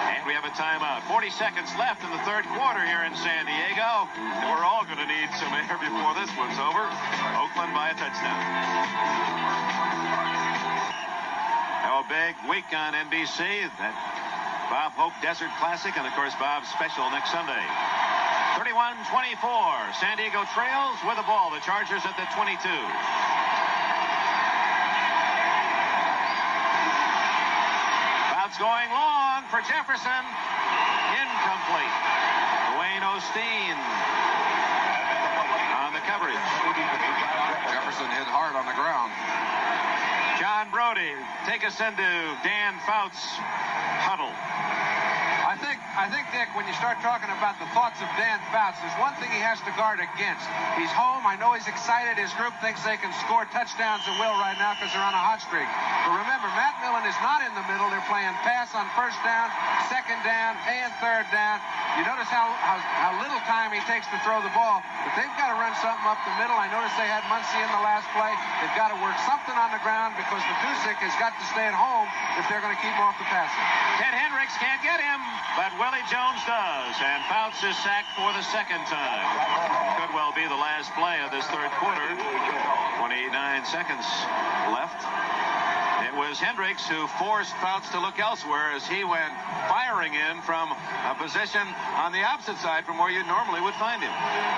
Speaker 3: And we have a timeout. 40 seconds left in the third quarter here in San Diego. And we're all going to need some air before this one's over. Oakland by a touchdown. Now a big week on NBC. That Bob Hope Desert Classic, and of course Bob's special next Sunday. 31-24. San Diego trails with the ball. The Chargers at the 22. Fouts going long for Jefferson. Incomplete. Dwayne Osteen on the coverage.
Speaker 4: Jefferson hit hard on the ground.
Speaker 3: John Brody, take us into Dan Fouts' huddle.
Speaker 11: I think, Dick, when you start talking about the thoughts of Dan Fouts, there's one thing he has to guard against. He's home. I know he's excited. His group thinks they can score touchdowns at will right now because they're on a hot streak. But remember, Matt Millen is not in the middle. They're playing pass on first down, second down, and third down. You notice how little time he takes to throw the ball, but they've got to run something up the middle. I noticed they had Muncie in the last play. They've got to work something on the ground because Matusic has got to stay at home if they're going to keep him off the passing.
Speaker 3: Ted Hendricks can't get him, but Willie Jones does, and Fouts is sacked for the second time. Could well be the last play of this third quarter. 29 seconds left. It was Hendricks who forced Fouts to look elsewhere as he went firing in from a position on the opposite side from where you normally would find him.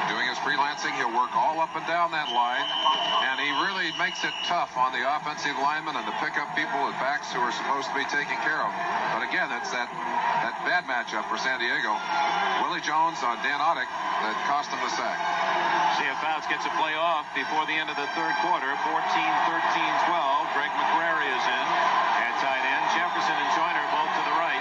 Speaker 4: Doing his freelancing, he'll work all up and down that line, and he really makes it tough on the offensive linemen and to pick up people at backs who are supposed to be taken care of. But again, it's that bad matchup for San Diego. Willie Jones on Dan Audick that cost him the sack.
Speaker 3: See if Fouts gets a play off before the end of the third quarter. 14-13-12. Greg McCrary is in at tight end. Jefferson and Joyner both to the right.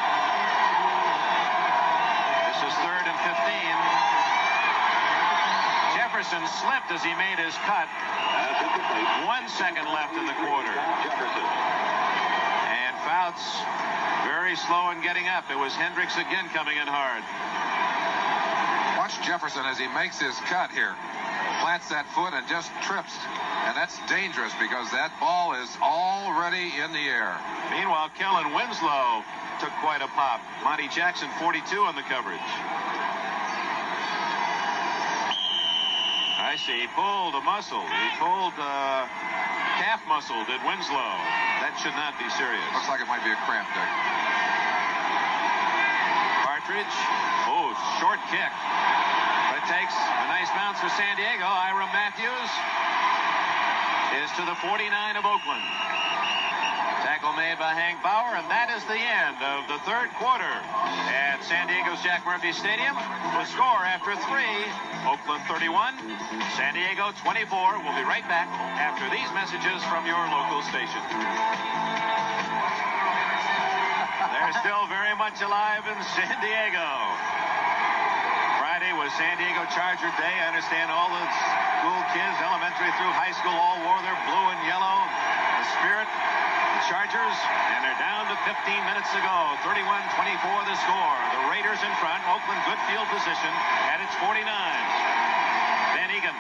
Speaker 3: This is 3rd and 15. Jefferson slipped as he made his cut. 1 second left in the quarter. And Fouts very slow in getting up. It was Hendricks again coming in hard.
Speaker 4: Watch Jefferson as he makes his cut here. Plants that foot and just trips. And that's dangerous because that ball is already in the air.
Speaker 3: Meanwhile, Kellen Winslow took quite a pop. Monty Jackson, 42 on the coverage. I see. He pulled a muscle. He pulled calf muscle, did Winslow. That should not be serious.
Speaker 4: Looks like it might be a cramp, Dick.
Speaker 3: Partridge. Oh, short kick. But it takes a nice bounce for San Diego. Ira Matthews is to the 49 of Oakland. Tackle made by Hank Bauer, and that is the end of the third quarter at San Diego's Jack Murphy Stadium. The score after 3, Oakland 31, San Diego 24. We'll be right back after these messages from your local station. They're still very much alive in San Diego. Friday was San Diego Charger Day. I understand all the school kids, elementary through high school, all wore their blue and yellow. The spirit, the Chargers, and they're down to 15 minutes to go. 31-24 the score. The Raiders in front. Oakland good field position at its 49. Van Egan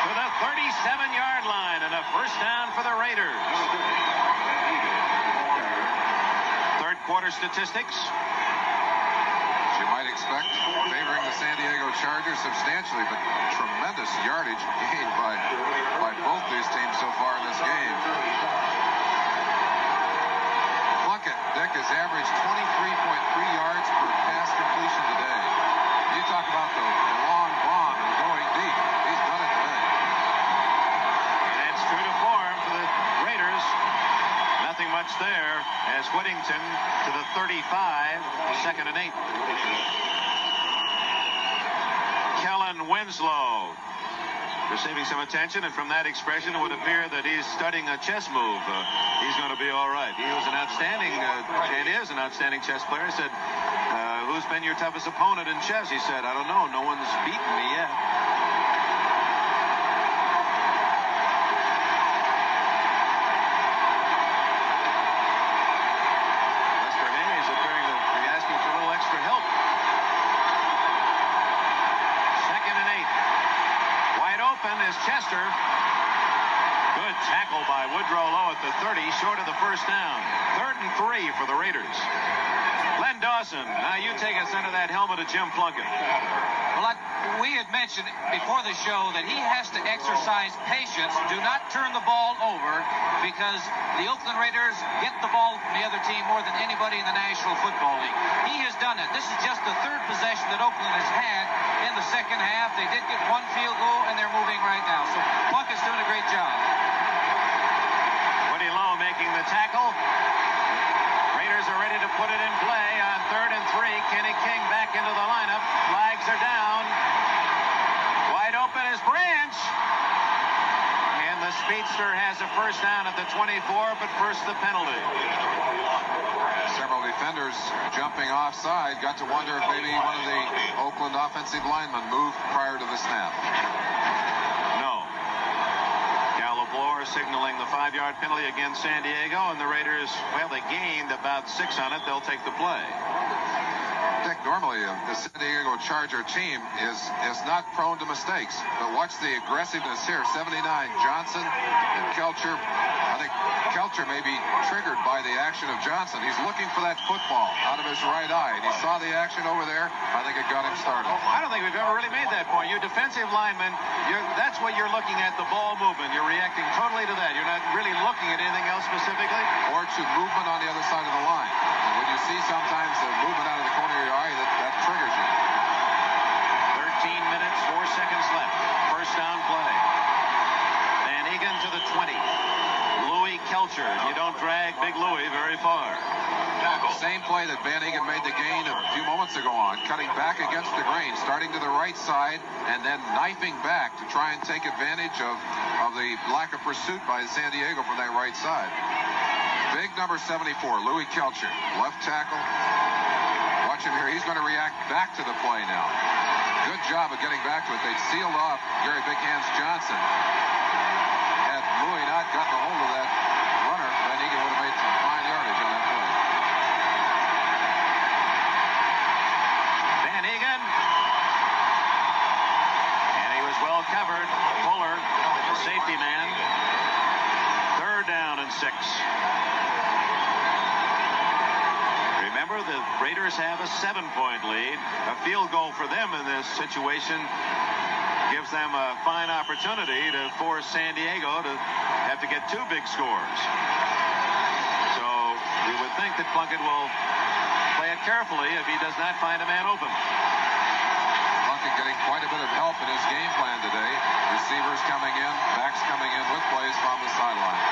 Speaker 3: to the 37-yard line and a first down for the Raiders. Third quarter statistics.
Speaker 4: You might expect favoring the San Diego Chargers substantially, but tremendous yardage gained by both these teams so far in this game. Plunkett, Dick, has averaged 23.3 yards per pass completion today. You talk about the long bomb and going deep. He's done it today.
Speaker 3: And that's true to form for the Raiders. Nothing much there as Whittington to the 35, 2nd and 8. Kellen Winslow receiving some attention, and from that expression it would appear that he's studying a chess move. He's going to be all right. He was an outstanding, and is an outstanding chess player. He said, who's been your toughest opponent in chess? He said, I don't know. No one's beaten me yet. Chester. Good tackle by Woodrow Lowe at the 30, short of the first down. 3rd and 3 for the Raiders. Len Dawson, now you take us under that helmet of Jim Plunkett.
Speaker 5: Well, we had mentioned before the show that he has to exercise patience. Do not turn the ball over, because the Oakland Raiders get the ball from the other team more than anybody in the National Football League. He has done it. This is just the 3rd possession that Oakland has had in the second half. They did get one field goal, and they're moving right now. So Plunkett's doing a great job.
Speaker 3: Woody Lowe making the tackle. Raiders are ready to put it in play on 3rd and 3. Kenny King back into the lineup. Flags are down. Wide open is Branch. And the speedster has a first down at the 24, but first the penalty.
Speaker 4: Several defenders jumping offside. Got to wonder if maybe one of the Oakland offensive linemen moved prior to the snap.
Speaker 3: No. Cal LeBlanc signaling the 5-yard penalty against San Diego, and the Raiders, well, they gained about 6 on it. They'll take the play.
Speaker 4: Dick, normally the San Diego Charger team is not prone to mistakes, but watch the aggressiveness here. 79 Johnson and Kelcher. I think Kelcher may be triggered by the action of Johnson. He's looking for that football out of his right eye, and he saw the action over there. I think it got him started.
Speaker 3: I don't think we've ever really made that point. You defensive linemen, that's what you're looking at, the ball movement. You're reacting totally to that. You're not really looking at anything else specifically.
Speaker 4: Or to movement on the other side of the line. And when you see sometimes the movement out of the corner of your eye, that triggers you.
Speaker 3: 13 minutes, 4 seconds left. First down play. Van Egan to the 20. Louis Kelcher. You don't drag Big Louis very far.
Speaker 4: Same play that Van Egan made the gain a few moments ago on, cutting back against the grain, starting to the right side, and then knifing back to try and take advantage of the lack of pursuit by San Diego from that right side. Big number 74, Louis Kelcher, left tackle. Watch him here. He's going to react back to the play now. Good job of getting back to it. They sealed off Gary Big Hands Johnson. Had Louis not gotten a hold of that runner, Van Egan would have made some fine yardage on that play.
Speaker 3: Van Egan. And he was well covered. Fuller, the safety man. 3rd down and 6. Remember, the Raiders have a 7-point lead. A field goal for them in this situation gives them a fine opportunity to force San Diego to have to get 2 big scores. So we would think that Plunkett will play it carefully if he does not find a man open.
Speaker 4: Plunkett getting quite a bit of help in his game plan today. Receivers coming in, backs coming in with plays from the sideline.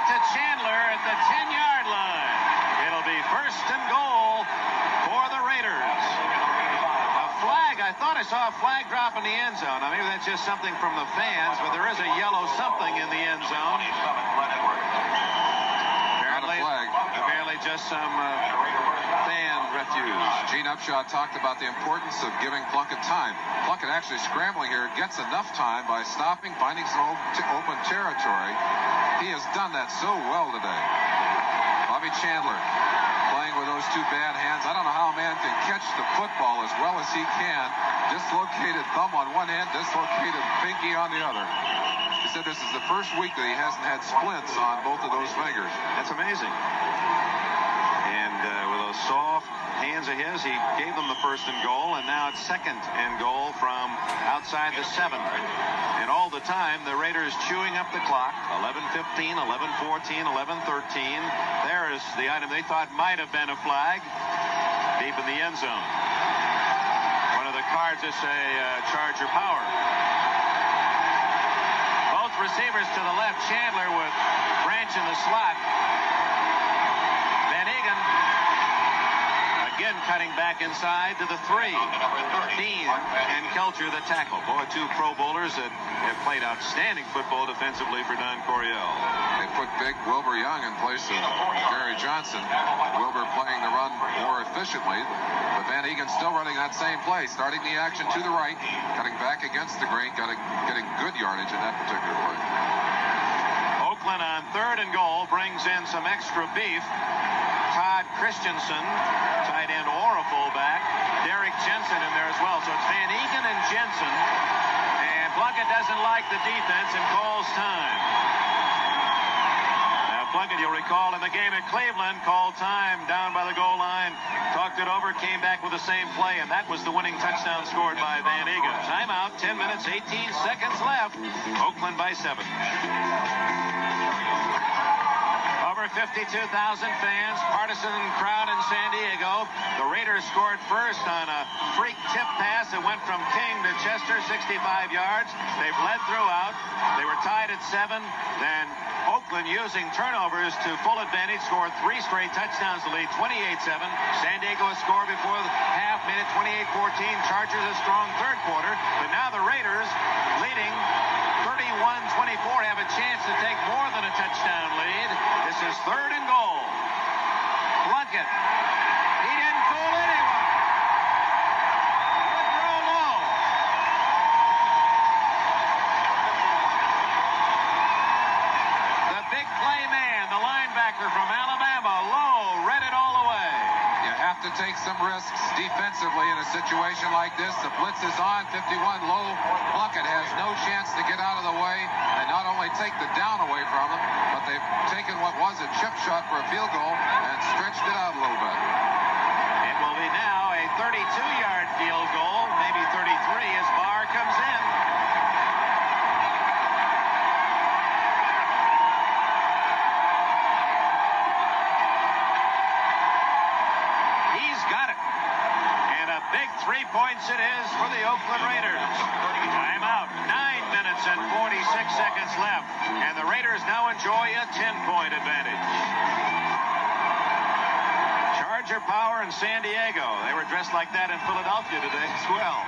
Speaker 3: To Chandler at the 10-yard sideline. It'll be first and goal for the Raiders. A flag. I thought I saw a flag drop in the end zone. Now, maybe that's just something from the fans, but there is a yellow something in the end zone. Apparently just some fan refuse.
Speaker 4: Gene Upshaw talked about the importance of giving Plunkett time. Plunkett actually scrambling here gets enough time by stopping, finding some open territory. He has done that so well today. Bobby Chandler playing with those two bad hands. I don't know how a man can catch the football as well as he can. Dislocated thumb on one hand, dislocated pinky on the other. He said this is the first week that he hasn't had splints on both of those fingers.
Speaker 3: That's amazing. And with those soft hands of his, he gave them the first and goal, and now it's second and goal from outside the 7. And all the time, the Raiders chewing up the clock. 11:15, 11:14, 11:13. There's the item they thought might have been a flag deep in the end zone. One of the cards that say Charger power. Both receivers to the left. Chandler with Branch in the slot. Van Egan again cutting back inside to the 3. Dean and Kelcher the tackle. Boy, two Pro Bowlers that have played outstanding football defensively for Don Coryell.
Speaker 4: They put big Wilbur Young in place of Jerry Johnson. Wilbur playing the run more efficiently, but Van Egan still running that same play, starting the action to the right, cutting back against the grain, getting good yardage in that particular play.
Speaker 3: Oakland on third and goal brings in some extra beef. Todd Christensen, tight end or a fullback. Derek Jensen in there as well. So it's Van Egan and Jensen. And Plunkett doesn't like the defense and calls time. Now Plunkett, you'll recall in the game at Cleveland, called time down by the goal line. Talked it over, came back with the same play, and that was the winning touchdown scored by Van Egan. Timeout, 10 minutes, 18 seconds left. Oakland by 7. Over 52,000 fans, partisan crowd in San Diego. The Raiders scored first on a freak tip pass that went from King to Chester, 65 yards. They've led throughout. They were tied at 7. Then Oakland, using turnovers to full advantage, scored 3 straight touchdowns to lead 28-7. San Diego has scored before the half, made it 28-14. Chargers a strong third quarter. But now the Raiders, leading 31-24, have a chance to take more than a touchdown lead. This is third and goal. Plunkett. He didn't fool anyone. Good throw low. The big play man, the linebacker from Alabama, Lowe, read it all the way.
Speaker 4: You have to take some risks defensively in a situation like this. The blitz is on, 51 low. Plunkett has no chance to get out of the way and not only take the down away from him, but they've taken what was a chip shot for a field goal and stretched it out a little bit.
Speaker 3: It will be now a 32-yard field goal, maybe 33 as Barr comes in. He's got it. And a big 3 points it is for the Oakland Raiders. Timeout. 9 minutes and 46 seconds left. And the Raiders now enjoy a 10-point advantage. Charger power in San Diego. They were dressed like that in Philadelphia today as well.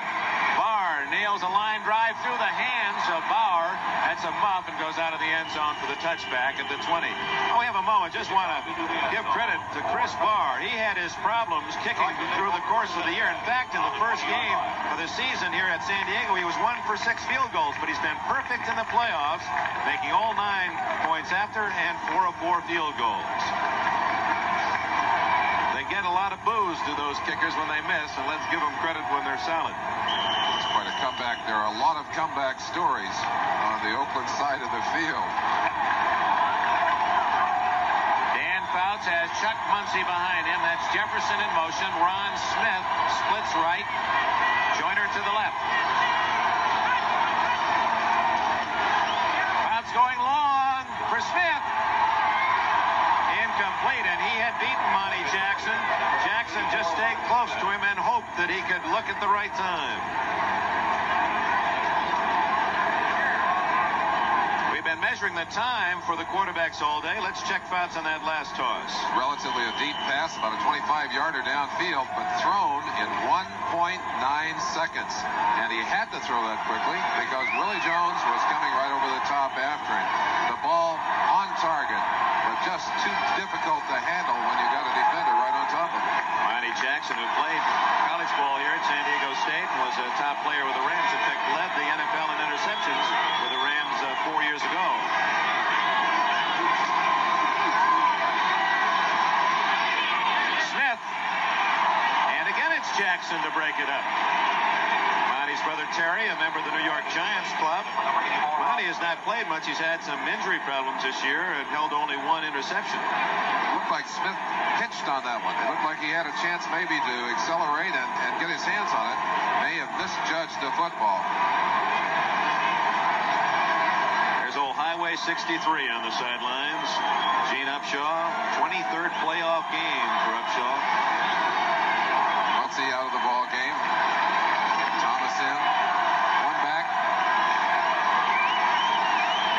Speaker 3: Barr nails a line drive through the hands of Bauer. That's a muff and goes out of the end zone for the touchback at the 20. Oh, we have a moment. Just want to give credit to Chris Barr. He had his problems kicking through the course of the year. In fact, in the first game of the season here at San Diego, he was 1 for 6 field goals, but he's been perfect in the playoffs, making all 9 points after and 4 of 4 field goals. They get a lot of boos to those kickers when they miss, and let's give them credit when they're solid.
Speaker 4: It's quite a comeback. There are a lot of comeback stories on the Oakland side of the field.
Speaker 3: Dan Fouts has Chuck Muncie behind him. That's Jefferson in motion. Ron Smith splits right. Joyner to the left. Fouts going long for Smith. Incomplete, and he had beaten Monty Jackson. Jackson just stayed close to him and hoped that he could look at the right time. been measuring the time for the quarterbacks all day. Let's check Fouts on that last toss.
Speaker 4: Relatively a deep pass, about a 25-yarder downfield, but thrown in 1.9 seconds. And he had to throw that quickly because Willie Jones was coming right over the top after him. The ball on target, but just too difficult to handle when you got a defender right on top of him.
Speaker 3: Monty Jackson, who played college ball here at San Diego State and was a top player with the Rams, in fact led the NFL in interceptions with the Rams 4 years ago. Smith, and again it's Jackson to break it up. Monty's brother Terry, a member of the New York Giants club. Monty has not played much. He's had some injury problems this year and held only one interception.
Speaker 4: Looked like Smith pitched on that one. It looked like he had a chance maybe to accelerate and get his hands on it. May have misjudged the football.
Speaker 3: There's old Highway 63 on the sidelines. Gene Upshaw, 23rd playoff game for Upshaw.
Speaker 4: Muncy out of the ball game. Thomas in. One back.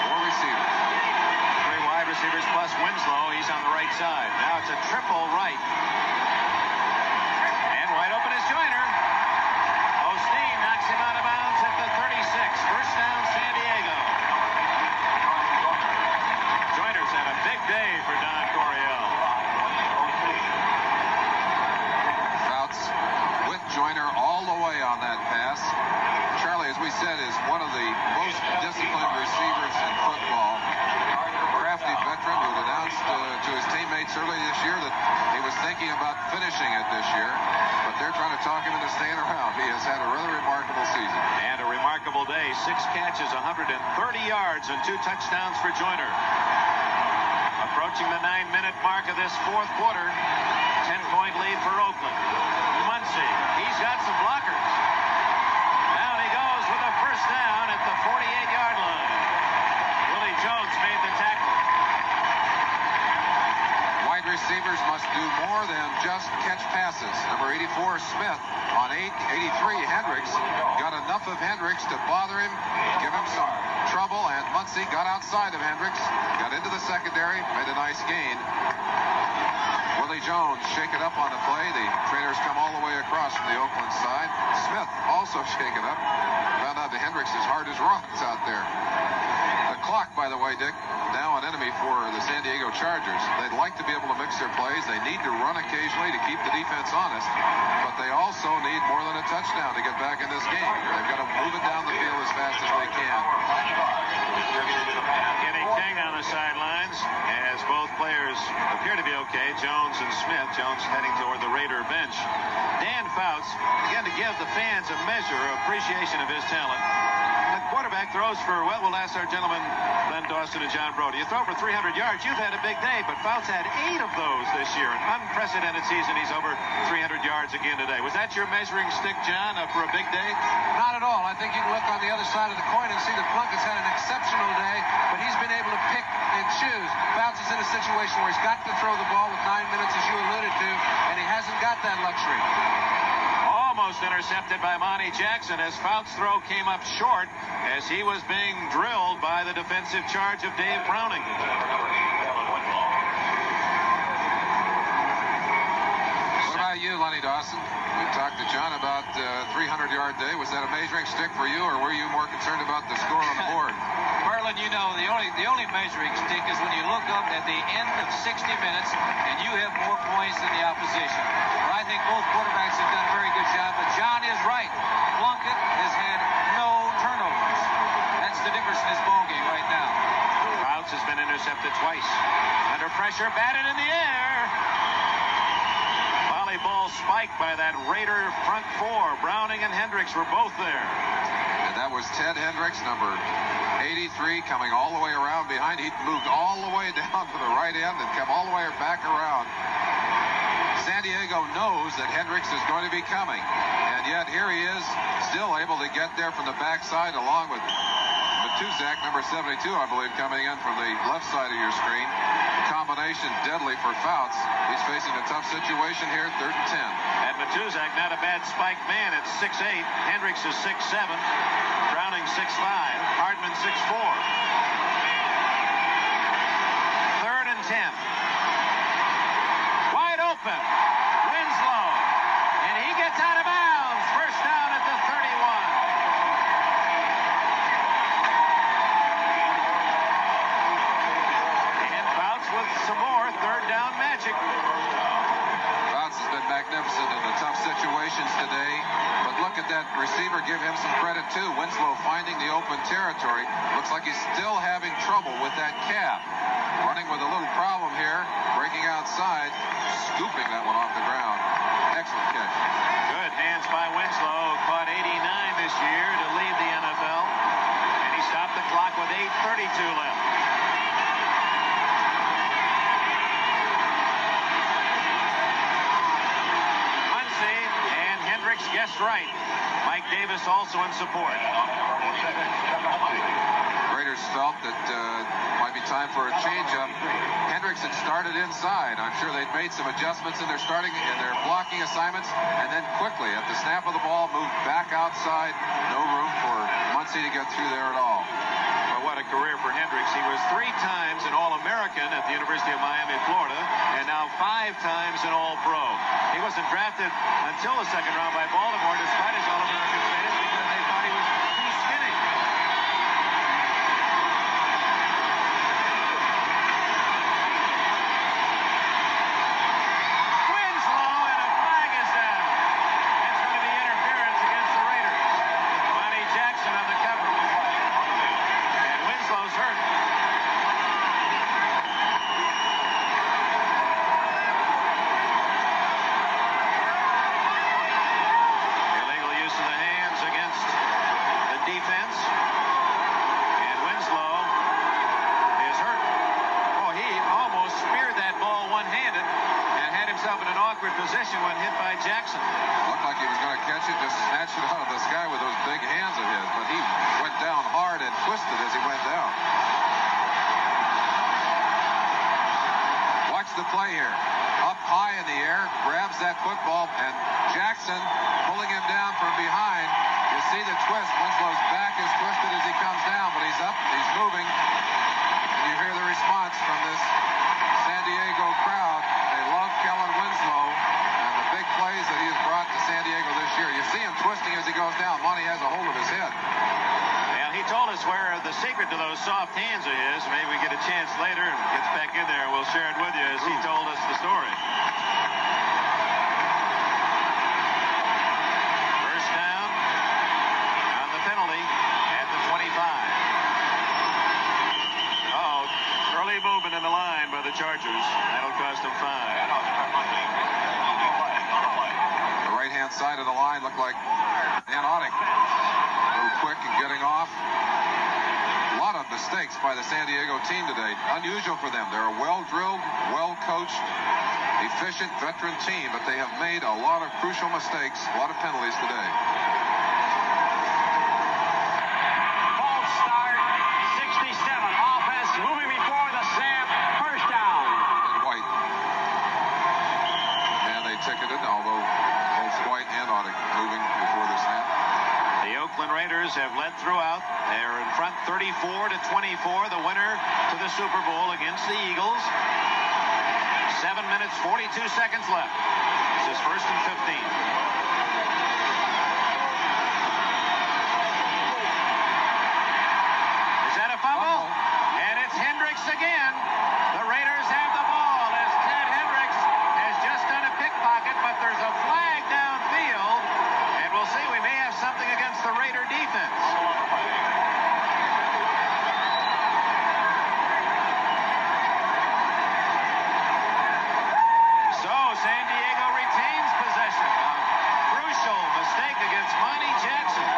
Speaker 4: Four receivers.
Speaker 3: Three wide receivers plus Winslow. He's on the right side. Now it's a triple right. And wide open is Joyner. Osteen knocks him out of bounds at the 36. First down, San Diego. Joyner's had a big day for Don Coryell.
Speaker 4: Fouts with Joyner all the way on that pass. Charlie, as we said, is one of the most disciplined receivers in football. Crafty veteran who announced to his teammates early this year that he was thinking about finishing it this year, but they're trying to talk him into staying around. He has had a rather remarkable season.
Speaker 3: And a remarkable day. 6 catches, 130 yards, and 2 touchdowns for Joyner. Approaching the 9-minute mark of this fourth quarter. 10-point lead for Oakland. Muncy, he's got some blockers. Down he goes with a first down at the 48-yard line. Willie Jones made the tackle.
Speaker 4: Wide receivers must do more than just catch passes. Number 84, Smith, on 83, Hendricks, got enough of Hendricks to bother him, give him some trouble, and Muncy got outside of Hendricks, got into the secondary, made a nice gain. Willie Jones shaken up on the play. The Trainers come all the way across from the Oakland side. Smith also shaken up. Found out that Hendricks is hard as rocks out there. The clock, by the way, Dick, now an enemy for the San Diego Chargers. They'd like to be able to mix their plays. They need to run occasionally to keep the defense honest, but they also need more than a touchdown to get back in this game. They've got to move it down the field as fast as they can.
Speaker 3: Getting King on the sidelines as both players appear to be okay. Jones and Smith. Jones heading toward the Raider bench. Dan Fouts, again, to give the fans a measure of appreciation of his talent. The quarterback throws for, well, we'll ask our gentlemen, Glenn Dawson and John Brody. You throw for 300 yards, you've had a big day, but Fouts had 8 of those this year. An unprecedented season. He's over 300 yards again today. Was that your measuring stick, John, for a big day?
Speaker 11: Not at all. I think you can look on the other side of the coin and see that Plunkett's had an exceptional day, but he's been able to pick and choose. Fouts is in a situation where he's got to throw the ball with 9 minutes, as you alluded to, and he hasn't got that luxury.
Speaker 3: Almost intercepted by Monty Jackson as Fouts' throw came up short as he was being drilled by the defensive charge of Dave Browning.
Speaker 4: What about you, Lenny Dawson? We talked to John about 300-yard day. Was that a measuring stick for you, or were you more concerned about the score on the board?
Speaker 5: Merlin, you know, the only measuring stick is when you look up at the end of 60 minutes and you have more points than the opposition. Well, I think both quarterbacks have done a very good job, but John is right. Plunkett has had no turnovers. That's the difference in this ballgame right now.
Speaker 3: Fouts has been intercepted twice. Under pressure, batted in the air. Volleyball spiked by that Raider front four. Browning and Hendricks were both there.
Speaker 4: And that was Ted Hendricks, number 83, coming all the way around behind. He moved all the way down to the right end and come all the way back around. San Diego knows that Hendricks is going to be coming, and yet here he is, still able to get there from the backside, along with Matuzak, number 72, I believe, coming in from the left side of your screen. Combination deadly for Fouts. He's facing a tough situation here, 3rd and 10.
Speaker 3: And Matuzak, not a bad spike man at 6'8". Hendricks is 6'7". Browning 6'5". Hardman 6'4". down magic.
Speaker 4: Fouts has been magnificent in the tough situations today. But look at that receiver. Give him some credit, too. Winslow finding the open territory. Looks like he's still having trouble with that calf. Running with a little problem here. Breaking outside. Scooping that one off the ground. Excellent catch.
Speaker 3: Good hands by Winslow. Caught 89 this year to lead the NFL. And he stopped the clock with 8:32 left. Muncy and Hendricks guessed right. Mike Davis also in support.
Speaker 4: Raiders felt that might be time for a change-up. Hendricks had started inside. I'm sure they'd made some adjustments in their blocking assignments, and then quickly at the snap of the ball moved back outside. No room for Muncy to get through there at all.
Speaker 3: Well, what a career for Hendricks. He was 3 times an All-American at the University of Miami, Florida, and now 5 times an All-Pro. He wasn't drafted until the second round by Baltimore, despite his All-American status, because they thought he was too skinny. Winslow, and a flag is down. That's going to be interference against the Raiders. Monty Jackson on the cover. And Winslow's hurt. Illegal use of the hands against the defense. And Winslow is hurt. Oh, he almost speared that ball one-handed and had himself in an awkward position when hit by Jackson.
Speaker 4: Looked like he was going to catch it, just snatch it out of the sky with those big hands of his, but he went down hard and twisted as he went down. Watch the play here. Up high in the air, grabs that football, and Jackson pulling him down from behind. You see the twist. Winslow's back is twisted as he comes down, but he's up, he's moving. And you hear the response from this San Diego crowd. They love Kellen Winslow and the big plays that he has brought to San Diego this year. You see him twisting as he goes down. Monty has a hold of his head.
Speaker 3: Well, he told us where the secret to those soft hands are his. Maybe we get a chance later and gets back in there and we'll share it with you as he told us the story. First down on the penalty at the 25. Early movement in the line by the Chargers. That'll cost them 5.
Speaker 4: The right-hand side of the line looked like Anodic. A little quick and getting off. A lot of mistakes by the San Diego team today. Unusual for them. They're a well-drilled, well-coached, efficient veteran team, but they have made a lot of crucial mistakes, a lot of penalties today.
Speaker 8: False start, 67. Offense moving before the snap. First down.
Speaker 4: And White. And they ticketed, although both White and Audick moving before the snap.
Speaker 3: The Oakland Raiders have led throughout. They're in front 34-24, the winner to the Super Bowl against the Eagles. 7 minutes, 42 seconds left. This is 1st and 15. Is that a fumble? And it's Hendricks again. The Raiders have the ball as Ted Hendricks has just done a pickpocket, but there's a flag downfield. And we'll see, we may have something against the Raider defense. So San Diego retains possession. A crucial mistake against Monty Jackson.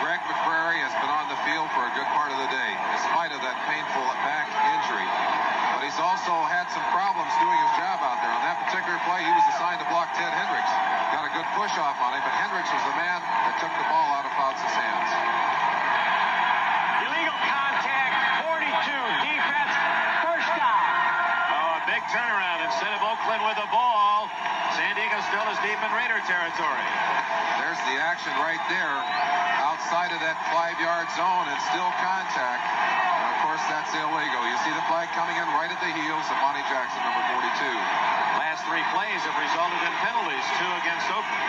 Speaker 4: Greg McCrary has been on the field for a good part of the day, in spite of that painful back injury. But he's also had some problems doing his job out there. On that particular play, he was assigned to block Ted Hendricks. Got a good push off on him, but Hendricks was the man that took the ball out of Fouts' hands.
Speaker 8: Illegal contact, 42. Defense, first down.
Speaker 3: Oh, a big turnaround. Instead of Oakland with the ball, San Diego still is deep in Raider territory.
Speaker 4: There's the action right there, outside of that 5-yard zone, and still contact. And of course, that's illegal. You see the flag coming in right at the heels of Monty Jackson, number 42.
Speaker 3: Last 3 plays have resulted in penalties, 2 against Oakland.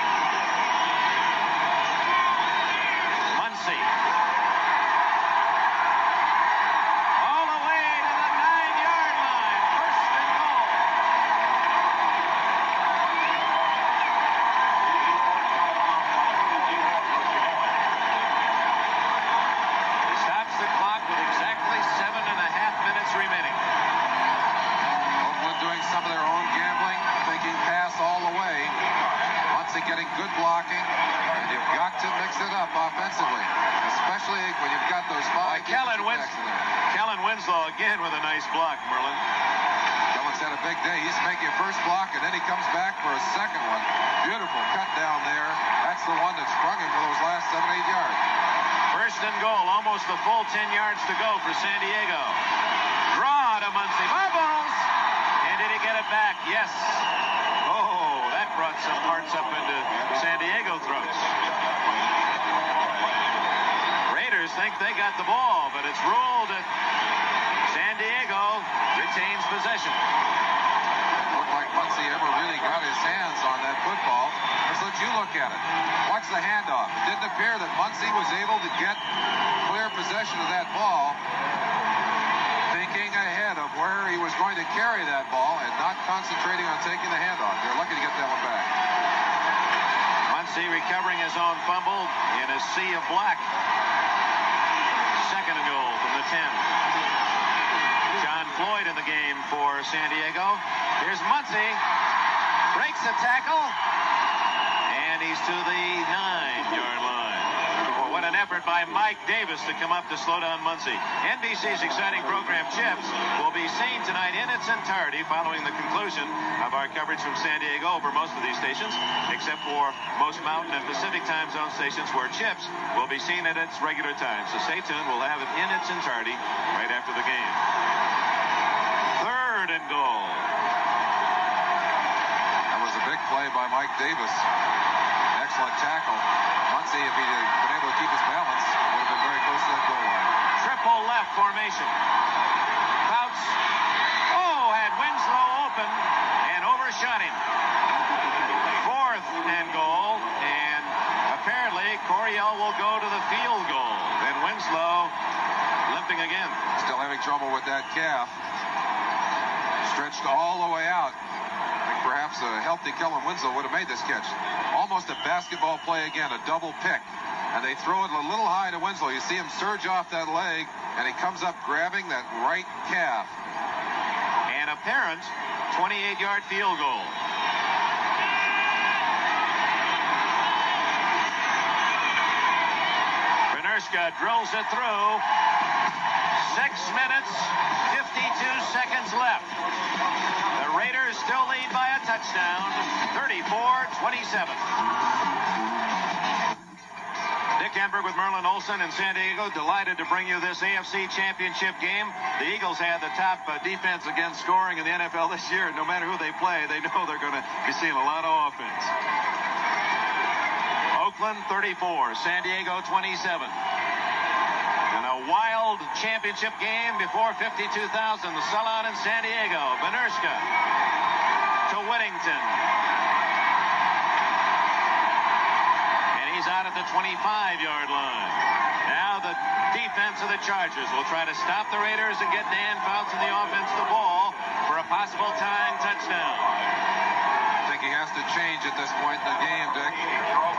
Speaker 3: Muncy. All the way to the 9-yard line.
Speaker 4: league when you've got those five.
Speaker 3: Kellen Winslow again with a nice block, Merlin.
Speaker 4: Kellen's had a big day. He's making a first block, and then he comes back for a second one. Beautiful cut down there. That's the one that sprung him for those last 7-8 yards.
Speaker 3: First and goal, almost the full 10 yards to go for San Diego. Draw to Muncie. Bubbles! And did he get it back? Yes. Oh, that brought some hearts up into San Diego throats. Raiders think they got the ball, but it's ruled that San Diego retains possession.
Speaker 4: Looked like Muncie ever really got his hands on that football. Let's let you look at it. Watch the handoff. It didn't appear that Muncie was able to get clear possession of that ball, thinking ahead of where he was going to carry that ball and not concentrating on taking the handoff. They're lucky to get that one back.
Speaker 3: Muncie recovering his own fumble in a sea of black. Second and goal from the 10. John Floyd in the game for San Diego. Here's Muncie. Breaks the tackle. And he's to the 9-yard line. Well, what an effort by Mike Davis to come up to slow down Muncie. NBC's exciting program, Chips, will be seen tonight in its entirety following the conclusion of our coverage from San Diego over most of these stations, except for most Mountain and Pacific time zone stations where Chips will be seen at its regular time. So stay tuned. We'll have it in its entirety right after the game. Third and goal.
Speaker 4: That was a big play by Mike Davis. Excellent tackle. Muncie, if he had been able to keep his balance, would have been very close to that goal line.
Speaker 3: Triple left formation. Fouts. Oh, had Winslow open and overshot him. Fourth and goal, and apparently Coryell will go to the field goal. Then Winslow limping again.
Speaker 4: Still having trouble with that calf. Stretched all the way out. I think perhaps a healthy Kellen Winslow would have made this catch. Almost a basketball play again, a double pick. And they throw it a little high to Winslow. You see him surge off that leg, and he comes up grabbing that right calf.
Speaker 3: An apparent 28-yard field goal. Benerska drills it through. 6 minutes, 52 seconds left. The Raiders still lead by a touchdown, 34-27. Dick Enberg with Merlin Olsen in San Diego, delighted to bring you this AFC Championship game. The Eagles had the top defense against scoring in the NFL this year. No matter who they play, they know they're going to be seeing a lot of offense. Oakland 34, San Diego 27. In a wild championship game before 52,000, the sellout in San Diego. Benerska to Whittington. And he's out at the 25-yard line. Now the defense of the Chargers will try to stop the Raiders and get Dan Fouts in the offense the ball for a possible tying touchdown.
Speaker 4: I think he has to change at this point in the game, Dick.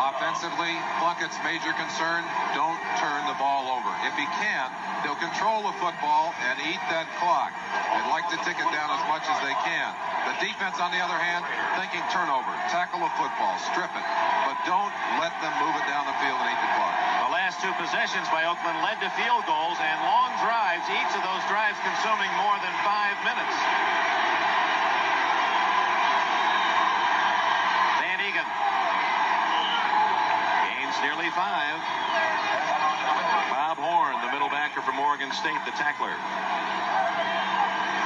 Speaker 4: Offensively, Plunkett's major concern, don't turn the ball over. If he can, he'll control the football and eat that clock. They'd like to tick it down as much as they can. The defense, on the other hand, thinking turnover, tackle the football, strip it. But don't let them move it down the field and eat the clock.
Speaker 3: The last two possessions by Oakland led to field goals and long drives, each of those drives consuming more than 5 minutes. Nearly 5. Bob Horn, the middle backer from Oregon State, the tackler.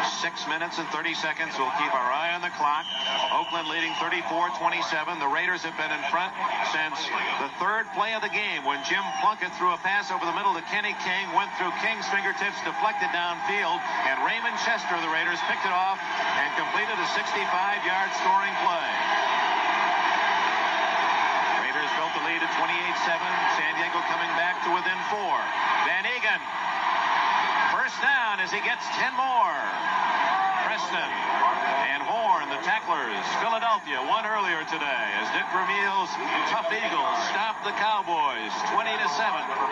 Speaker 3: 6 minutes and 30 seconds. We'll keep our eye on the clock. Oakland leading 34-27. The Raiders have been in front since the third play of the game when Jim Plunkett threw a pass over the middle to Kenny King, went through King's fingertips, deflected downfield, and Raymond Chester of the Raiders picked it off and completed a 65-yard scoring play. Built the lead at 28-7. San Diego coming back to within 4. Van Egan. First down as he gets 10 more. Preston and Horn, the tacklers. Philadelphia won earlier today as Dick Vermeil's tough Eagles stopped the Cowboys 20-7.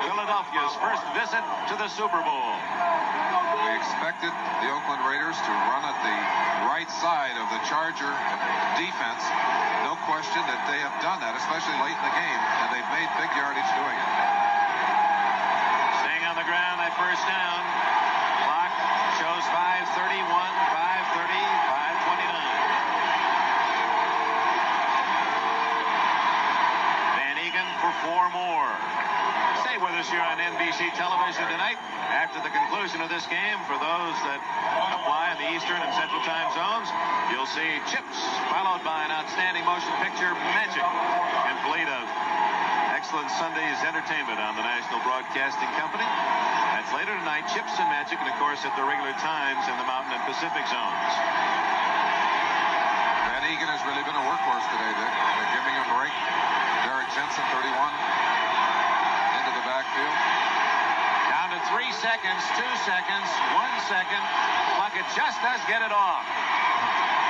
Speaker 3: Philadelphia's first visit to the Super Bowl.
Speaker 4: We expected the Oakland Raiders to run at the right side of the Charger defense. No question that they have done that, especially late in the game, and they've made big yardage doing it.
Speaker 3: first down. Clock shows 5:31, 5:30, 5:29. Van Egan for 4 more. Stay with us here on NBC television tonight. After the conclusion of this game, for those that apply in the Eastern and Central time zones, you'll see Chips, followed by an outstanding motion picture, Magic, complete of excellent Sunday's entertainment on the National Broadcasting Company. That's later tonight, Chips and Magic, and of course at the regular times in the Mountain and Pacific zones.
Speaker 4: Van Egan has really been a workhorse today, Dick. They're giving him a break. Derek Jensen, 31, into the backfield.
Speaker 3: Down to 3 seconds, 2 seconds, 1 second. Plunkett just does get it off.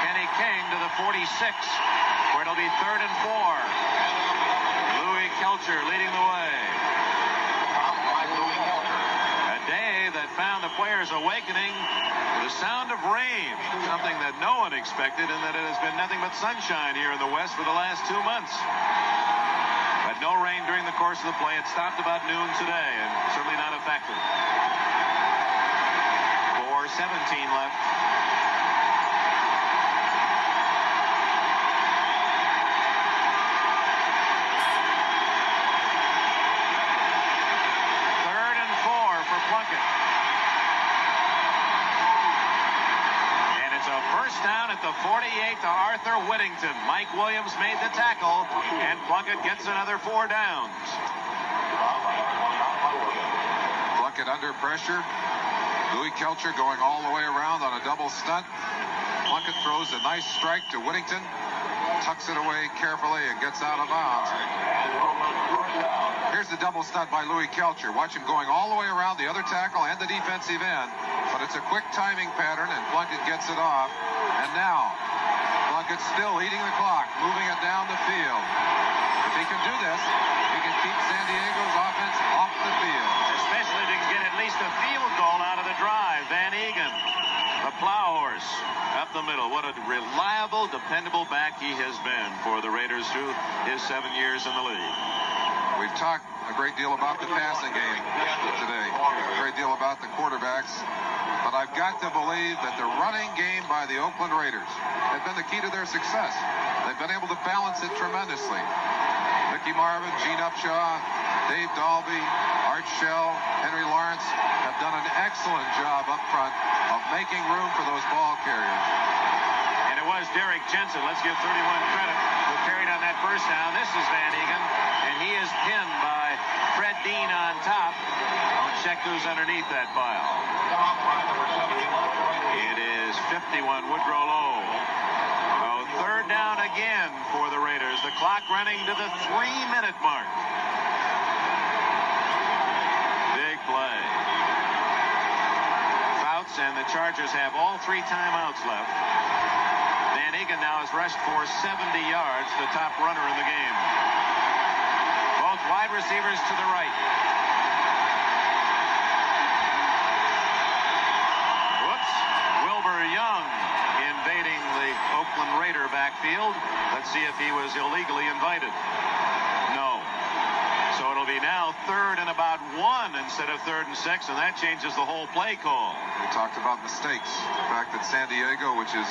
Speaker 3: Kenny King to the 46, where it'll be 3rd and 4. Louis Kelcher leading the way. A day that found the players awakening to the sound of rain, something that no one expected, and that it has been nothing but sunshine here in the West for the last 2 months. But no rain during the course of the play. It stopped about noon today, and certainly not a factor. 4:17 left. Plunkett. And it's a first down at the 48 to Arthur Whittington. Mike Williams made the tackle, and Plunkett gets another 4 downs.
Speaker 4: Plunkett under pressure. Louis Kelcher going all the way around on a double stunt. Plunkett throws a nice strike to Whittington, tucks it away carefully, and gets out of bounds. Here's the double stunt by Louis Kelcher. Watch him going all the way around the other tackle and the defensive end. But it's a quick timing pattern, and Plunkett gets it off. And now, Plunkett still eating the clock, moving it down the field. If he can do this, he can keep San Diego's offense off the field.
Speaker 3: Especially to get at least a field goal out of the drive. Van Egan, the plow horse, up the middle. What a reliable, dependable back he has been for the Raiders through his 7 years in the league.
Speaker 4: We've talked a great deal about the passing game today, a great deal about the quarterbacks, but I've got to believe that the running game by the Oakland Raiders has been the key to their success. They've been able to balance it tremendously. Mickey Marvin, Gene Upshaw, Dave Dalby, Art Shell, Henry Lawrence have done an excellent job up front of making room for those ball carriers.
Speaker 3: And it was Derek Jensen, let's give 31 credit, who carried on that first down. This is Van Egan, and he is pinned by Fred Dean on top. Check who's underneath that pile. It is 51, Woodrow Lowe. So 3rd down again for the Raiders. The clock running to the 3-minute mark. Big play. Fouts and the Chargers have all 3 timeouts left. Van Egan now has rushed for 70 yards, the top runner in the game. Both wide receivers to the right. Whoops. Wilbur Young invading the Oakland Raider backfield. Let's see if he was illegally invited. No. So it'll be now 3rd and about 1 instead of 3rd and 6, and that changes the whole play call.
Speaker 4: We talked about mistakes. The fact that San Diego, which is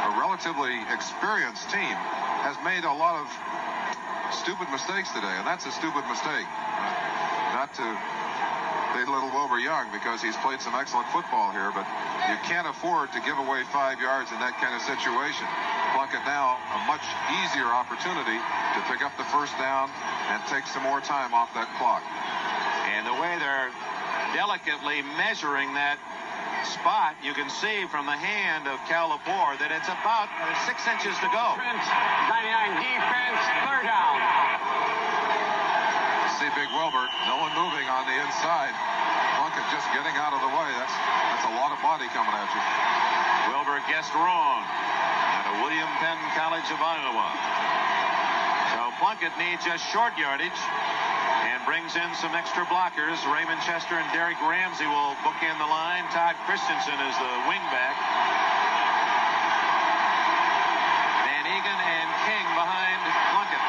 Speaker 4: a relatively experienced team, has made a lot of stupid mistakes today, and that's a stupid mistake. Not to belittle Wilbur Young, because he's played some excellent football here, but you can't afford to give away 5 yards in that kind of situation. Plunkett now a much easier opportunity to pick up the first down and take some more time off that clock.
Speaker 3: And the way they're delicately measuring that spot, you can see from the hand of Cal Lepore that it's about 6 inches to go.
Speaker 8: 99 defense, 3rd down.
Speaker 4: See Big Wilbur, no one moving on the inside. Plunkett just getting out of the way. That's a lot of body coming at you.
Speaker 3: Wilbur guessed wrong at a William Penn College of Iowa. So Plunkett needs just short yardage and brings in some extra blockers. Raymond Chester and Derek Ramsey will bookend the line. Todd Christensen is the wingback. Van Egan and King behind Plunkett.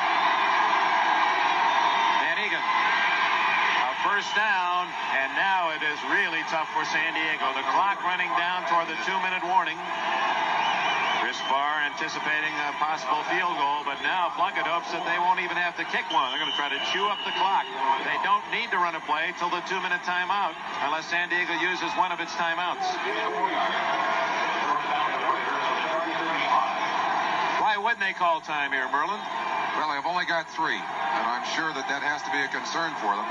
Speaker 3: Van Egan, a first down, and now it is really tough for San Diego. The clock running down toward the 2-minute warning. Chris Barr anticipating a possible field goal, but now Plunkett hopes that they won't even have to kick one. They're going to try to chew up the clock. They don't need to run a play till the 2-minute timeout, unless San Diego uses one of its timeouts. Why wouldn't they call time here, Merlin?
Speaker 4: Well, they've only got 3, and I'm sure that has to be a concern for them.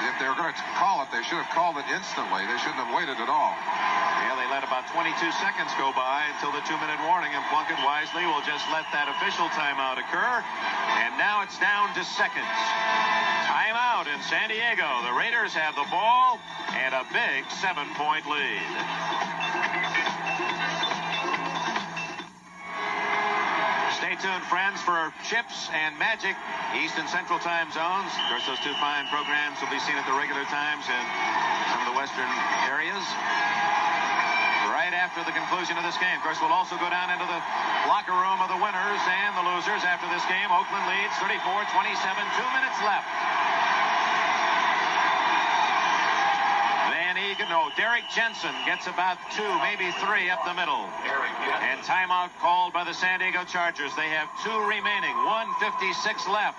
Speaker 4: If they were going to call it, they should have called it instantly. They shouldn't have waited at all.
Speaker 3: Yeah, they let about 22 seconds go by until the 2-minute warning, and Plunkett wisely will just let that official timeout occur. And now it's down to seconds. Timeout in San Diego. The Raiders have the ball and a big 7-point lead. Stay tuned, friends, for Chips and Magic, East and Central time zones. Of course, those two fine programs will be seen at the regular times in some of the western areas. Right after the conclusion of this game. Of course, we'll also go down into the locker room of the winners and the losers after this game. Oakland leads 34-27, 2 minutes left. Derek Jensen gets about 2, maybe 3 up the middle. And timeout called by the San Diego Chargers. They have 2 remaining, 1:56 left.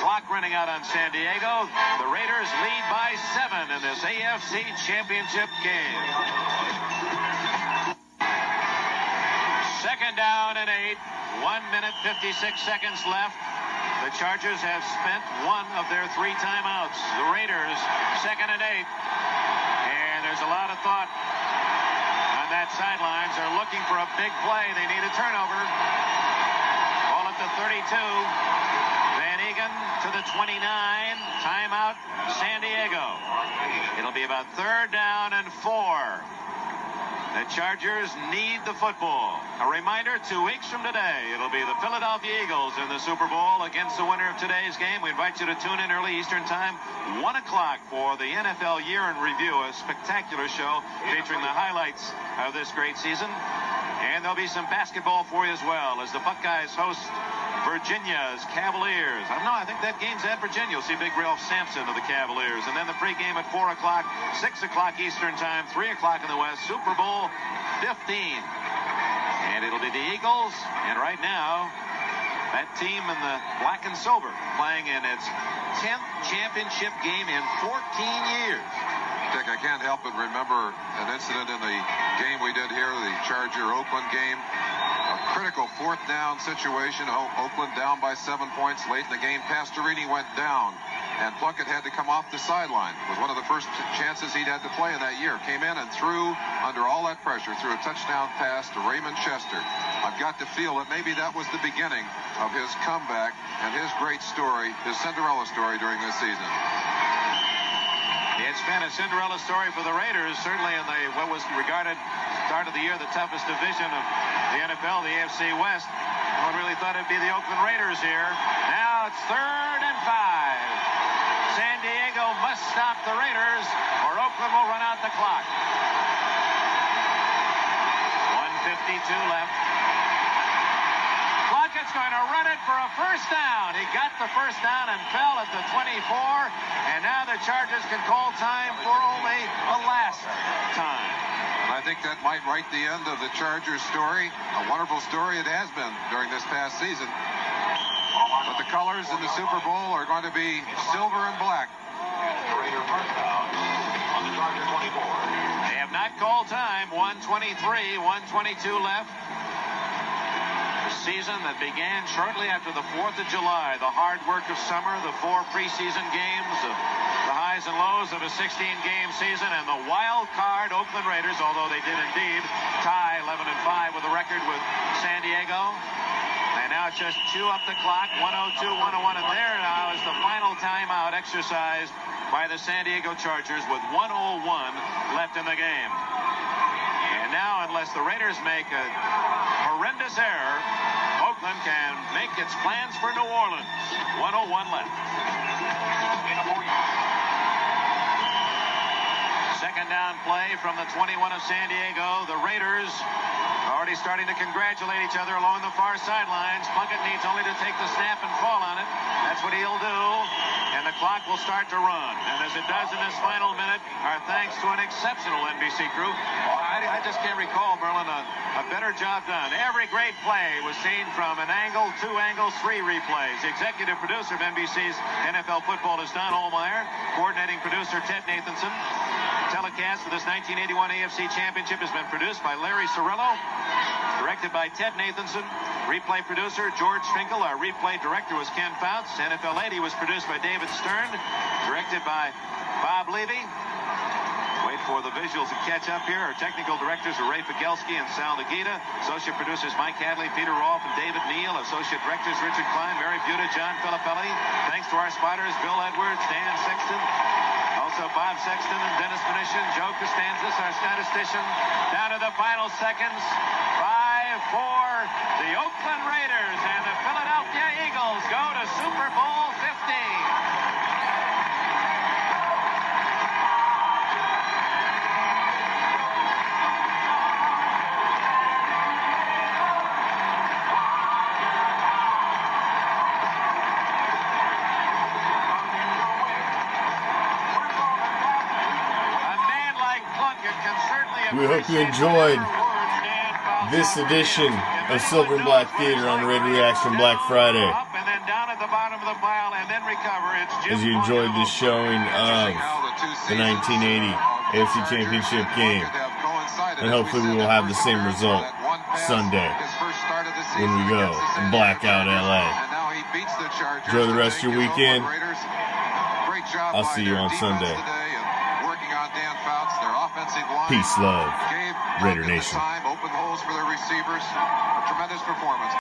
Speaker 3: Clock running out on San Diego. The Raiders lead by 7 in this AFC Championship game. Second down and 8, 1 minute 56 seconds left. The Chargers have spent 1 of their 3 timeouts. The Raiders, 2nd and 8. And there's a lot of thought on that sidelines. They're looking for a big play. They need a turnover. Ball at the 32. Van Egan to the 29. Timeout, San Diego. It'll be about 3rd down and 4. The Chargers need the football. A reminder, 2 weeks from today, it'll be the Philadelphia Eagles in the Super Bowl against the winner of today's game. We invite you to tune in early Eastern Time, 1 o'clock for the NFL Year in Review, a spectacular show featuring the highlights of this great season. And there'll be some basketball for you as well as the Buckeyes host Virginia's Cavaliers. I think that game's at Virginia. You'll see Big Ralph Sampson of the Cavaliers. And then the pregame at 4 o'clock, 6 o'clock Eastern Time, 3 o'clock in the West, Super Bowl 15. And it'll be the Eagles. And right now, that team in the black and silver playing in its 10th championship game in 14 years.
Speaker 4: Dick, I can't help but remember an incident in the game we did here, the Charger-Oakland game. A critical 4th down situation. Oakland down by 7 points late in the game. Pastorini went down, and Plunkett had to come off the sideline. It was one of the first chances he'd had to play in that year. Came in and threw, under all that pressure, threw a touchdown pass to Raymond Chester. I've got to feel that maybe that was the beginning of his comeback and his great story, his Cinderella story during this season.
Speaker 3: It's been a Cinderella story for the Raiders, certainly in what was regarded start of the year the toughest division of the NFL, the AFC West. No one really thought it'd be the Oakland Raiders here. Now it's 3rd and 5. San Diego must stop the Raiders, or Oakland will run out the clock. 1:52 left. Plunkett's going to run it for a first down. He got the first down and fell at the 24. And now the Chargers can call time for only the last time.
Speaker 4: And I think that might write the end of the Chargers story. A wonderful story it has been during this past season. But the colors in the Super Bowl are going to be silver and black.
Speaker 3: They have not called time. 1:23, 1:22 left. Season that began shortly after the 4th of July, the hard work of summer, the 4 preseason games, the highs and lows of a 16-game season, and the wild card Oakland Raiders, although they did indeed tie 11-5 with a record with San Diego. And now it's just chew up the clock, 1:02, 1:01, and there now is the final timeout exercised by the San Diego Chargers with 1:01 left in the game. And now, unless the Raiders make a horrendous error, Oakland can make its plans for New Orleans. 1:01 left. Second down play from the 21 of San Diego. The Raiders already starting to congratulate each other along the far sidelines. Plunkett needs only to take the snap and fall on it. That's what he'll do. and the clock will start to run. And as it does in this final minute, our thanks to an exceptional NBC crew. I just can't recall, Merlin, a better job done. Every great play was seen from an angle, 2 angles, 3 replays. The executive producer of NBC's NFL Football is Don Olmeyer. Coordinating producer Ted Nathanson. Telecast of this 1981 AFC Championship has been produced by Larry Cirillo. Directed by Ted Nathanson. Replay producer George Finkel. Our replay director was Ken Fouts. NFL 80 was produced by David Stern. Directed by Bob Levy. Wait for the visuals to catch up here. Our technical directors are Ray Pagelski and Sal Nagita. Associate producers Mike Hadley, Peter Rolfe, and David Neal. Associate directors Richard Klein, Mary Buda, John Filippelli. Thanks to our spotters Bill Edwards, Dan Sexton. Also Bob Sexton and Dennis Benishin, Joe Costanzas, our statistician. Down to the final seconds. 5-4, the Oakland Raiders and the Philadelphia Eagles go to Super Bowl 50.
Speaker 2: We hope you enjoyed this edition of Silver and Black Theater on Raider Reaction Black Friday. As you enjoyed this showing of the 1980 AFC Championship game. And hopefully we will have the same result Sunday when we go and black out LA. Enjoy the rest of your weekend. I'll see you on Sunday. Peace, love, Raider Nation.
Speaker 4: Open holes for their receivers. A tremendous performance.